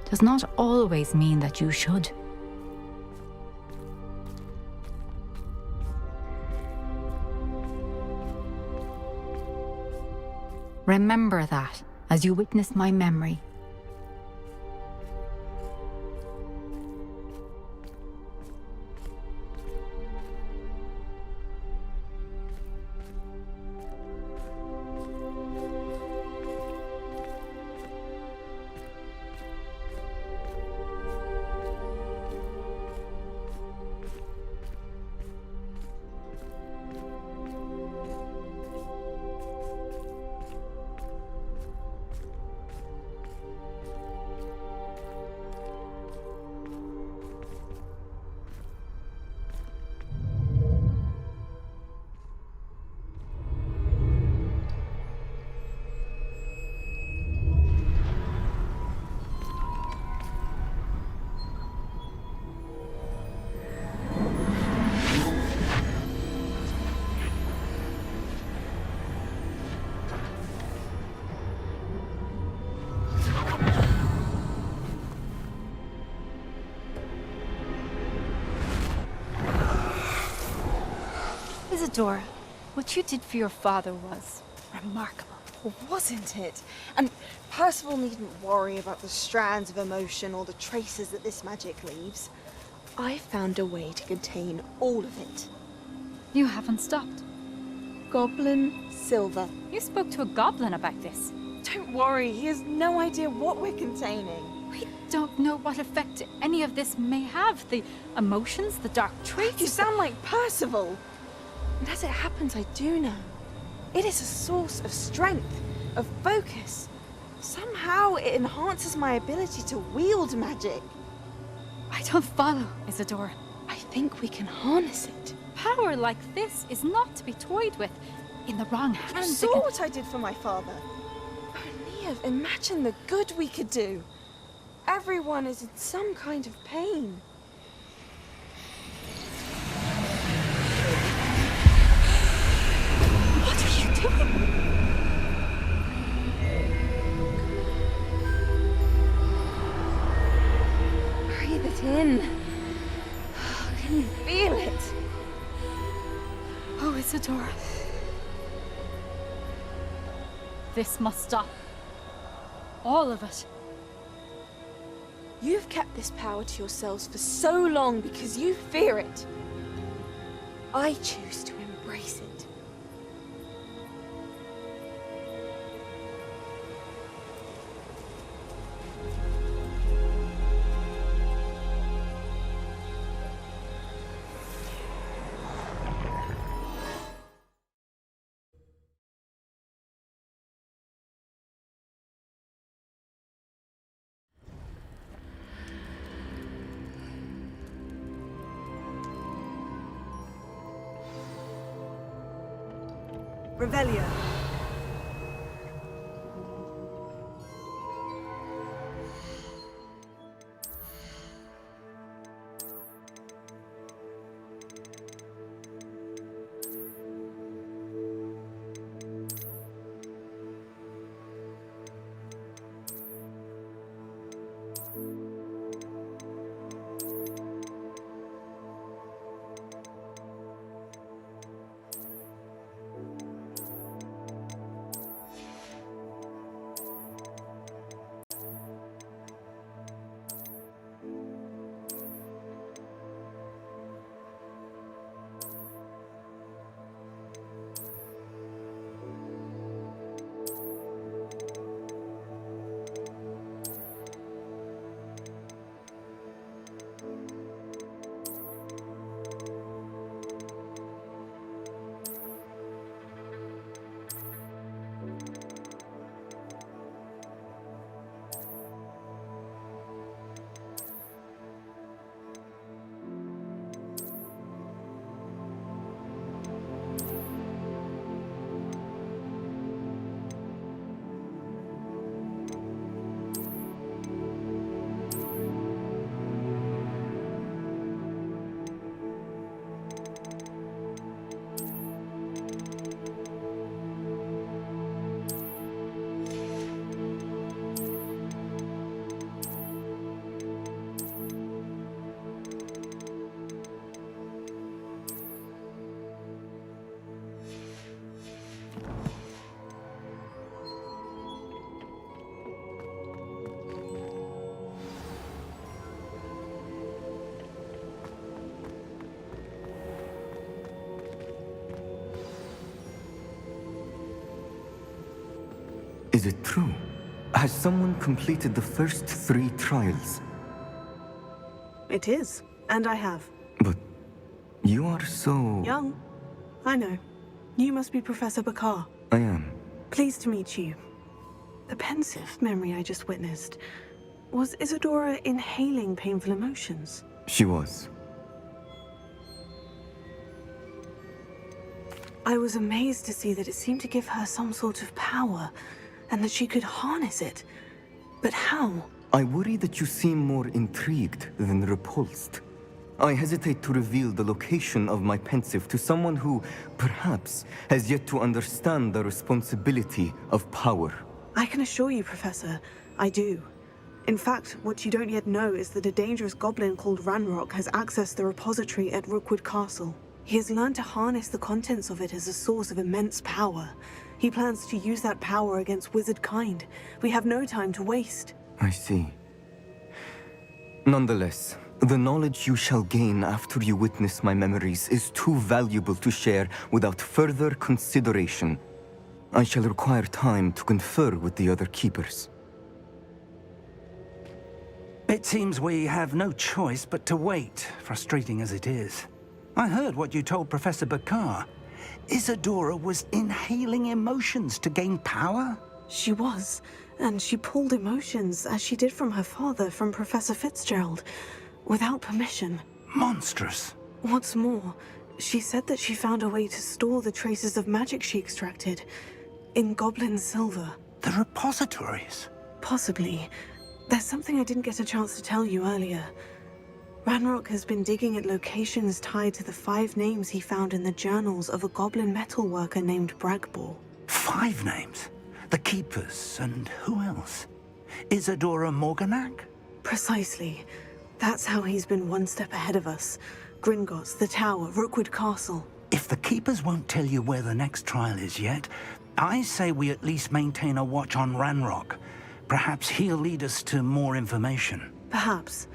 does not always mean that you should. Remember that as you witness my memory. Isadora, what you did for your father was remarkable, wasn't it? And Percival needn't worry about the strands of emotion or the traces that this magic leaves. I found a way to contain all of it. You haven't stopped. Goblin Silver. You spoke to a goblin about this. Don't worry, he has no idea what we're containing. We don't know what effect any of this may have. The emotions, the dark traits. You sound like Percival. And as it happens, I do know. It is a source of strength, of focus. Somehow it enhances my ability to wield magic. I don't follow, Isadora. I think we can harness it. Power like this is not to be toyed with. In the wrong hands. You saw what I did for my father. Oh, Neve, imagine the good we could do. Everyone is in some kind of pain. What are you doing? Breathe it in. Can you feel it? Oh, Isadora. This must stop. All of it. You've kept this power to yourselves for so long because you fear it. I choose to embrace it. Revelio. Is it true? Has someone completed the first 3 trials? It is, and I have. But you are so... Young. I know. You must be Professor Bakar. I am. Pleased to meet you. The pensive memory I just witnessed. Was Isadora inhaling painful emotions? She was. I was amazed to see that it seemed to give her some sort of power, and that she could harness it. But how? I worry that you seem more intrigued than repulsed. I hesitate to reveal the location of my pensive to someone who, perhaps, has yet to understand the responsibility of power. I can assure you, Professor, I do. In fact, what you don't yet know is that a dangerous goblin called Ranrock has accessed the repository at Rookwood Castle. He has learned to harness the contents of it as a source of immense power. He plans to use that power against wizard kind. We have no time to waste. I see. Nonetheless, the knowledge you shall gain after you witness my memories is too valuable to share without further consideration. I shall require time to confer with the other keepers. It seems we have no choice but to wait, frustrating as it is. I heard what you told Professor Bakar. Isadora was inhaling emotions to gain power? She was, and she pulled emotions, as she did from her father, from Professor Fitzgerald, without permission. Monstrous. What's more, she said that she found a way to store the traces of magic she extracted in goblin silver. The repositories? Possibly. There's something I didn't get a chance to tell you earlier. Ranrock has been digging at locations tied to the 5 names he found in the journals of a goblin metalworker named Bragbor. 5 names? The Keepers, and who else? Isadora Morganac? Precisely. That's how he's been one step ahead of us. Gringotts, the Tower, Rookwood Castle. If the Keepers won't tell you where the next trial is yet, I say we at least maintain a watch on Ranrock. Perhaps he'll lead us to more information. Perhaps.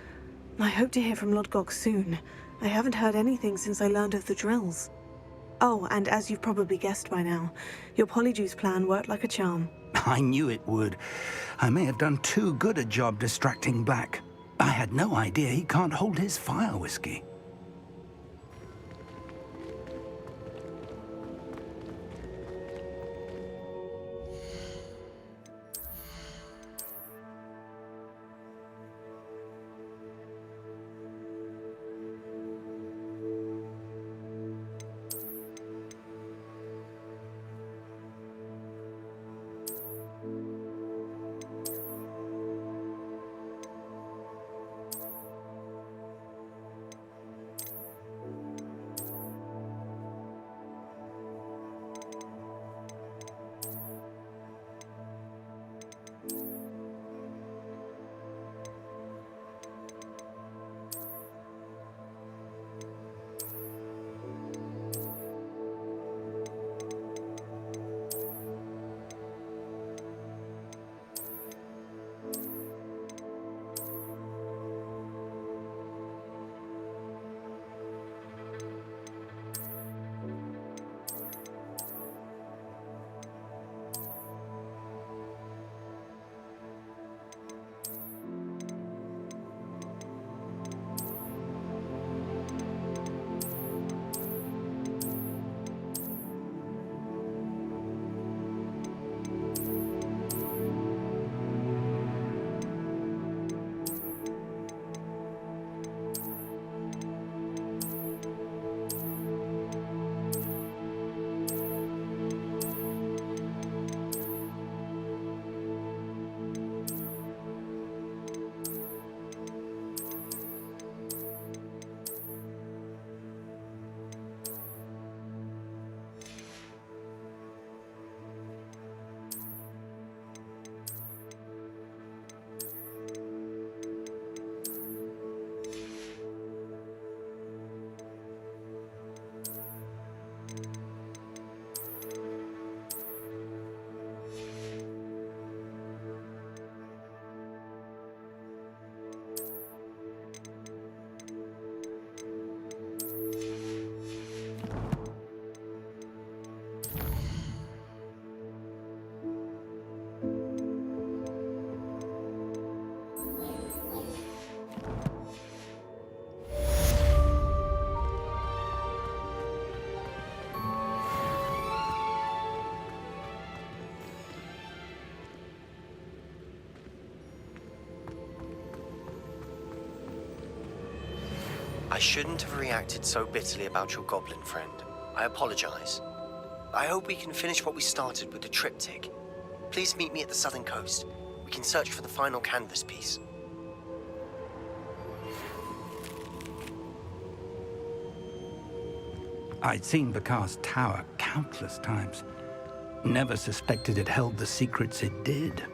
I hope to hear from Lodgok soon. I haven't heard anything since I learned of the drills. Oh, and as you've probably guessed by now, your Polyjuice plan worked like a charm. I knew it would. I may have done too good a job distracting Black. I had no idea he can't hold his fire whiskey. I shouldn't have reacted so bitterly about your goblin friend. I apologize. I hope we can finish what we started with the triptych. Please meet me at the southern coast. We can search for the final canvas piece. I'd seen Bakar's tower countless times. Never suspected it held the secrets it did.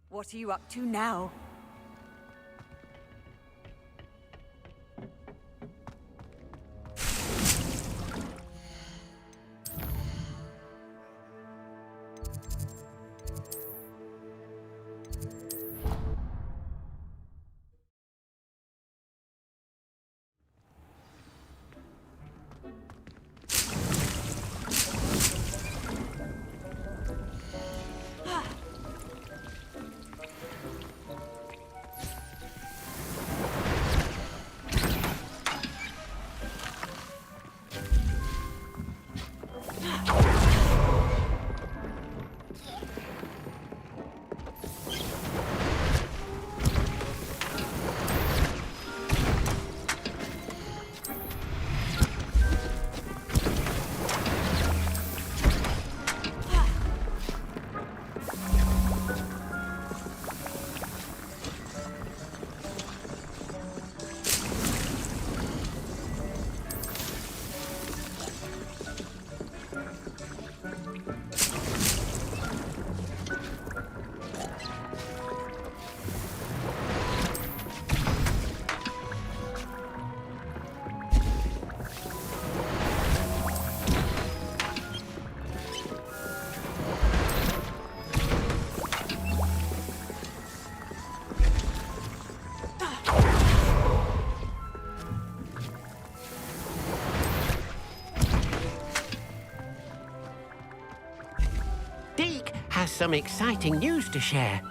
What are you up to now? Deke has some exciting news to share.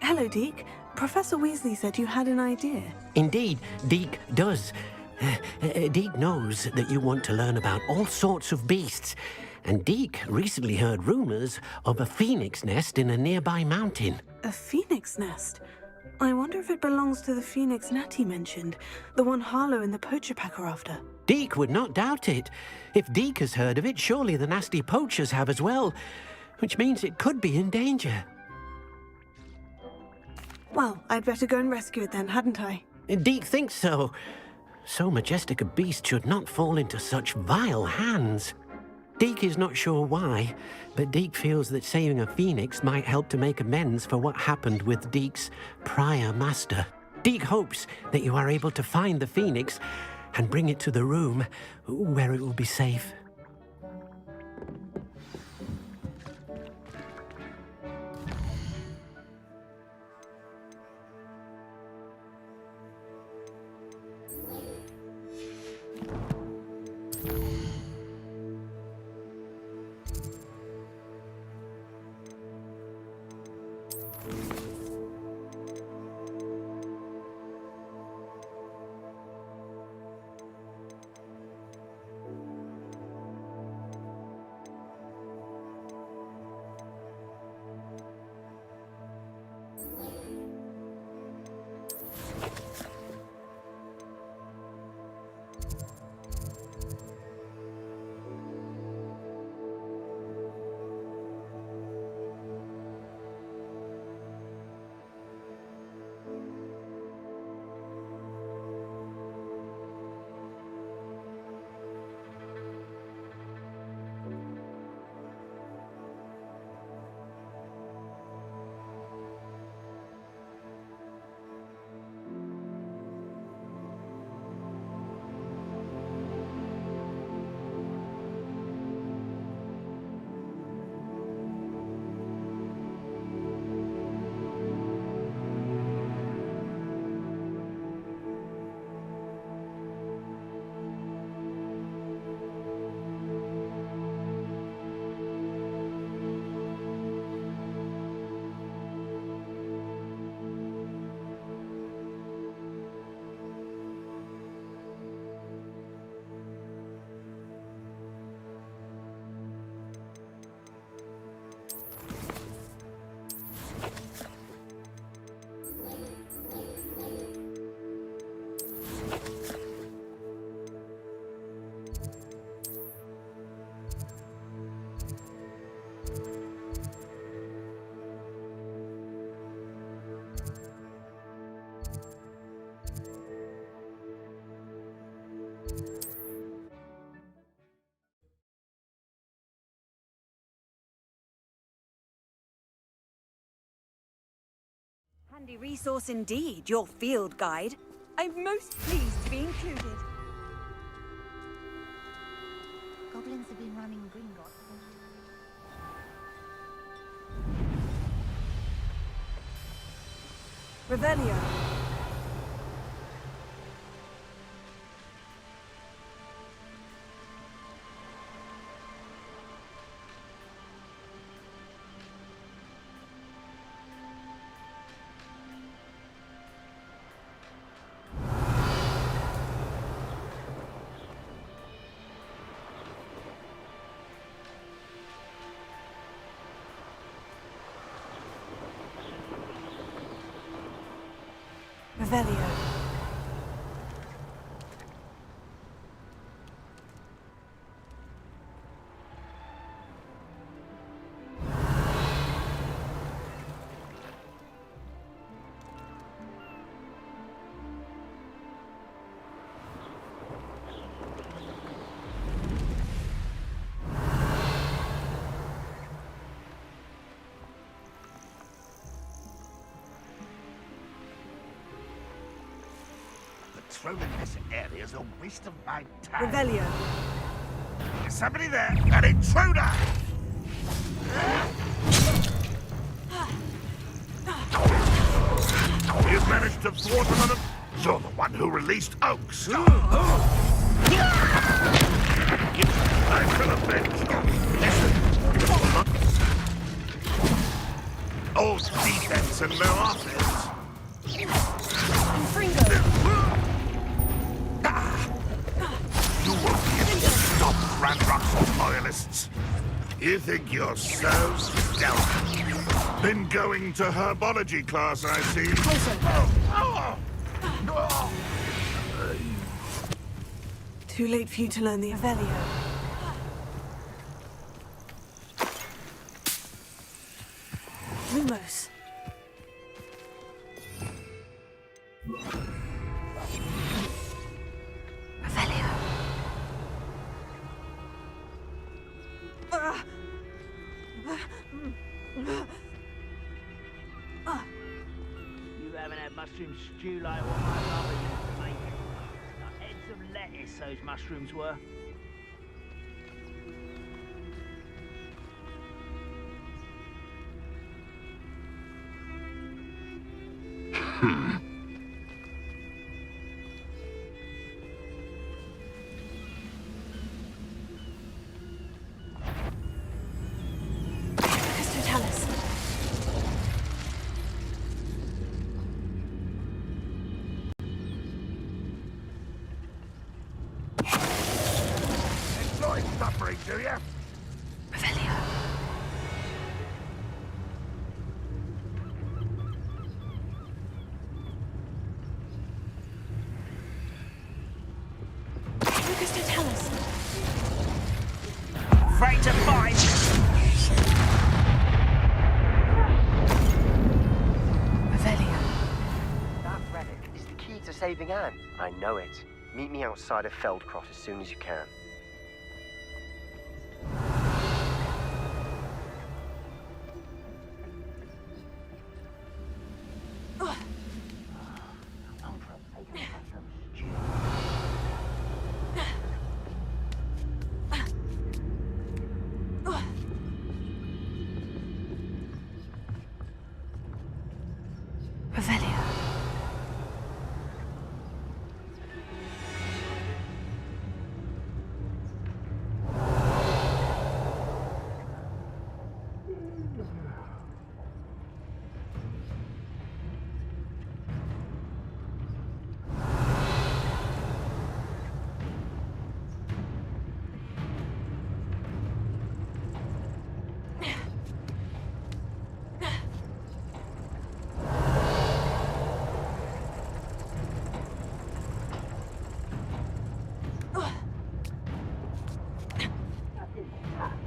Hello, Deke. Professor Weasley said you had an idea. Indeed, Deke does. Deke knows that you want to learn about all sorts of beasts, and Deke recently heard rumors of a phoenix nest in a nearby mountain. A phoenix nest? I wonder if it belongs to the phoenix Natty mentioned, the one Harlow and the poacher pack are after. Deke would not doubt it. If Deke has heard of it, surely the nasty poachers have as well, which means it could be in danger. Well, I'd better go and rescue it then, hadn't I? Deke thinks so. So majestic a beast should not fall into such vile hands. Deke is not sure why, but Deke feels that saving a phoenix might help to make amends for what happened with Deke's prior master. Deke hopes that you are able to find the phoenix and bring it to the room where it will be safe. Handy resource indeed, your field guide. I'm most pleased to be included. Goblins have been running Gringotts. Revelio. Revelio. Patrolling this area is a waste of my time. Revelio. Is somebody there? An intruder! You've managed to thwart another... You're the one who released Oaks. I shall avenge you. Listen. All defense and no offense. You won't be able to stop Ranrock's loyalists. You think you're so stealthy. Been going to herbology class, I see. Too late for you to learn the Revelio. Lumos. Revelio. You haven't had mushroom stew like what my mother used to make. Like heads of lettuce, those mushrooms were. Enjoy suffering, do you? Revelio. Lucas, don't tell us. Afraid to fight! Revelio. That relic is the key to saving Anne. I know it. Meet me outside of Feldcroft as soon as you can. Revelio.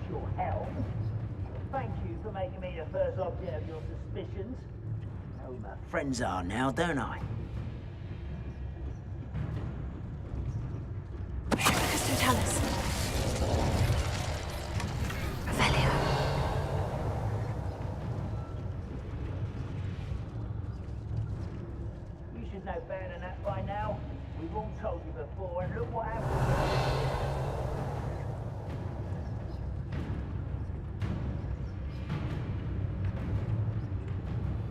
Your hell. Thank you for making me the first object of your suspicions. I know who my friends are now, don't I? Lucas, don't tell us. Revelio. know better than that by now. We've all told you before, and look what happened.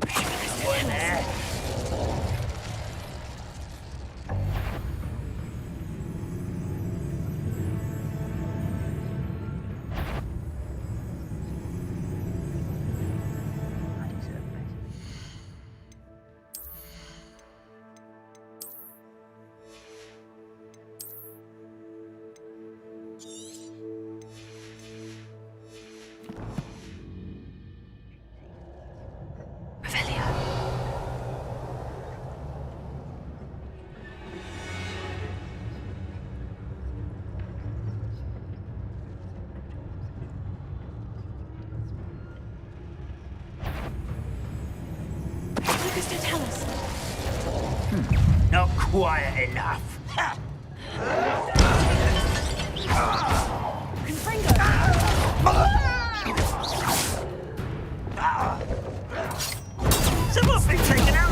Someone there. Mr. Tell us. Not quiet enough. Someone's been taken out.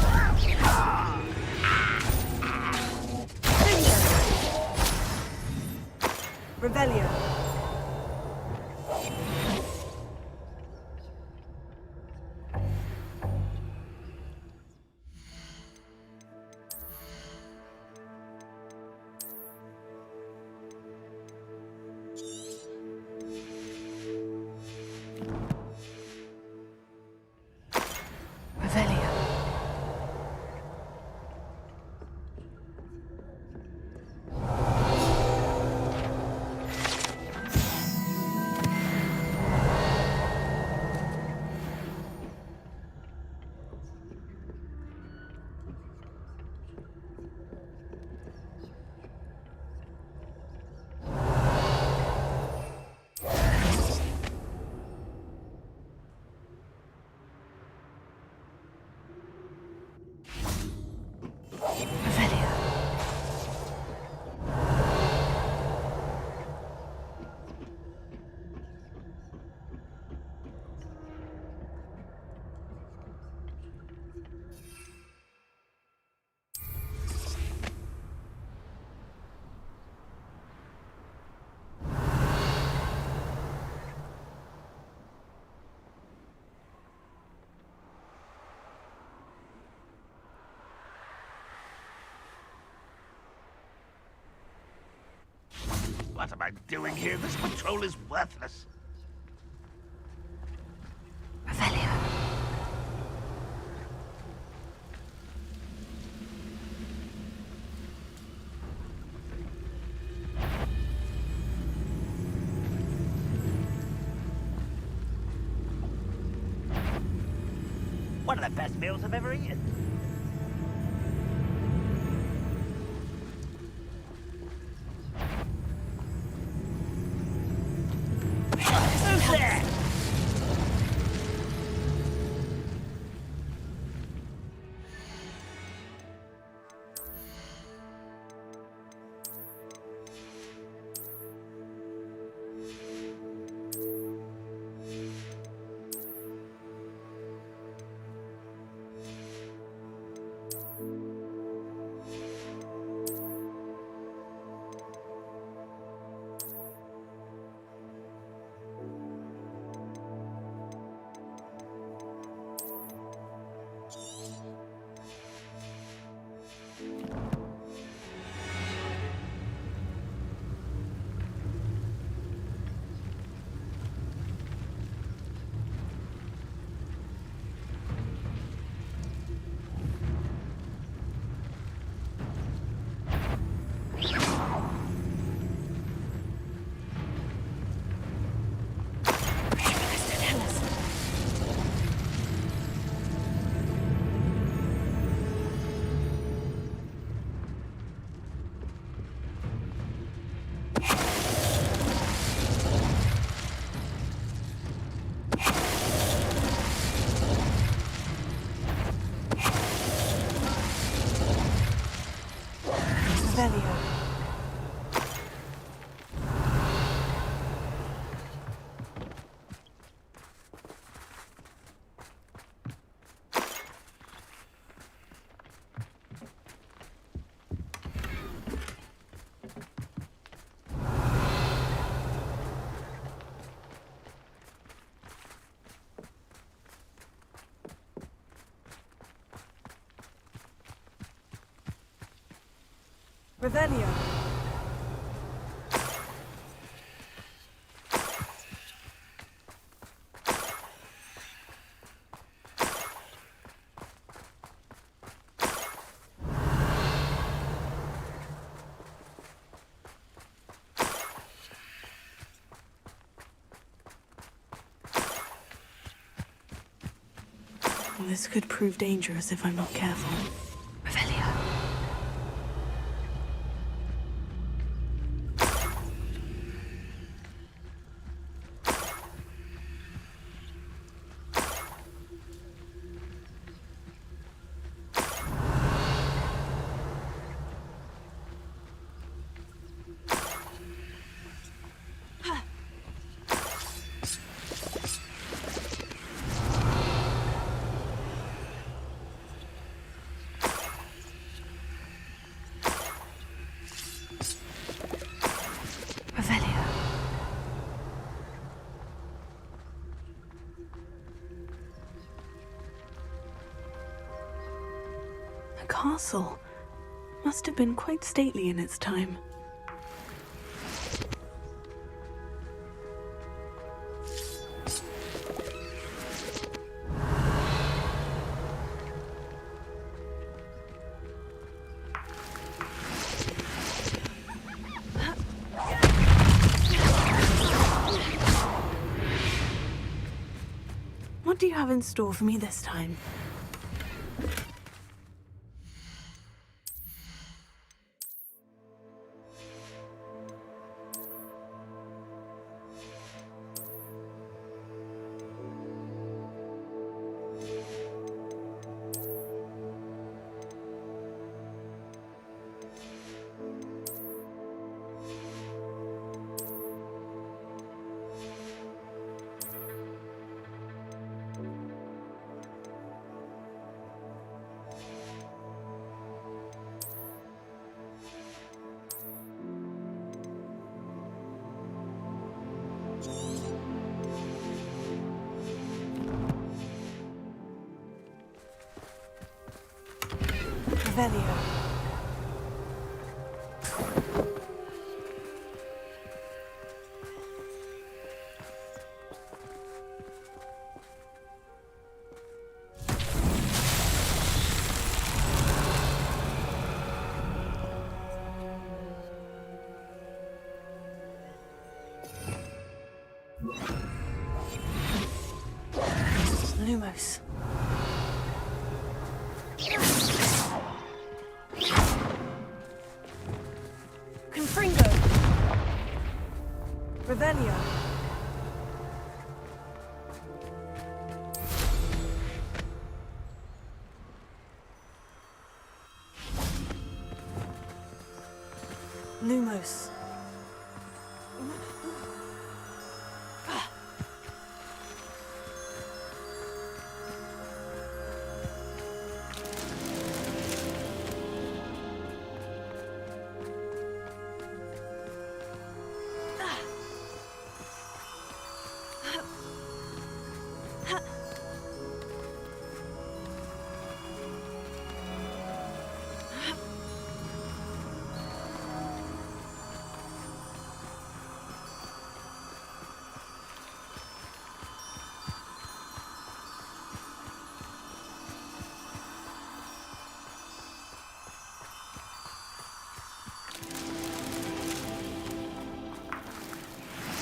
Revelio. What am I doing here? This patrol is worthless. One of the best meals I've ever eaten. Who's there? Revelio. Revelio. This could prove dangerous if I'm not careful. Revelio. The castle must have been quite stately in its time. What do you have in store for me this time? Revelio. Lumos. Confringo. Revelio. Lumos.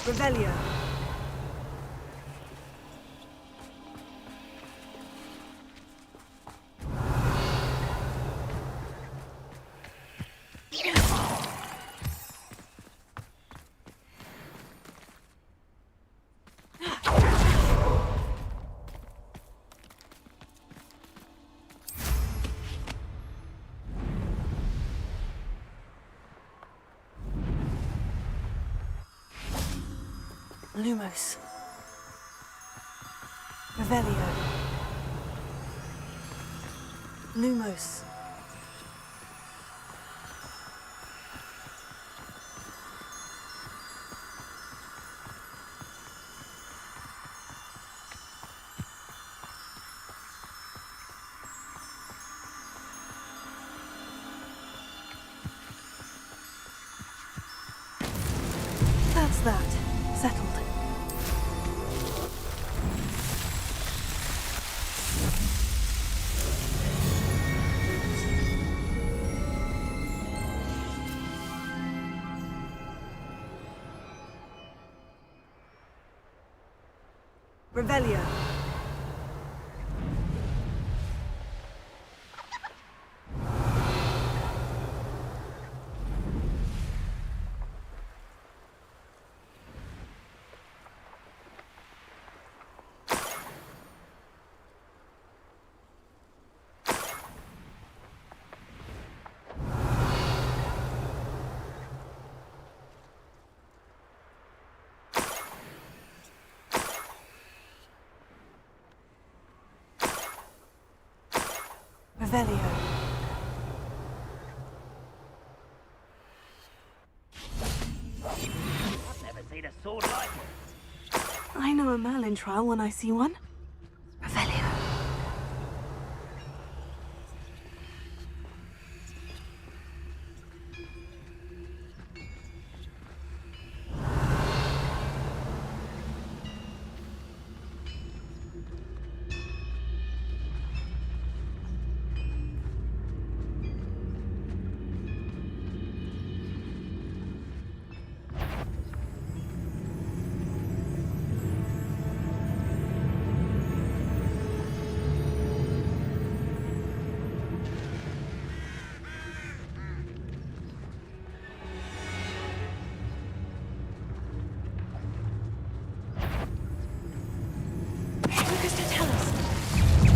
Revelio. Lumos. Revelio. Lumos. that? Settled. Revelio. Revelio. I've never seen a sword like it. I know a Merlin trial when I see one. Revelio.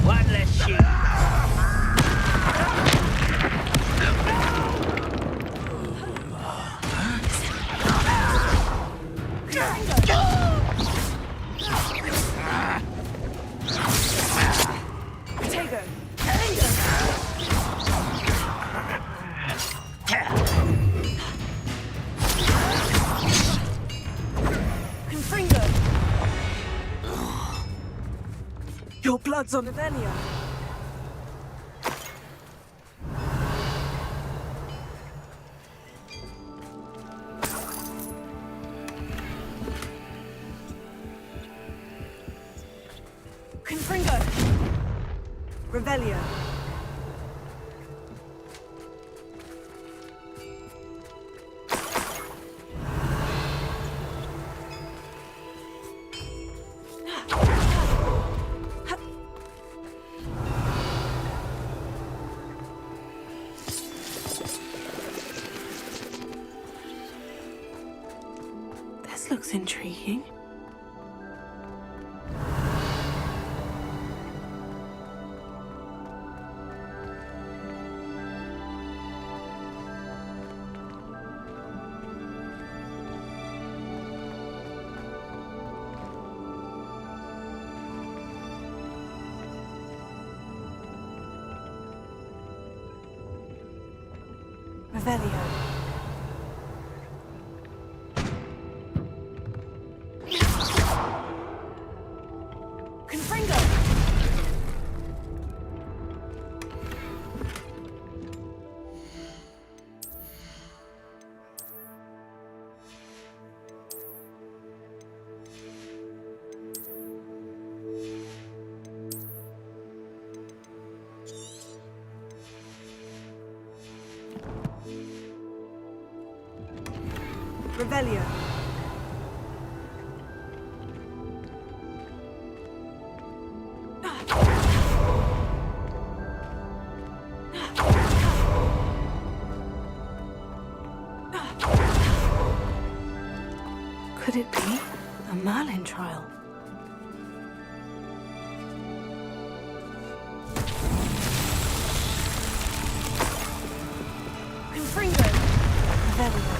One less shoot. Your blood's on Revelio. Confringo. Revelio. This looks intriguing. Revelio. Confringo. Revelio. Could it be a Merlin trial? Confringo. Revelio.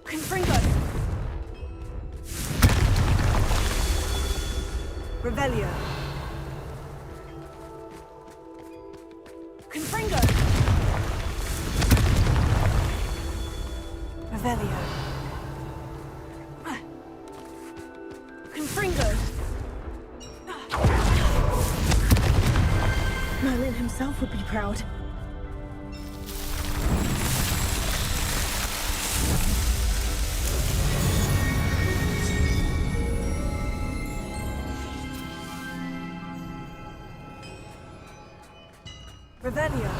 Confringo. Revelio. Confringo. Revelio. Confringo. Merlin himself would be proud. Revelio.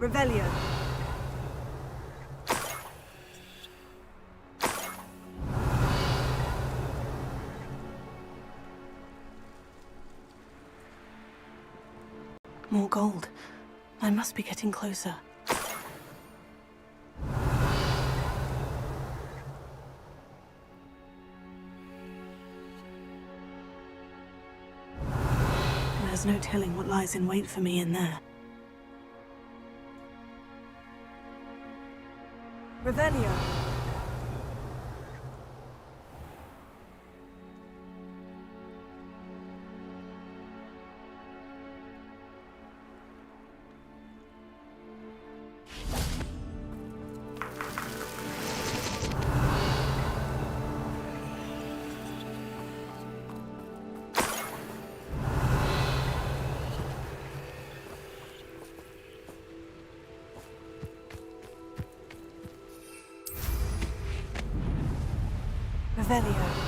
Revelio. More gold. I must be getting closer. There's no telling what lies in wait for me in there. Revelio. Revelio.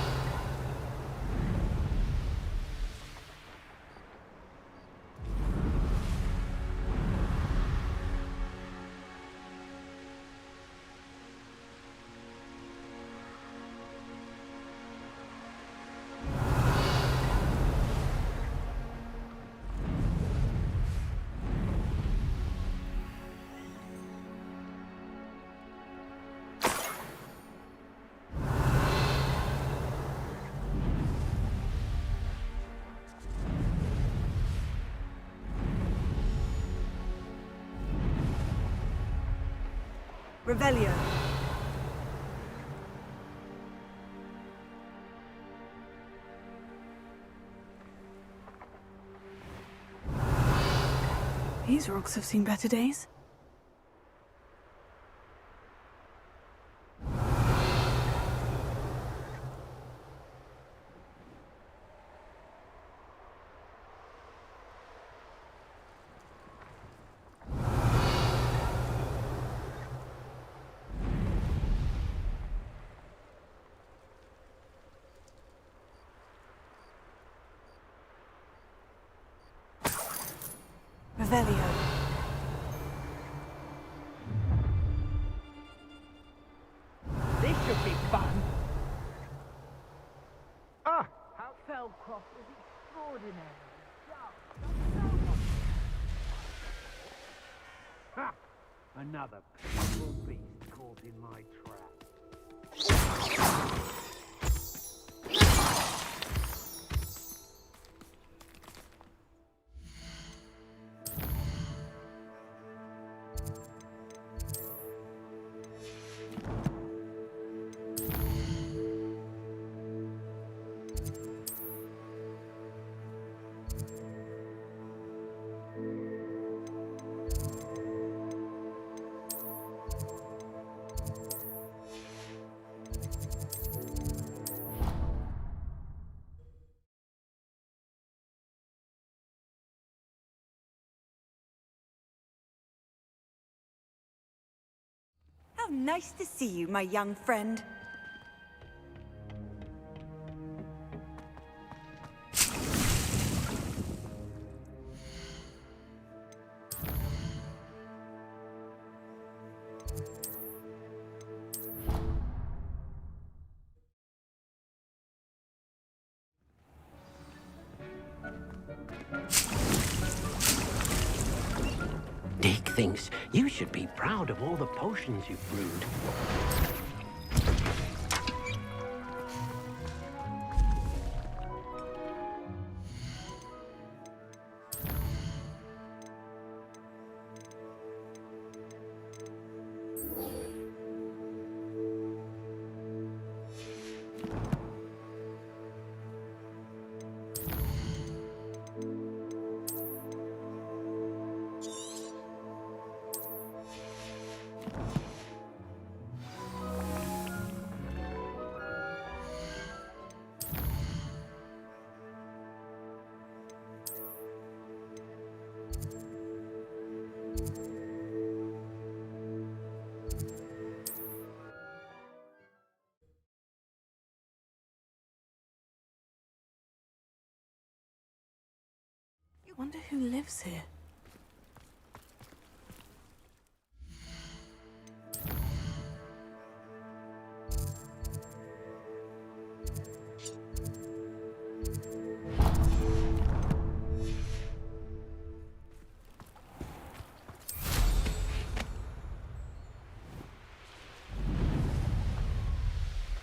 Revelio. These rocks have seen better days. Revelio. This should be fun. Ah, how Fellcroft was extraordinary. Ha! Another pitiful beast caught in my trap. How nice to see you, my young friend. Dick thinks you should be proud of all the potions you've brewed. wonder who lives here.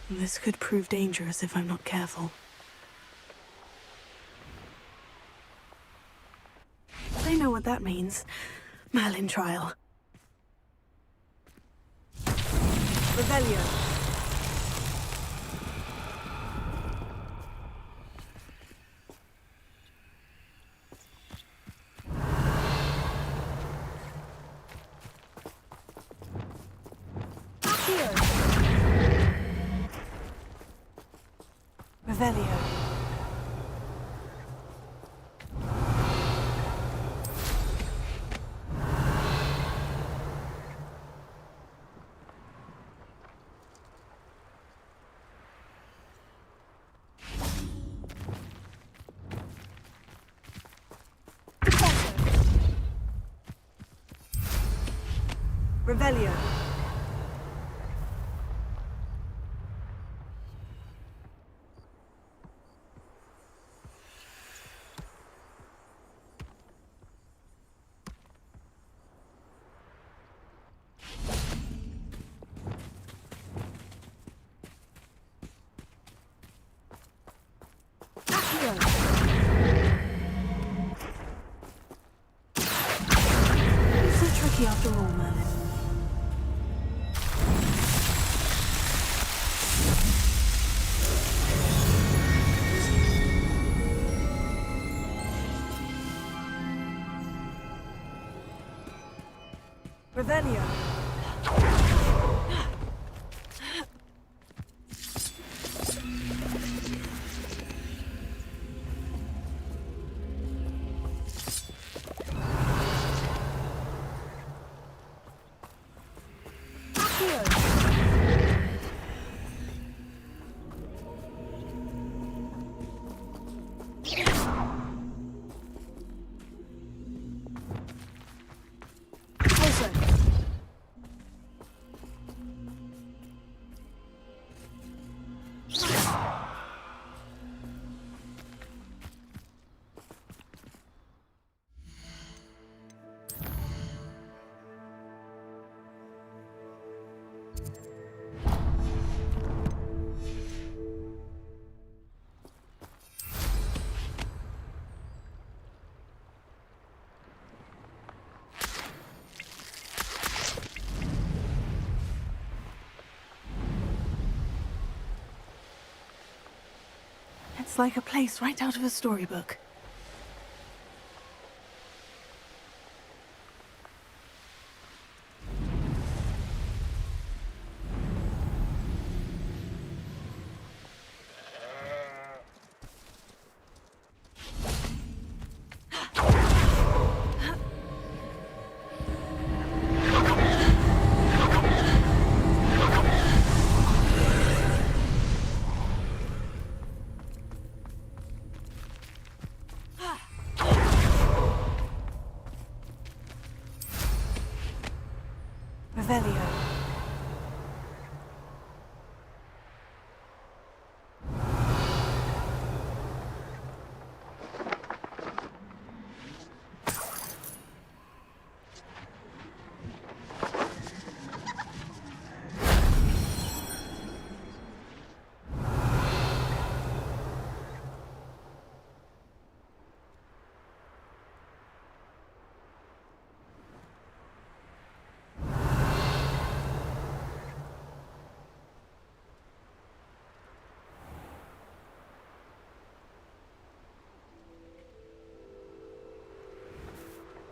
This could prove dangerous if I'm not careful. I know what that means. Merlin trial. Revelio. Revelio. Revelio. It's so tricky after all, Merlin. Revelio. It's like a place right out of a storybook. Revelio.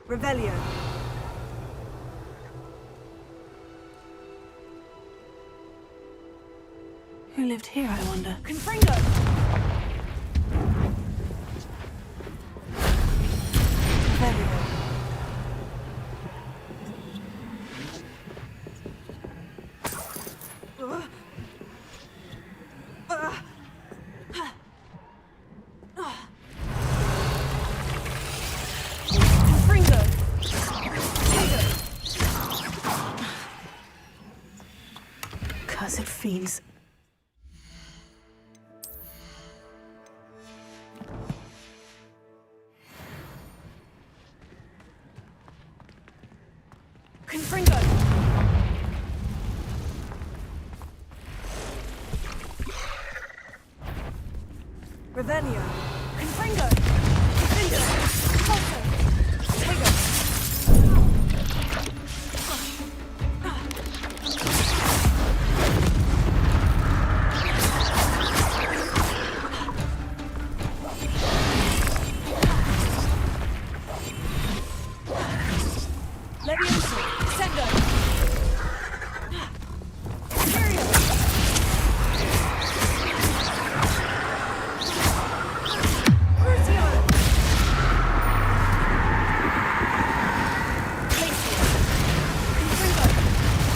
Revelio. Who lived here, I wonder? Confringo! Revelio. fiends. Confringo! Revelio! Confringo! Confringo! Pulso! Trigger! Levioso! Sendo! Imperio! Crucio! Glacio! Confringo!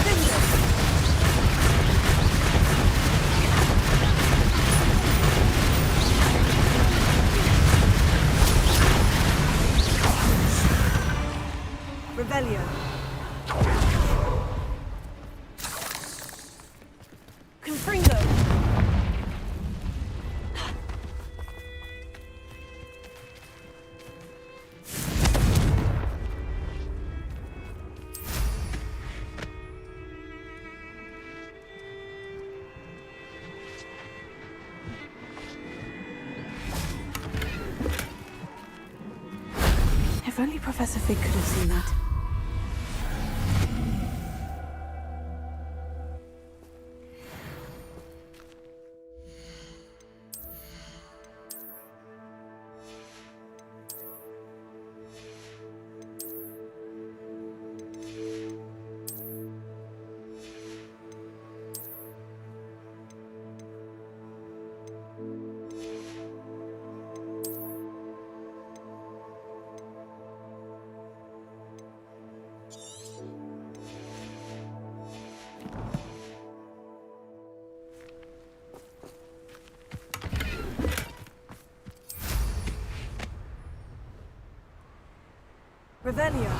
Vingo! Revelio! Confringo! If only Professor Fig could have seen that. Revelio!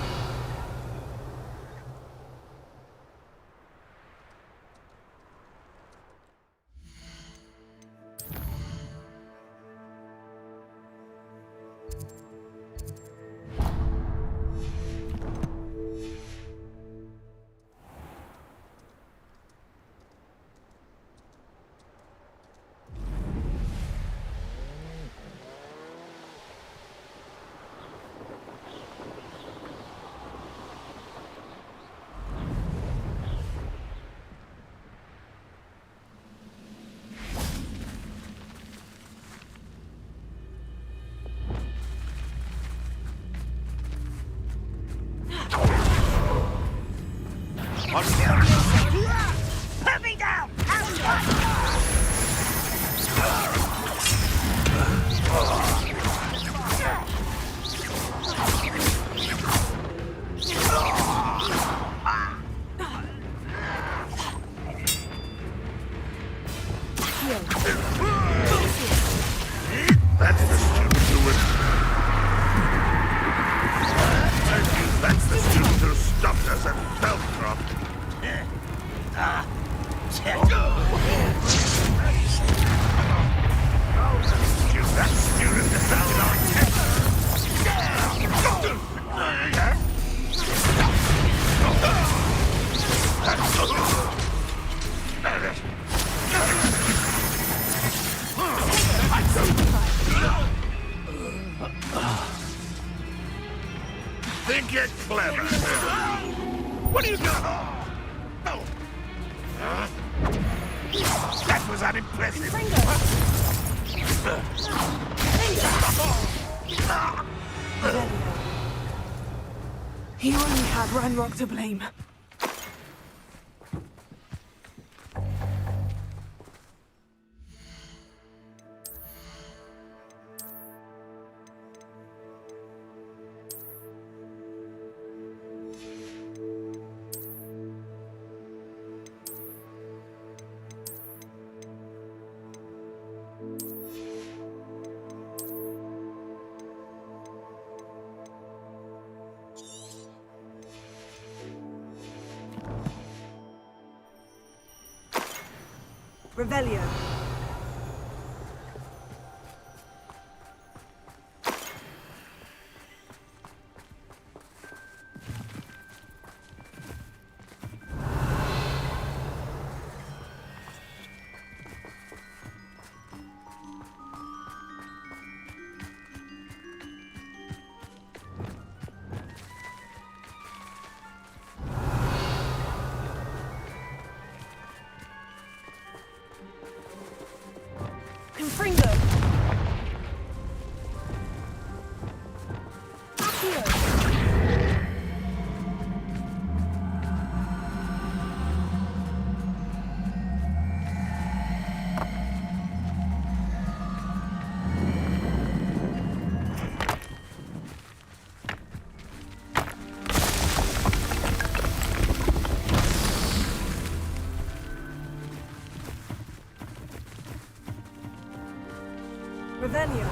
Put me down! That's the student who would... That's the student who stopped us at Belthrop. That student defended our Think you're clever. What are you doing? Oh. That was unimpressive. He only had Ranrock to blame. Revelio. Confringo. Accio. Revelio.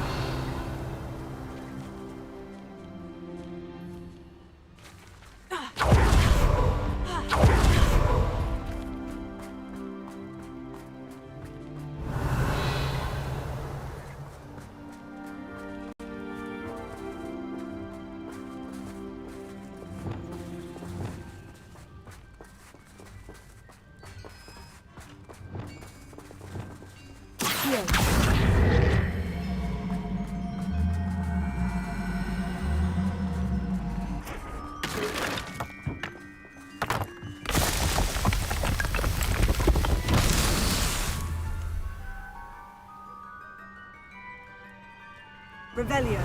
Revelio.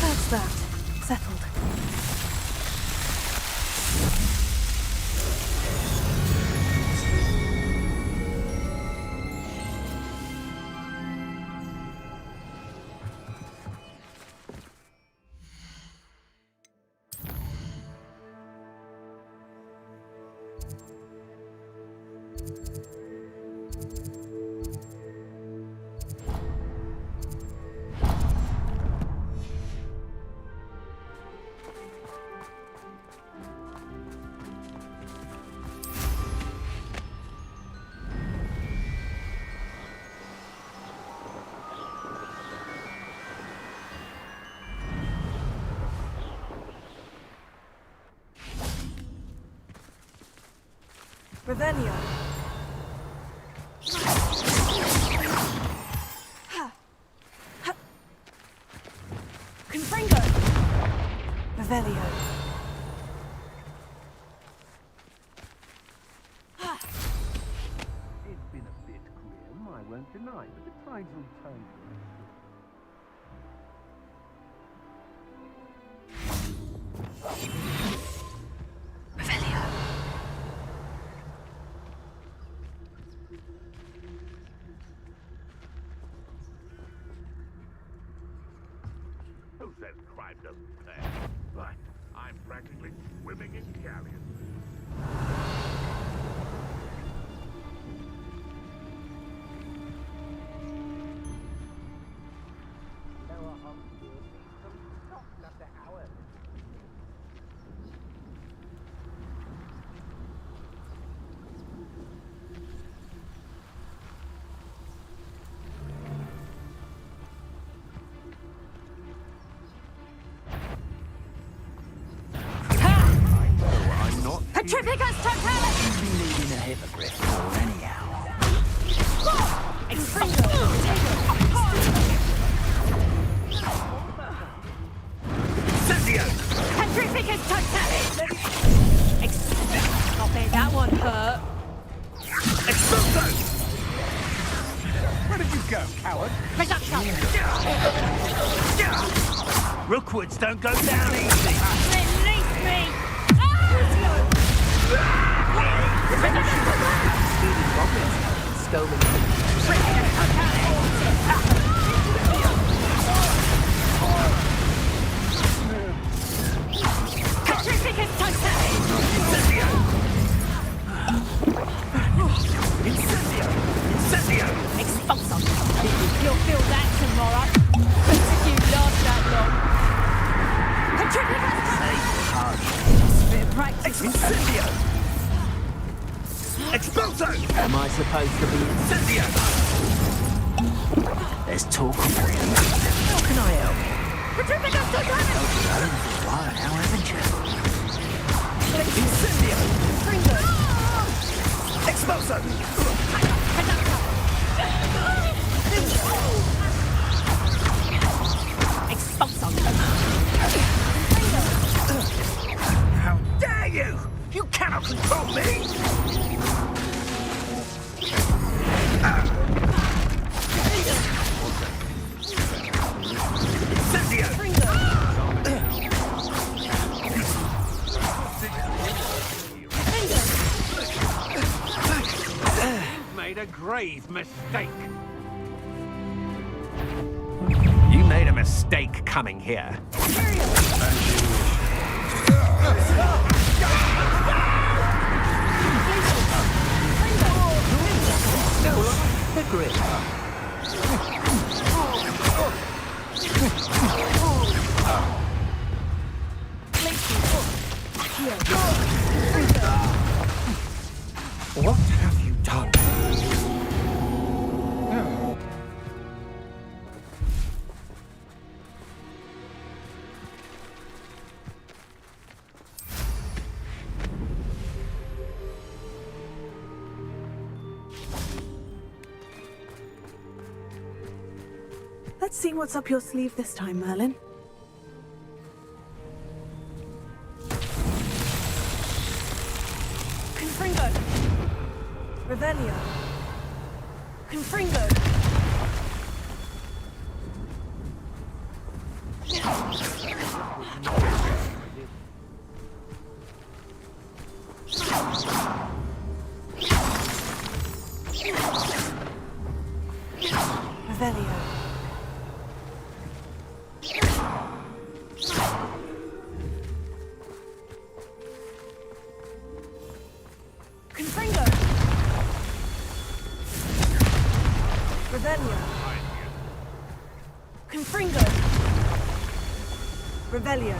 That's that. Settled. Revelio. Confringo. Revelio. It's been a bit grim, I won't deny, but the tides will turn. Who says crime doesn't pay? But I'm practically swimming in galleons. Petrificus totalis! You've been needing a hippogriff for anyhow. Petrificus totalis! Stop it, that one hurt. Where did you go, coward? Reduction! Rookwoods don't go down easy. Release me! Petrificus totalis! Am I supposed to be incendiary? Let's talk about it. How can I help? Held your own for a while now, haven't you? Incendio! Expulso! How dare you! You cannot control me! Incendio! Made a grave mistake. You made a mistake coming here. Agree. What have you done? Let's see what's up your sleeve this time, Merlin. Confringo. Revelio. Confringo. Revelio. Confringo. Revelio. Confringo. Revelio.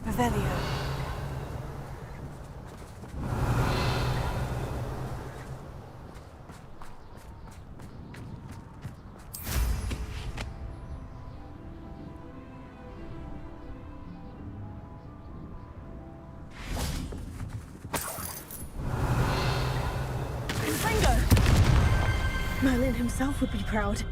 Revelio. Confringo. Merlin himself would be proud.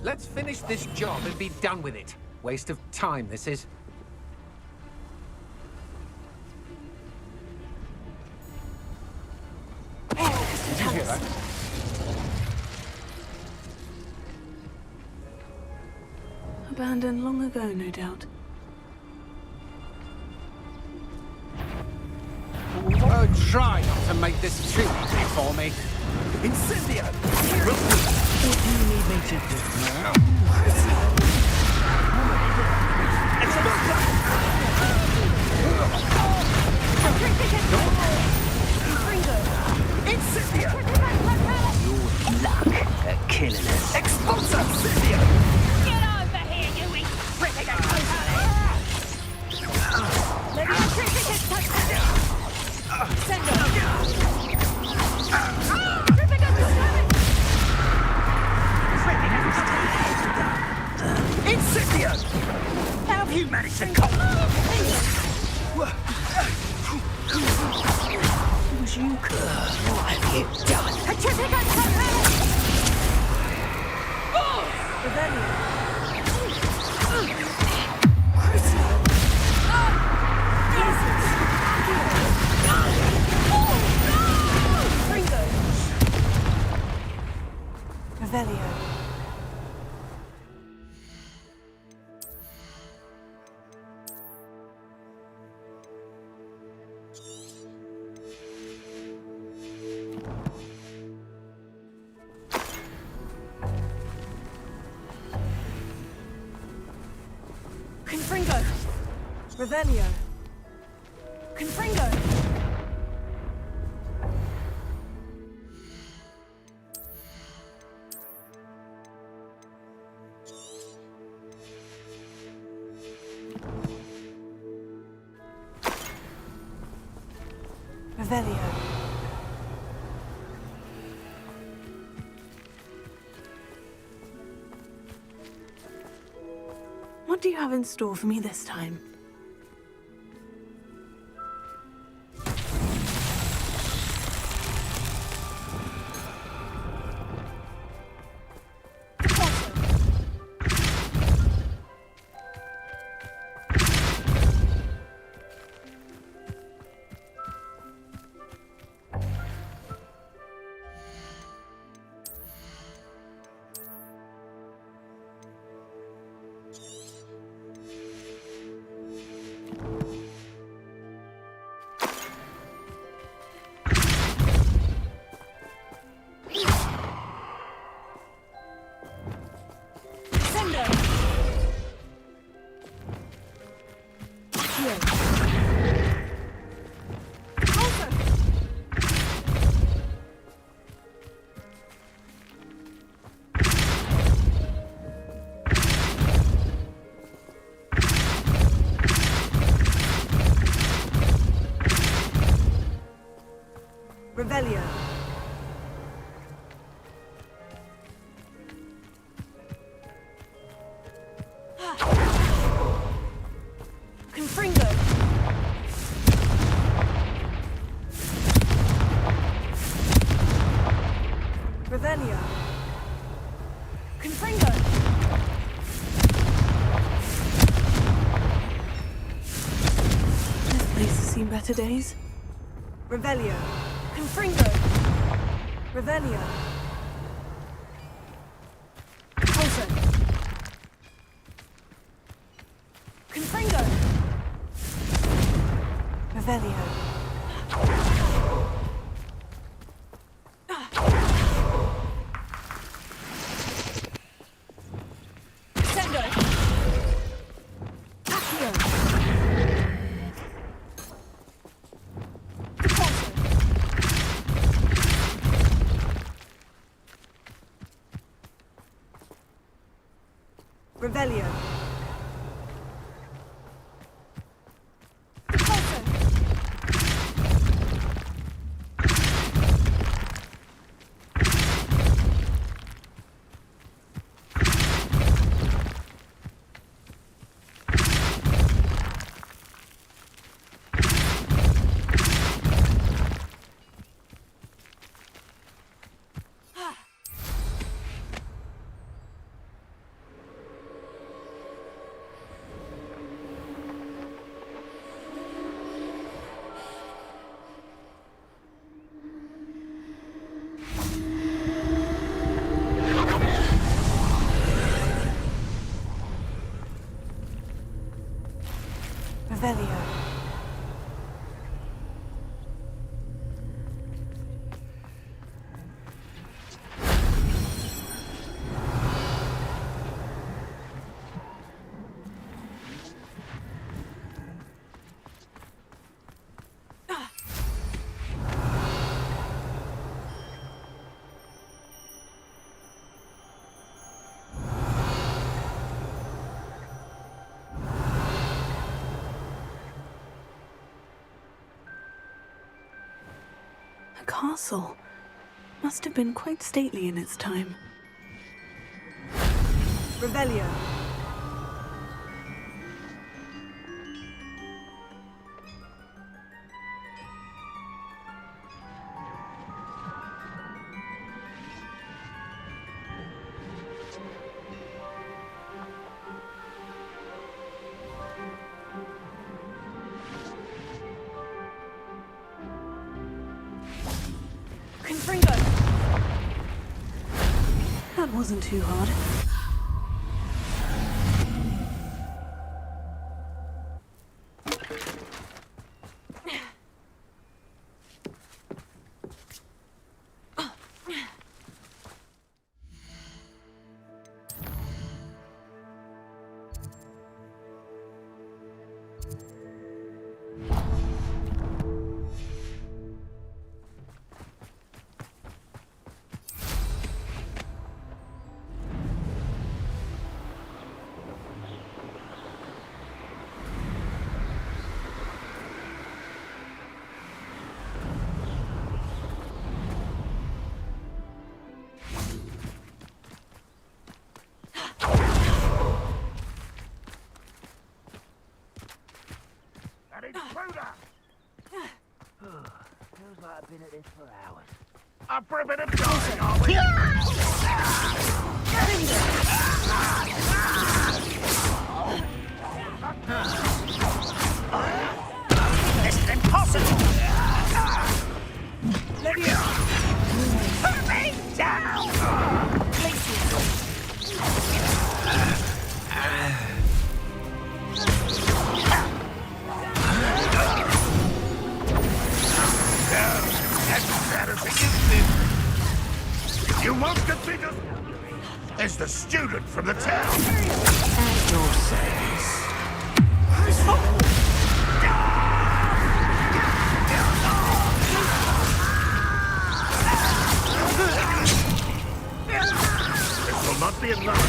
Let's finish this job and be done with it. Waste of time, this is. Did you hear that? Abandoned long ago, no doubt. Oh, try not to make this too easy for me. Incendio! What do you need me to do now? Incendio! Your luck at killing us. Expulso! Incendio! Get over here, you ripping a Maybe a cricket touch. Send Incendio! How have you managed to come? It was you, Kurt. What have you done? Revelio. Confringo! Revelio! Confringo! Revelio. What do you have in store for me this time? Revelio. Confringo. Revelio. Confringo. This place has seen better days. Revelio. Confringo. Revelio. Pulso. Confringo. Revelio. Sendo. Accio. Pulso. Revelio. Pulso. Revelio. A castle. Must have been quite stately in its time. Revelio. That wasn't too hard. Feels like I've been at this for hours. Up for a bit of drawing, are we? This is impossible! Let me out! Put me down! You won't defeat us as the student from the town. At your service. This will not be enough.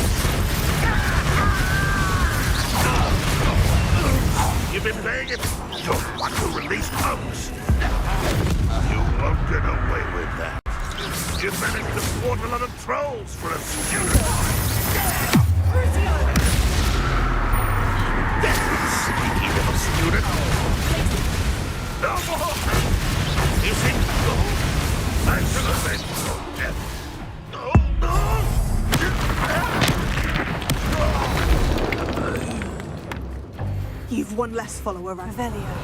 You've been playing it. You're one who released Holmes. You won't get away with that. You managed to thwart a lot of trolls for a student. Sneaky little student. No more. You think I shall avenge your death. You've one less follower, Revelio.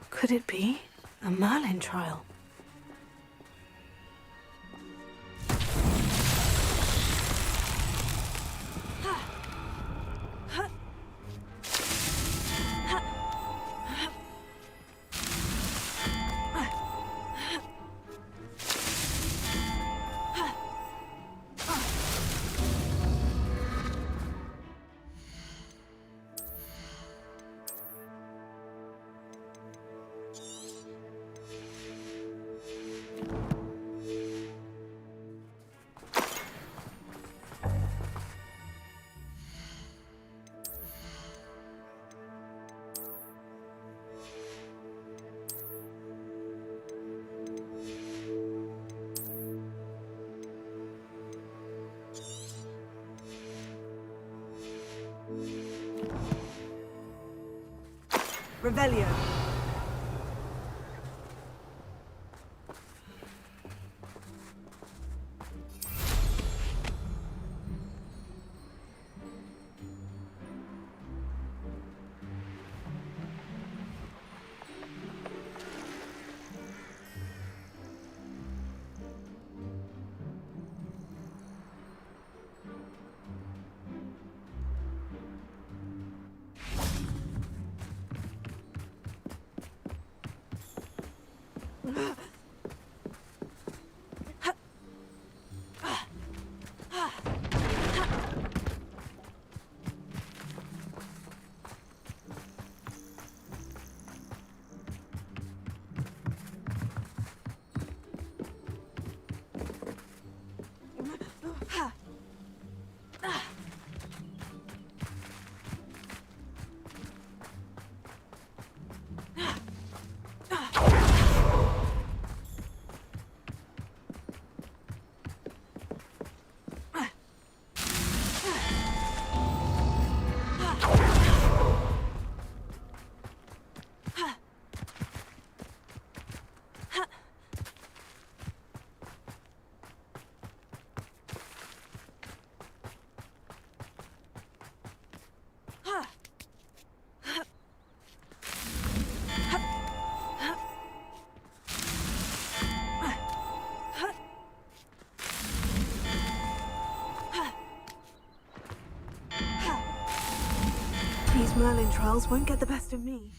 Could it be a Merlin trial? Revelio. These Merlin trials won't get the best of me.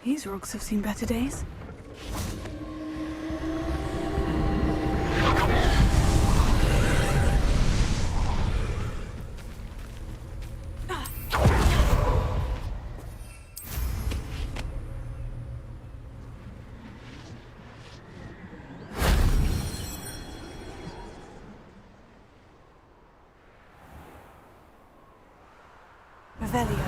These rocks have seen better days. Revelio.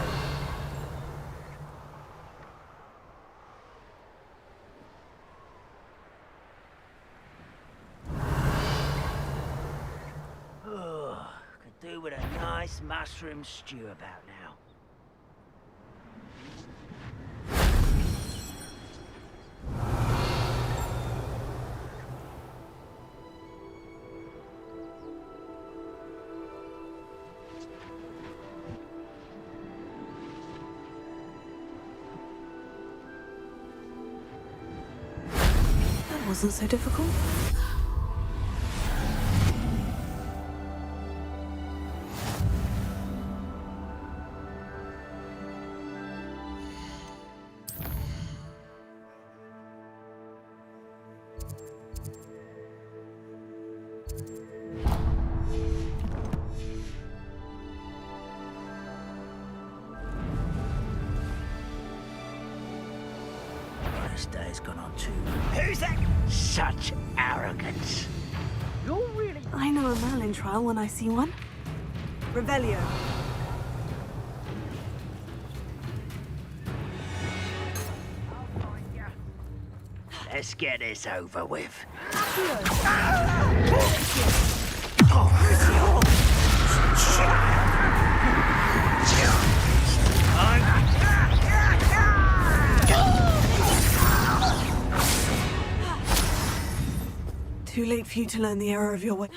Could do with a nice mushroom stew about now. That wasn't so difficult. This day's gone on too. Who's that? Such arrogance. You're really... I know a Merlin trial when I see one. Revelio. Let's get this over with. Too late for you to learn the error of your way.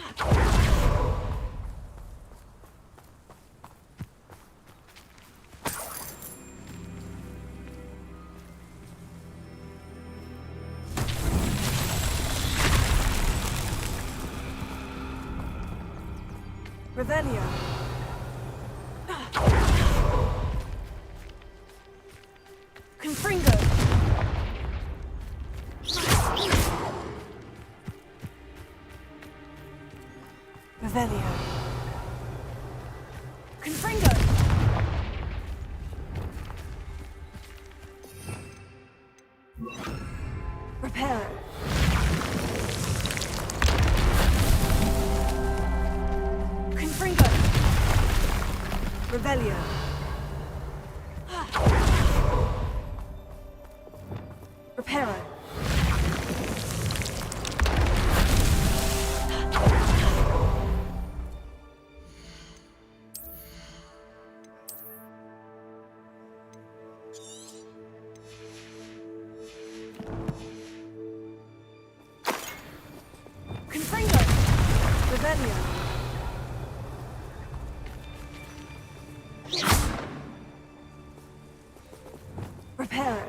Revelio. Confringo. Revelio. Confringo. Reparo. Confringo. Revelio. Reparo. Confringo. Revelio. Reparo.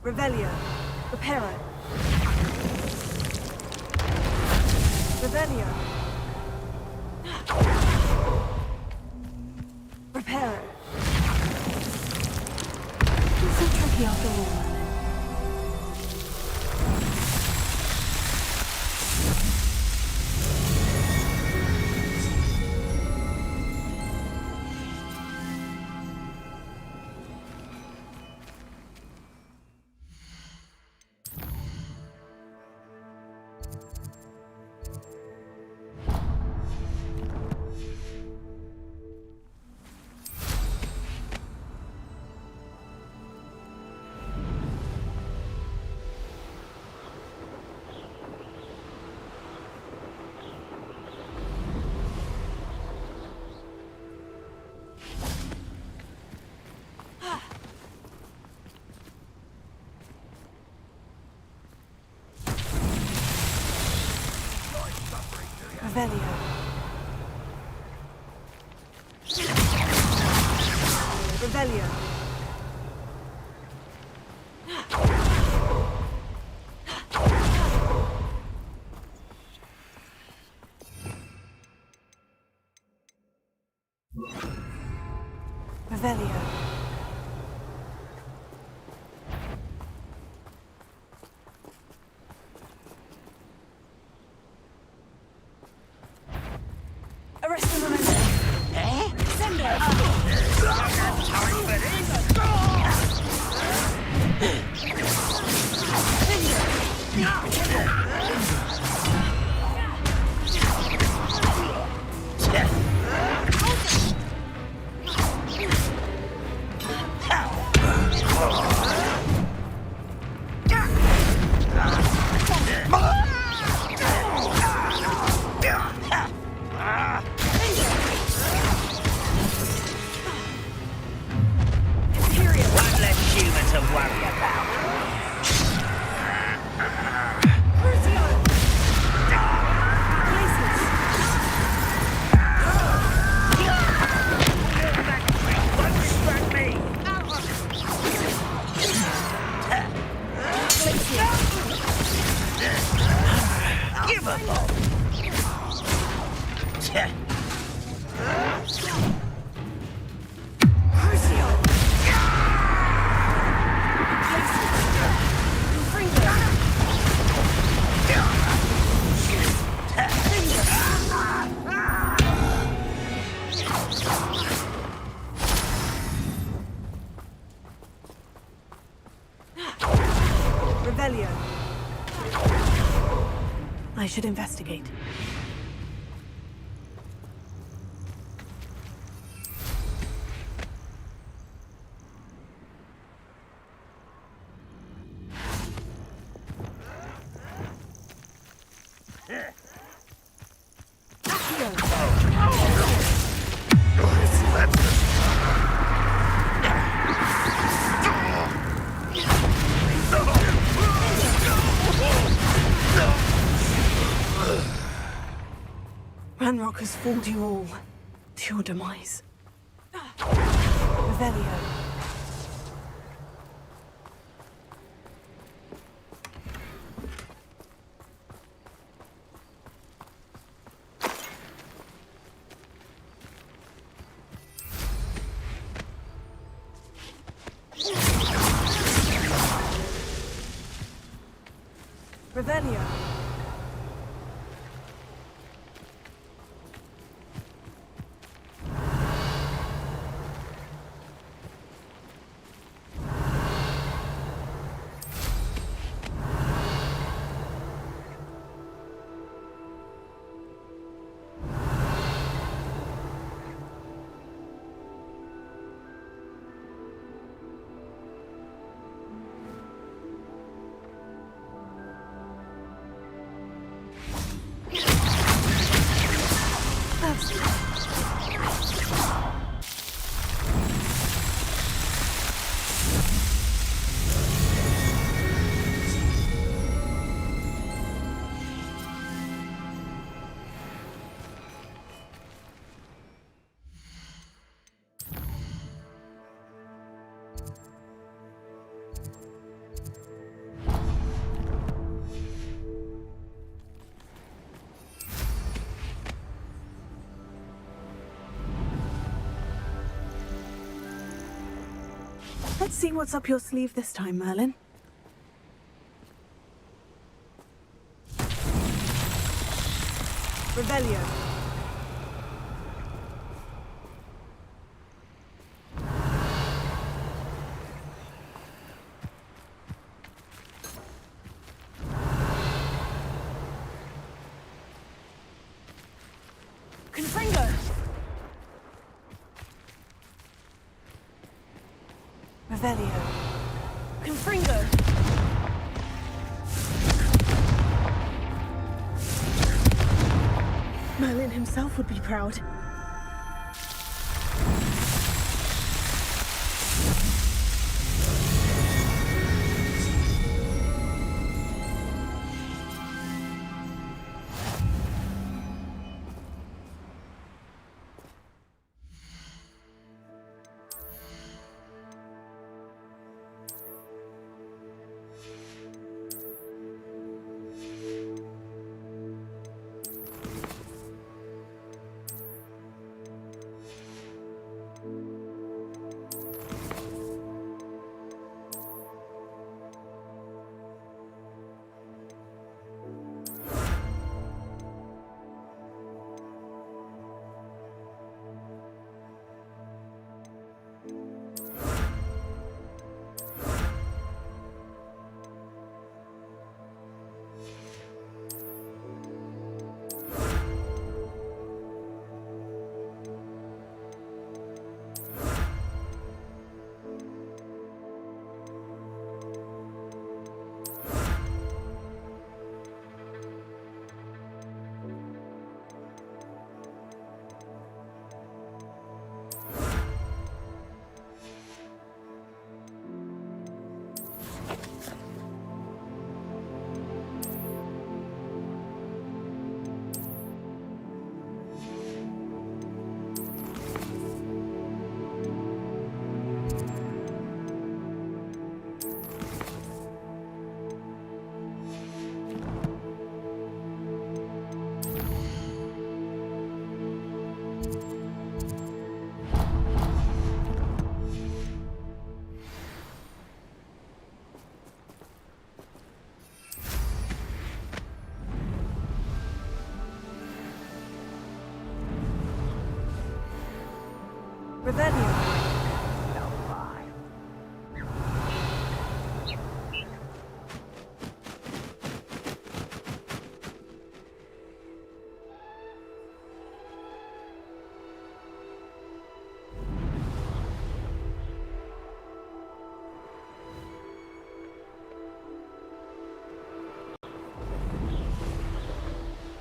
Revelio. Reparo. Revelio. Reparo. It's so tricky after all, Merlin. Revelio. Revelio. Revelio. Arrest the momentum. Send One less human to worry about. Give a ball. Revelio. I should investigate. Ranrock has fooled you all to your demise. Revelio. Revelio. Let's see what's up your sleeve this time, Merlin. Revelio. Confringo. Revelio. Confringo. Merlin himself would be proud.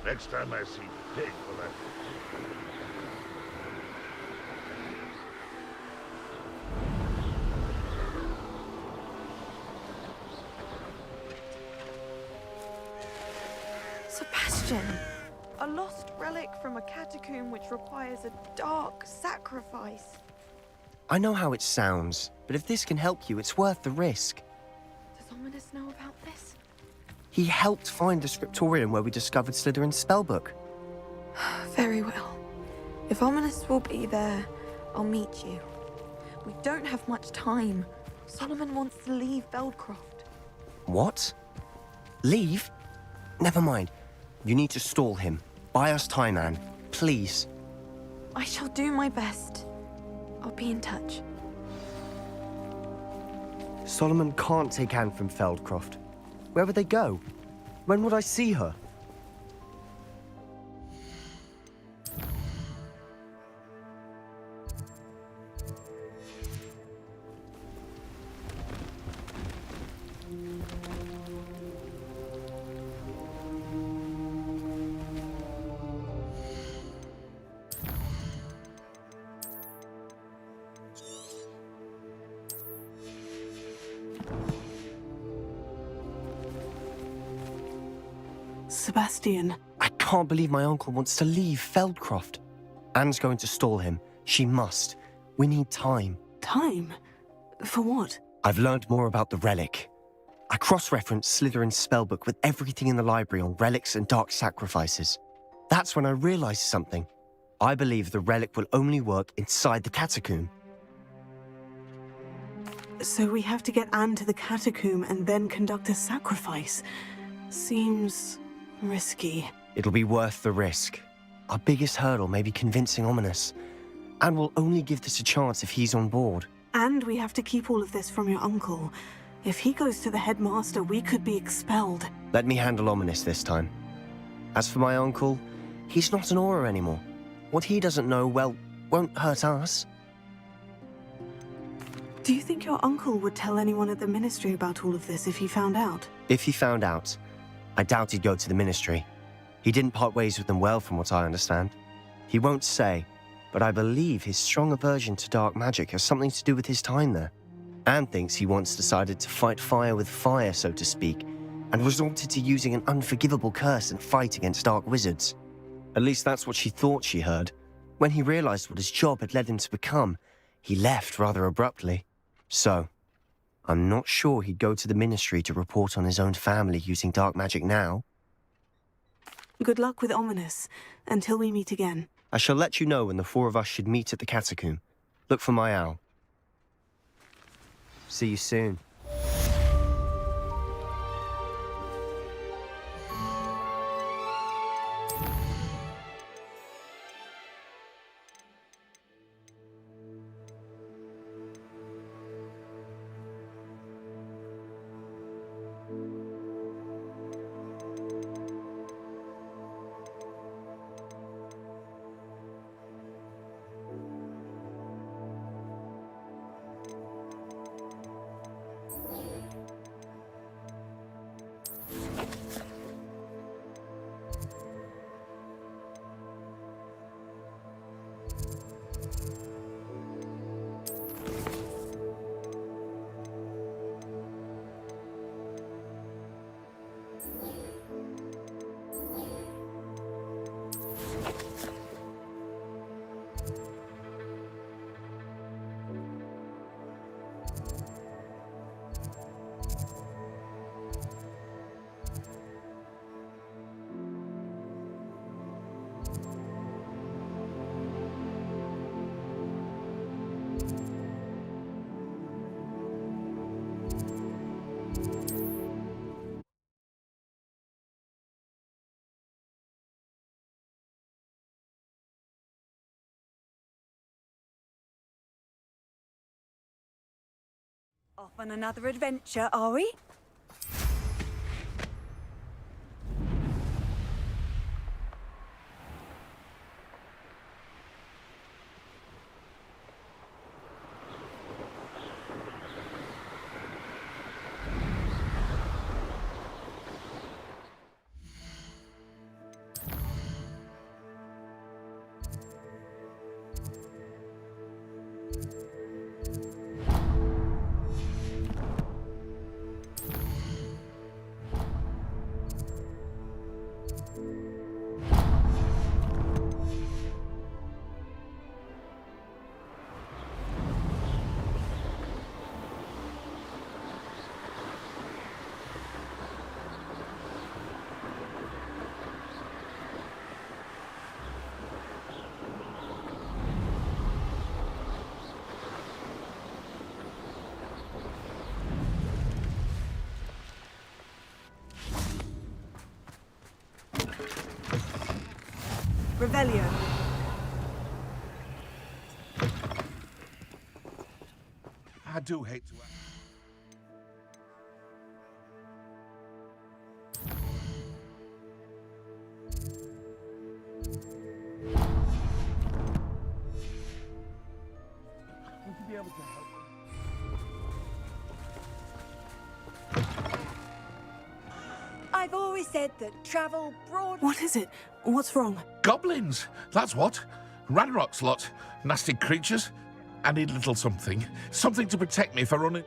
Next time I see Pig, will I... Sebastian! A lost relic from a catacomb which requires a dark sacrifice. I know how it sounds, but if this can help you, it's worth the risk. Does Ominous know about this? He helped find the scriptorium where we discovered Slytherin's spellbook. Very well. If Ominous will be there, I'll meet you. We don't have much time. Solomon wants to leave Beldcroft. What? Leave? Never mind. You need to stall him. Buy us time, Anne. Please. I shall do my best. I'll be in touch. Solomon can't take Anne from Feldcroft. Where would they go? When would I see her? Sebastian. I can't believe my uncle wants to leave Feldcroft. Anne's going to stall him. She must. We need time. Time? For what? I've learned more about the relic. I cross-referenced Slytherin's spellbook with everything in the library on relics and dark sacrifices. That's when I realized something. I believe the relic will only work inside the catacomb. So we have to get Anne to the catacomb and then conduct a sacrifice. Seems risky. It'll be worth the risk. Our biggest hurdle may be convincing Ominous. And we'll only give this a chance if he's on board. And we have to keep all of this from your uncle. If he goes to the headmaster, we could be expelled. Let me handle Ominous this time. As for my uncle, he's not an Auror anymore. What he doesn't know, well, won't hurt us. Do you think your uncle would tell anyone at the Ministry about all of this if he found out? If he found out, I doubt he'd go to the Ministry. He didn't part ways with them well, from what I understand. He won't say, but I believe his strong aversion to dark magic has something to do with his time there. Anne thinks he once decided to fight fire with fire, so to speak, and resorted to using an unforgivable curse and fight against dark wizards. At least that's what she thought she heard. When he realized what his job had led him to become, he left rather abruptly. So, I'm not sure he'd go to the Ministry to report on his own family using dark magic now. Good luck with Ominous, until we meet again. I shall let you know when the four of us should meet at the catacomb. Look for my owl. See you soon. Off on another adventure, are we? Revelio. I do hate to... Would you be able to help me? I've always said that travel broad... What is it? What's wrong? Goblins! That's what. Ranrock's lot. Nasty creatures. I need a little something. Something to protect me if I run in...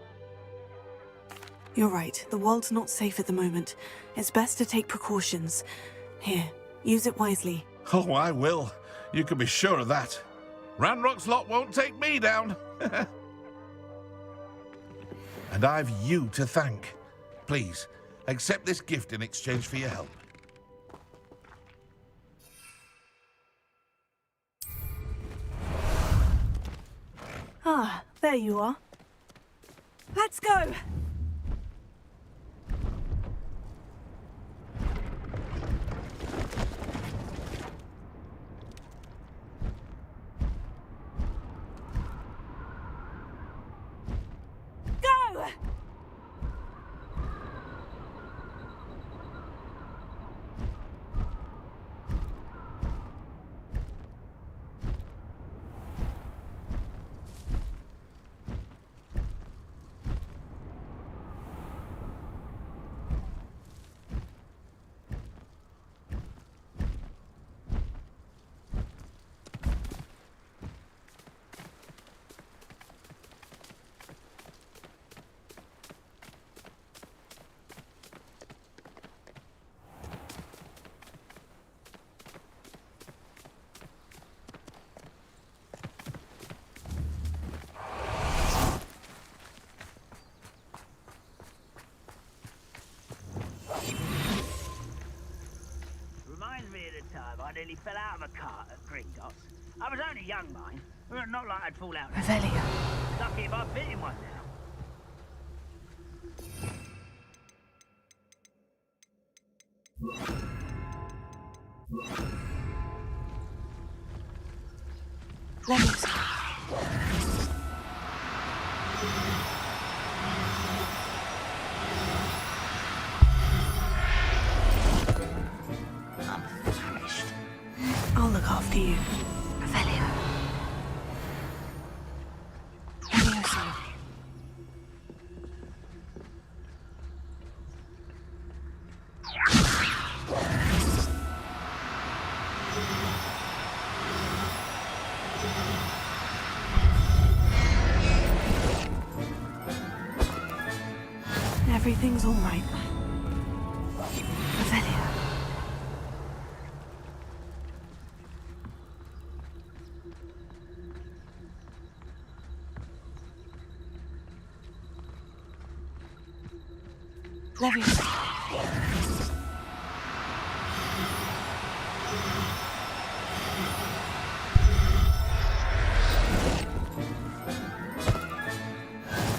You're right. The world's not safe at the moment. It's best to take precautions. Here, use it wisely. Oh, I will. You can be sure of that. Ranrock's lot won't take me down. And I've you to thank. Please, accept this gift in exchange for your help. Ah, there you are. Let's go! Go! Reminds me of the time I nearly fell out of a cart at Gringotts. I was only young, mind. Not like I'd fall out. Revelio. Lucky if I fit in one now. Leviosa. I'll look after you. Revelio. Leviosa. Everything's all right. Revelio. Leviosa.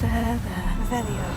There, Revelio.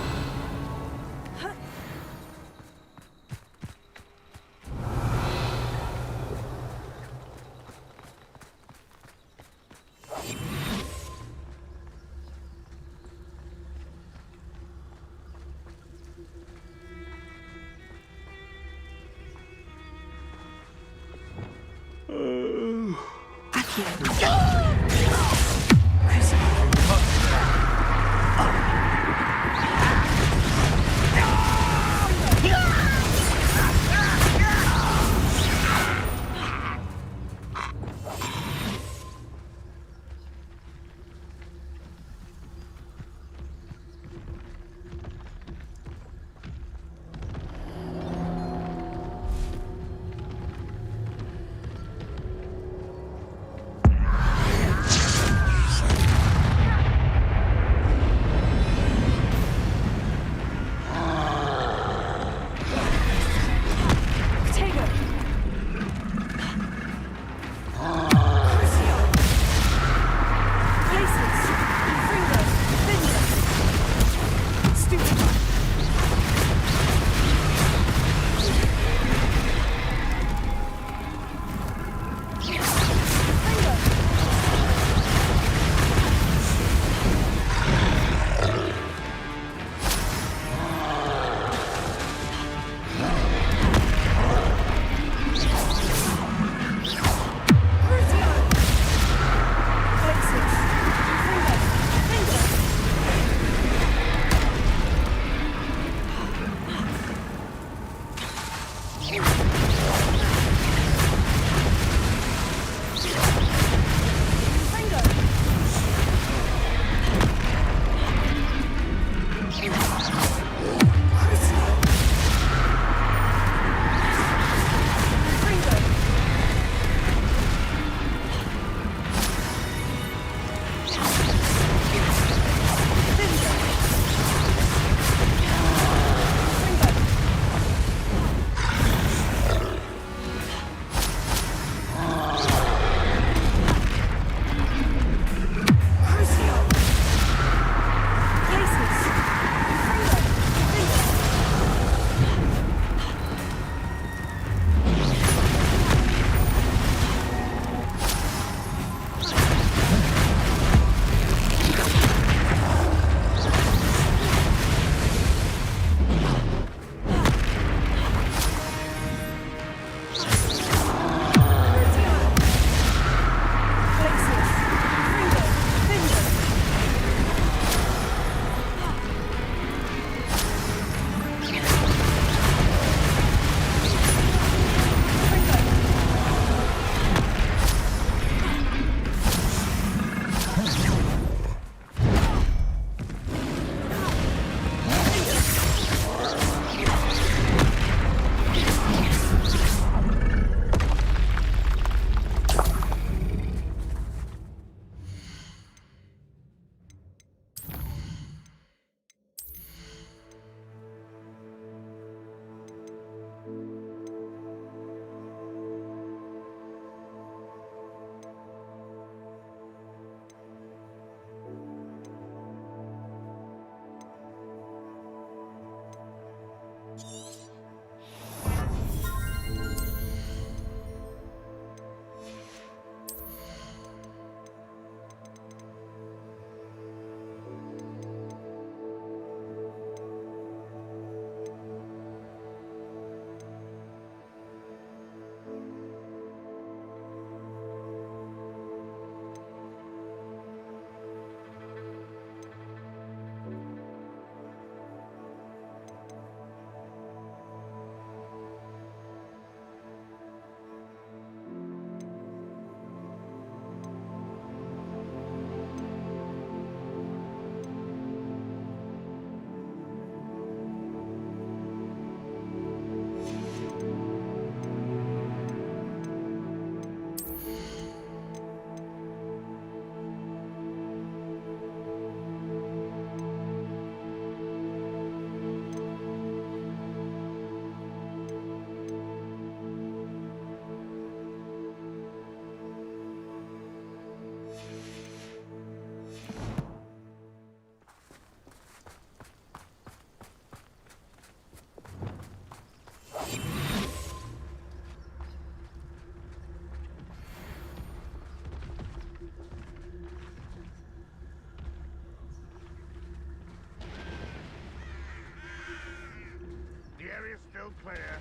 Still clear.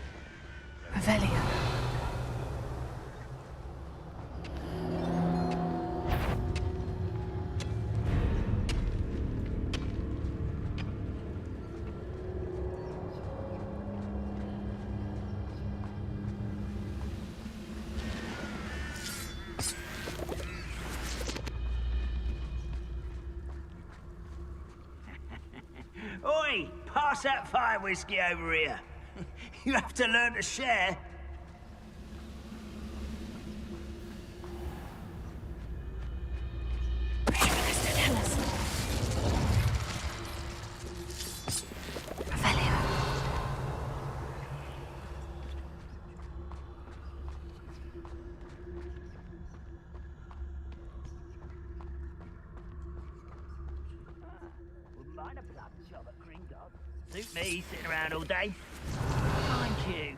Revelio. Oi, pass that fire whiskey over here. You have to learn to share. Tell us. Revelio. Wouldn't mind a blood job at Gringotts. Suit me, sitting around all day. Thank you.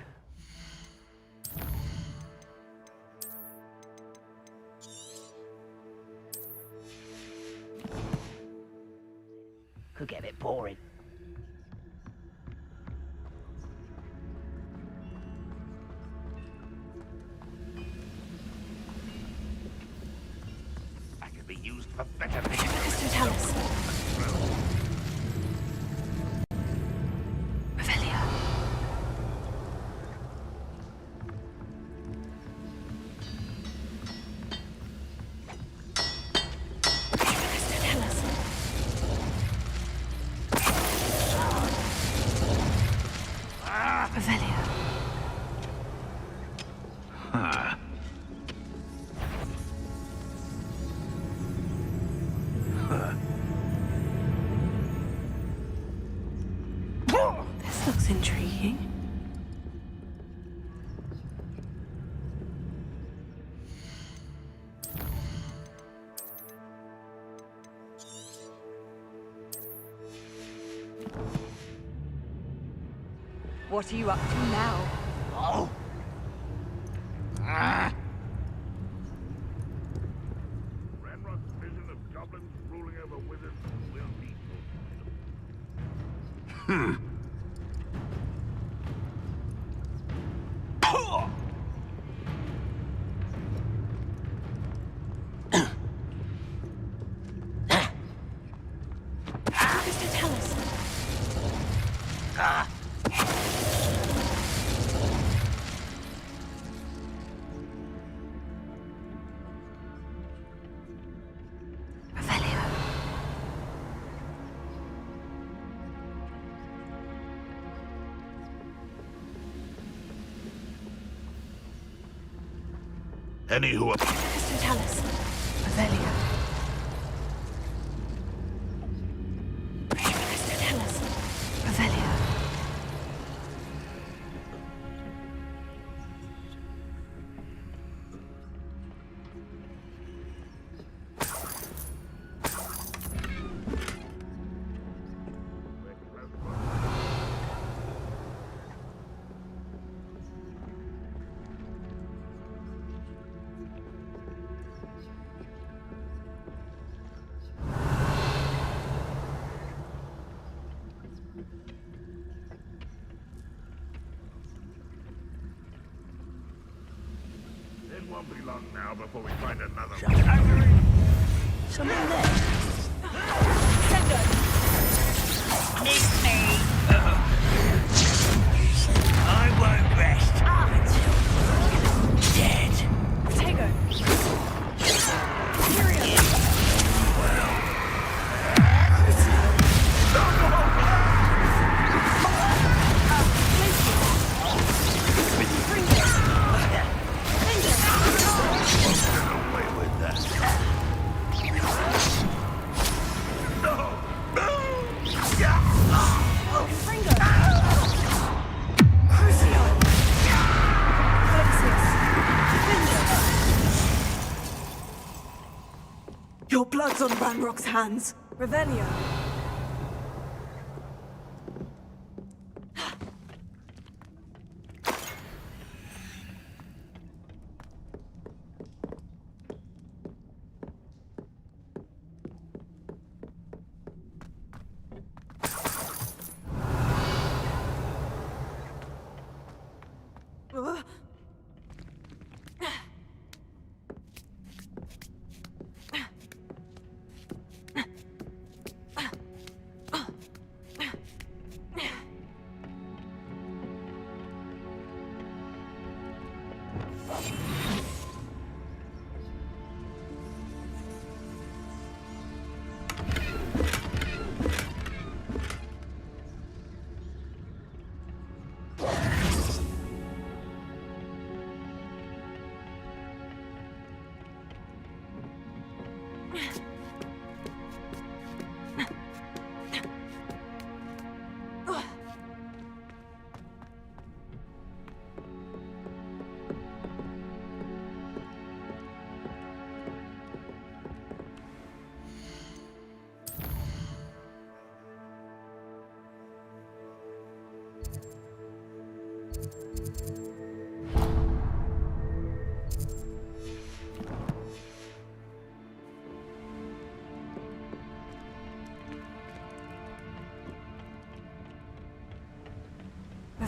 Could get a bit boring. I could be used for better things. Mr. Tallis. Revelio. Mr. Tallis. Revelio. Huh. This looks intriguing. What are you up to now? Oh! Ranrock's vision of goblins ruling over wizards will be fulfilled. Mr. Tallis. Revelio. Any who are... Mr. Tallis. Revelio. Mr. Tallis. Revelio. It won't be long now before we find another Someone there? It's me. I won't rest until you're dead. Tego. Tyrion. Your blood's on Ranrock's hands. Revelio.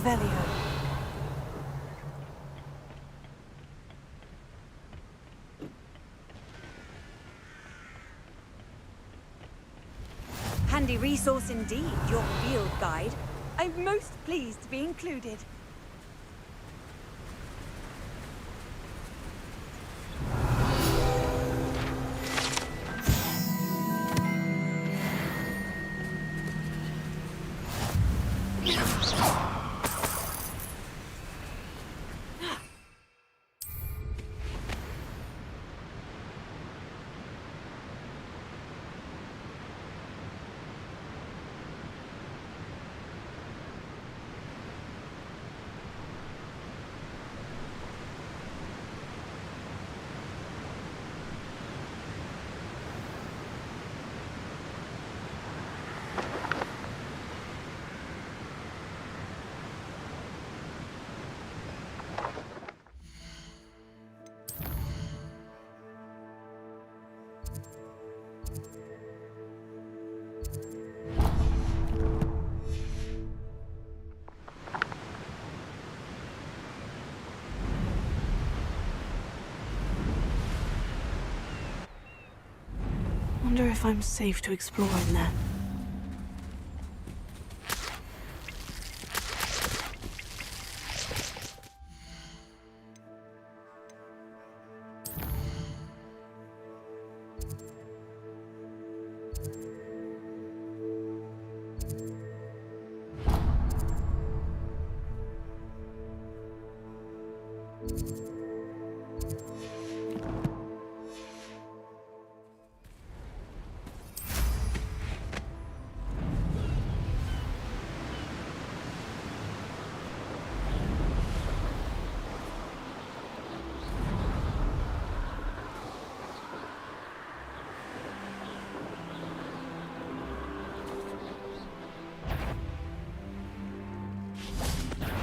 Revelio. Handy resource indeed, your field guide. I'm most pleased to be included. Wonder if I'm safe to explore in there.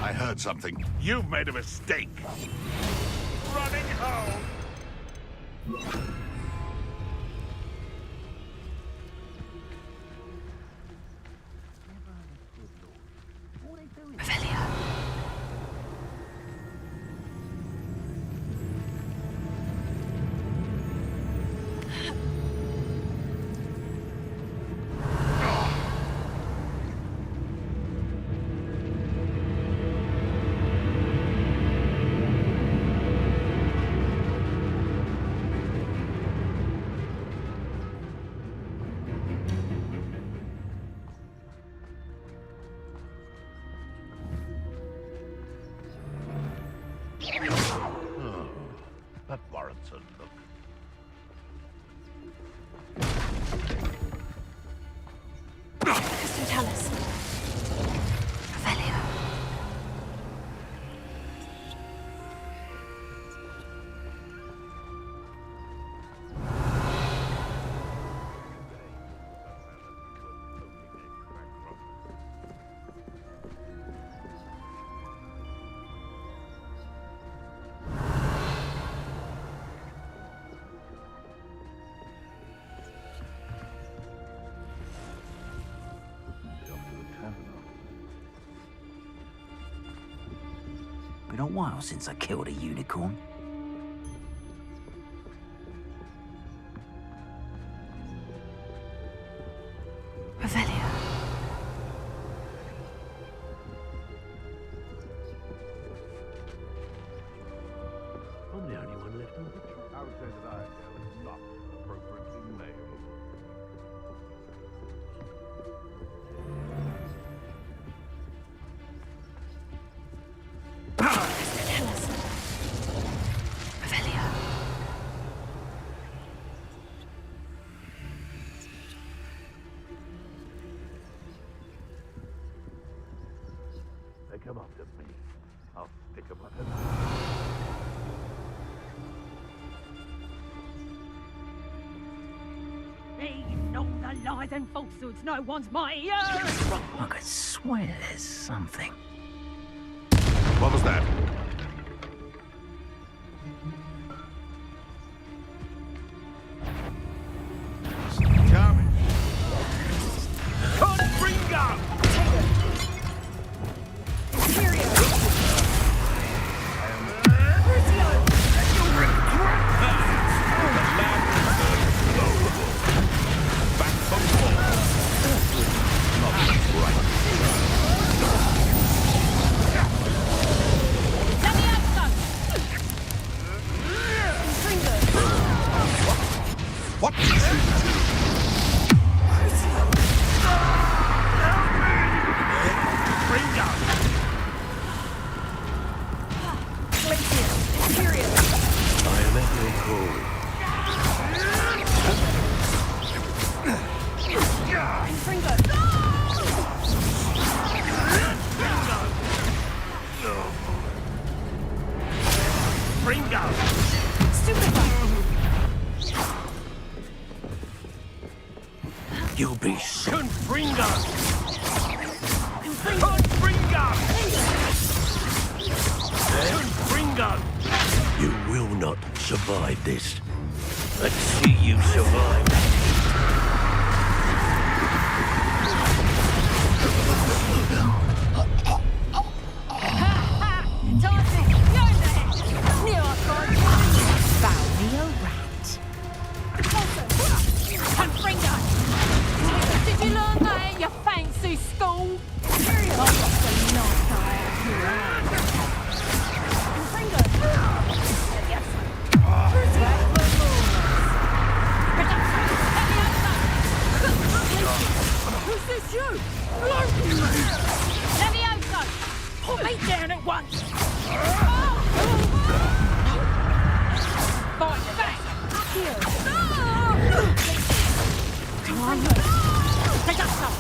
I heard something. You've made a mistake. Running home. That warrants a look. Tell us. Revelio. Been a while since I killed a unicorn. Revelio. I'm the only one left on the trip. I would say that I am not appropriately male. Tell us. Revelio. Me, all the lies and falsehoods no one's mightier! I could swear there's something. What was that? Charming. Confringo! Imperio! Crucio! You'll regret that! Back from What? I am at your call. Fringo! Stupefy! You'll be so. Confringo! Confringo! Confringo! You will not survive this. Let's see you survive. Did you learn that in your fancy school? Oh, what's the nice guy Who's this you? Levioso! Put me down at once! Fight back! Here! Come on! Take that stuff!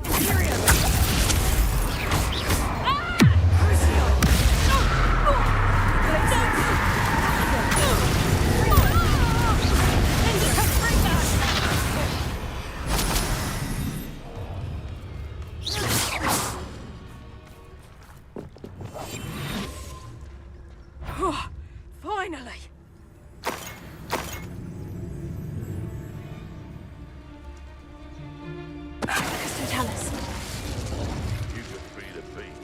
Imperium! Finally! So tell us. You could beat a beat.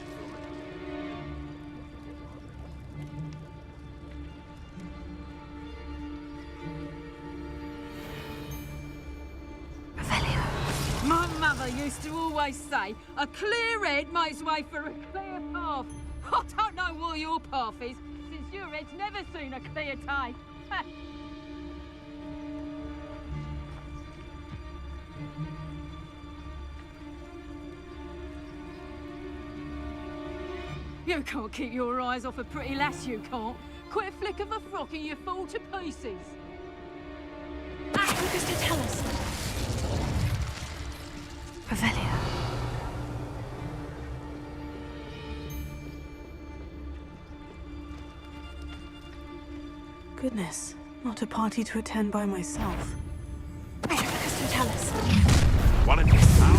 My mother used to always say, a clear head makes way for a clear path. I don't know what your path is, since your head's never seen a clear day. You can't keep your eyes off a pretty lass, you can't. Quit a flick of a frock and you fall to pieces. Just to tell us. Revelio. Goodness, not a party to attend by myself. Just to tell us. One of you found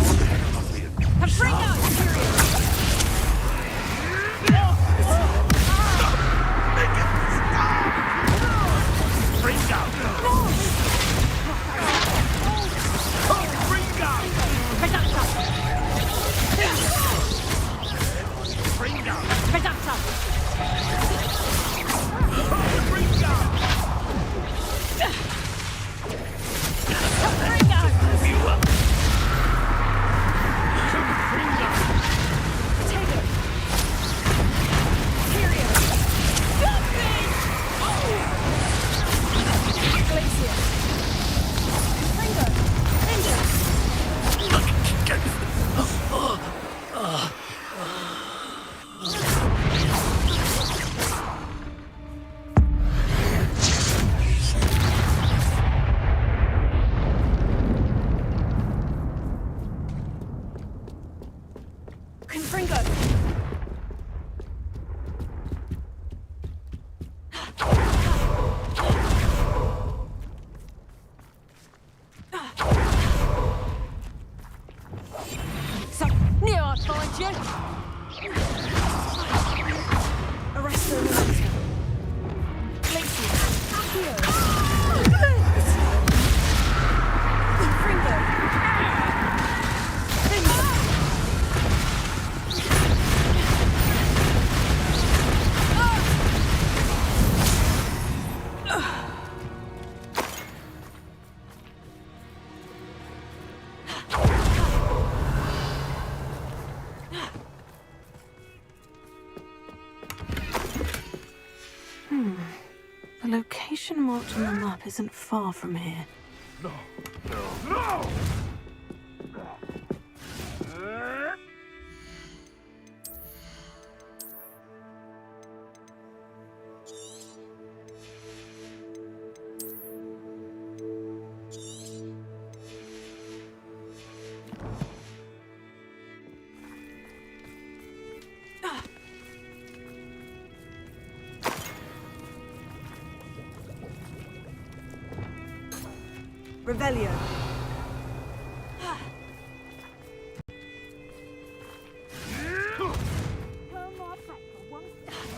location marked on the map isn't far from here. No! No! No! Revelio. Turn my back for one second.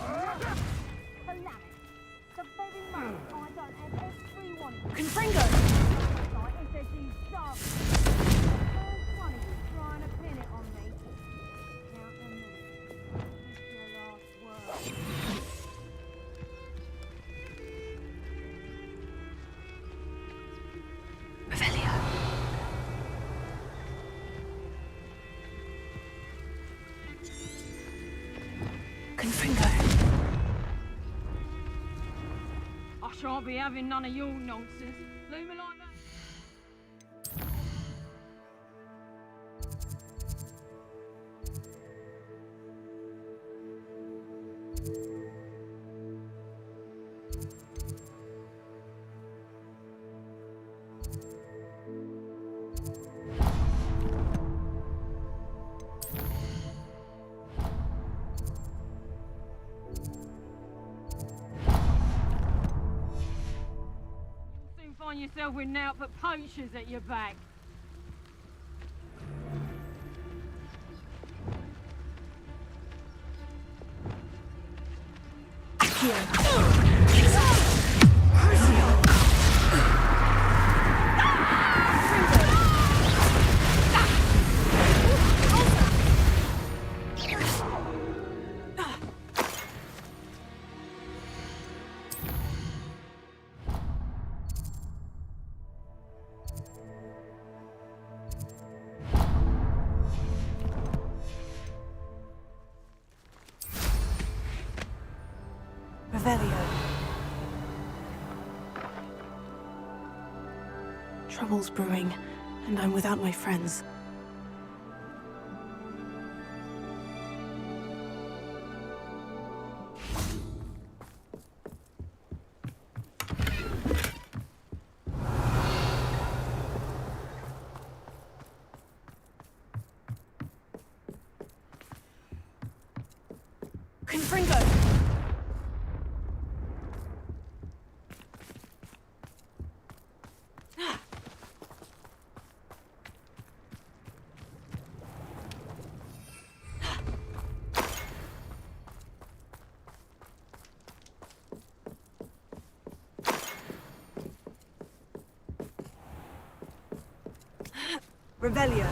Calamity. The very moment I don't have every one of you. Confringo! Like if there's these dark. First one of you trying to pin it on me. Count them minutes. It's your last word. Revelio. Confringo. I shan't be having none of your nonsense. Leave me like that. Soon find yourself with naught but poachers at your back. Revelio. Trouble's brewing, and I'm without my friends. Confringo! Revelio.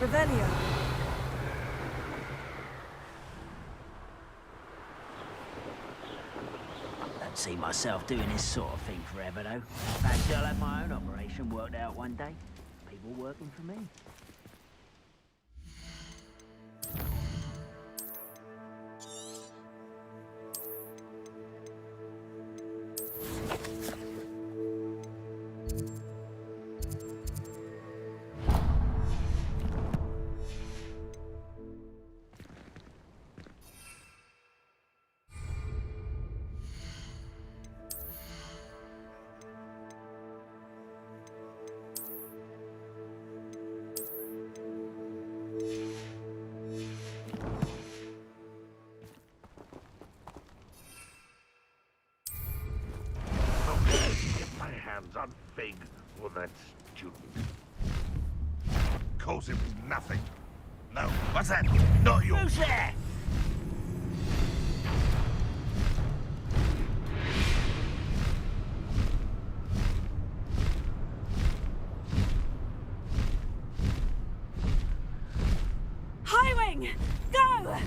Revelio. Don't see myself doing this sort of thing forever, though. In fact, I'll have my own operation worked out one day. People working for me. On Fig or that student. Calls him nothing. No, what's that? Not you. Who's there? Highwing! Go!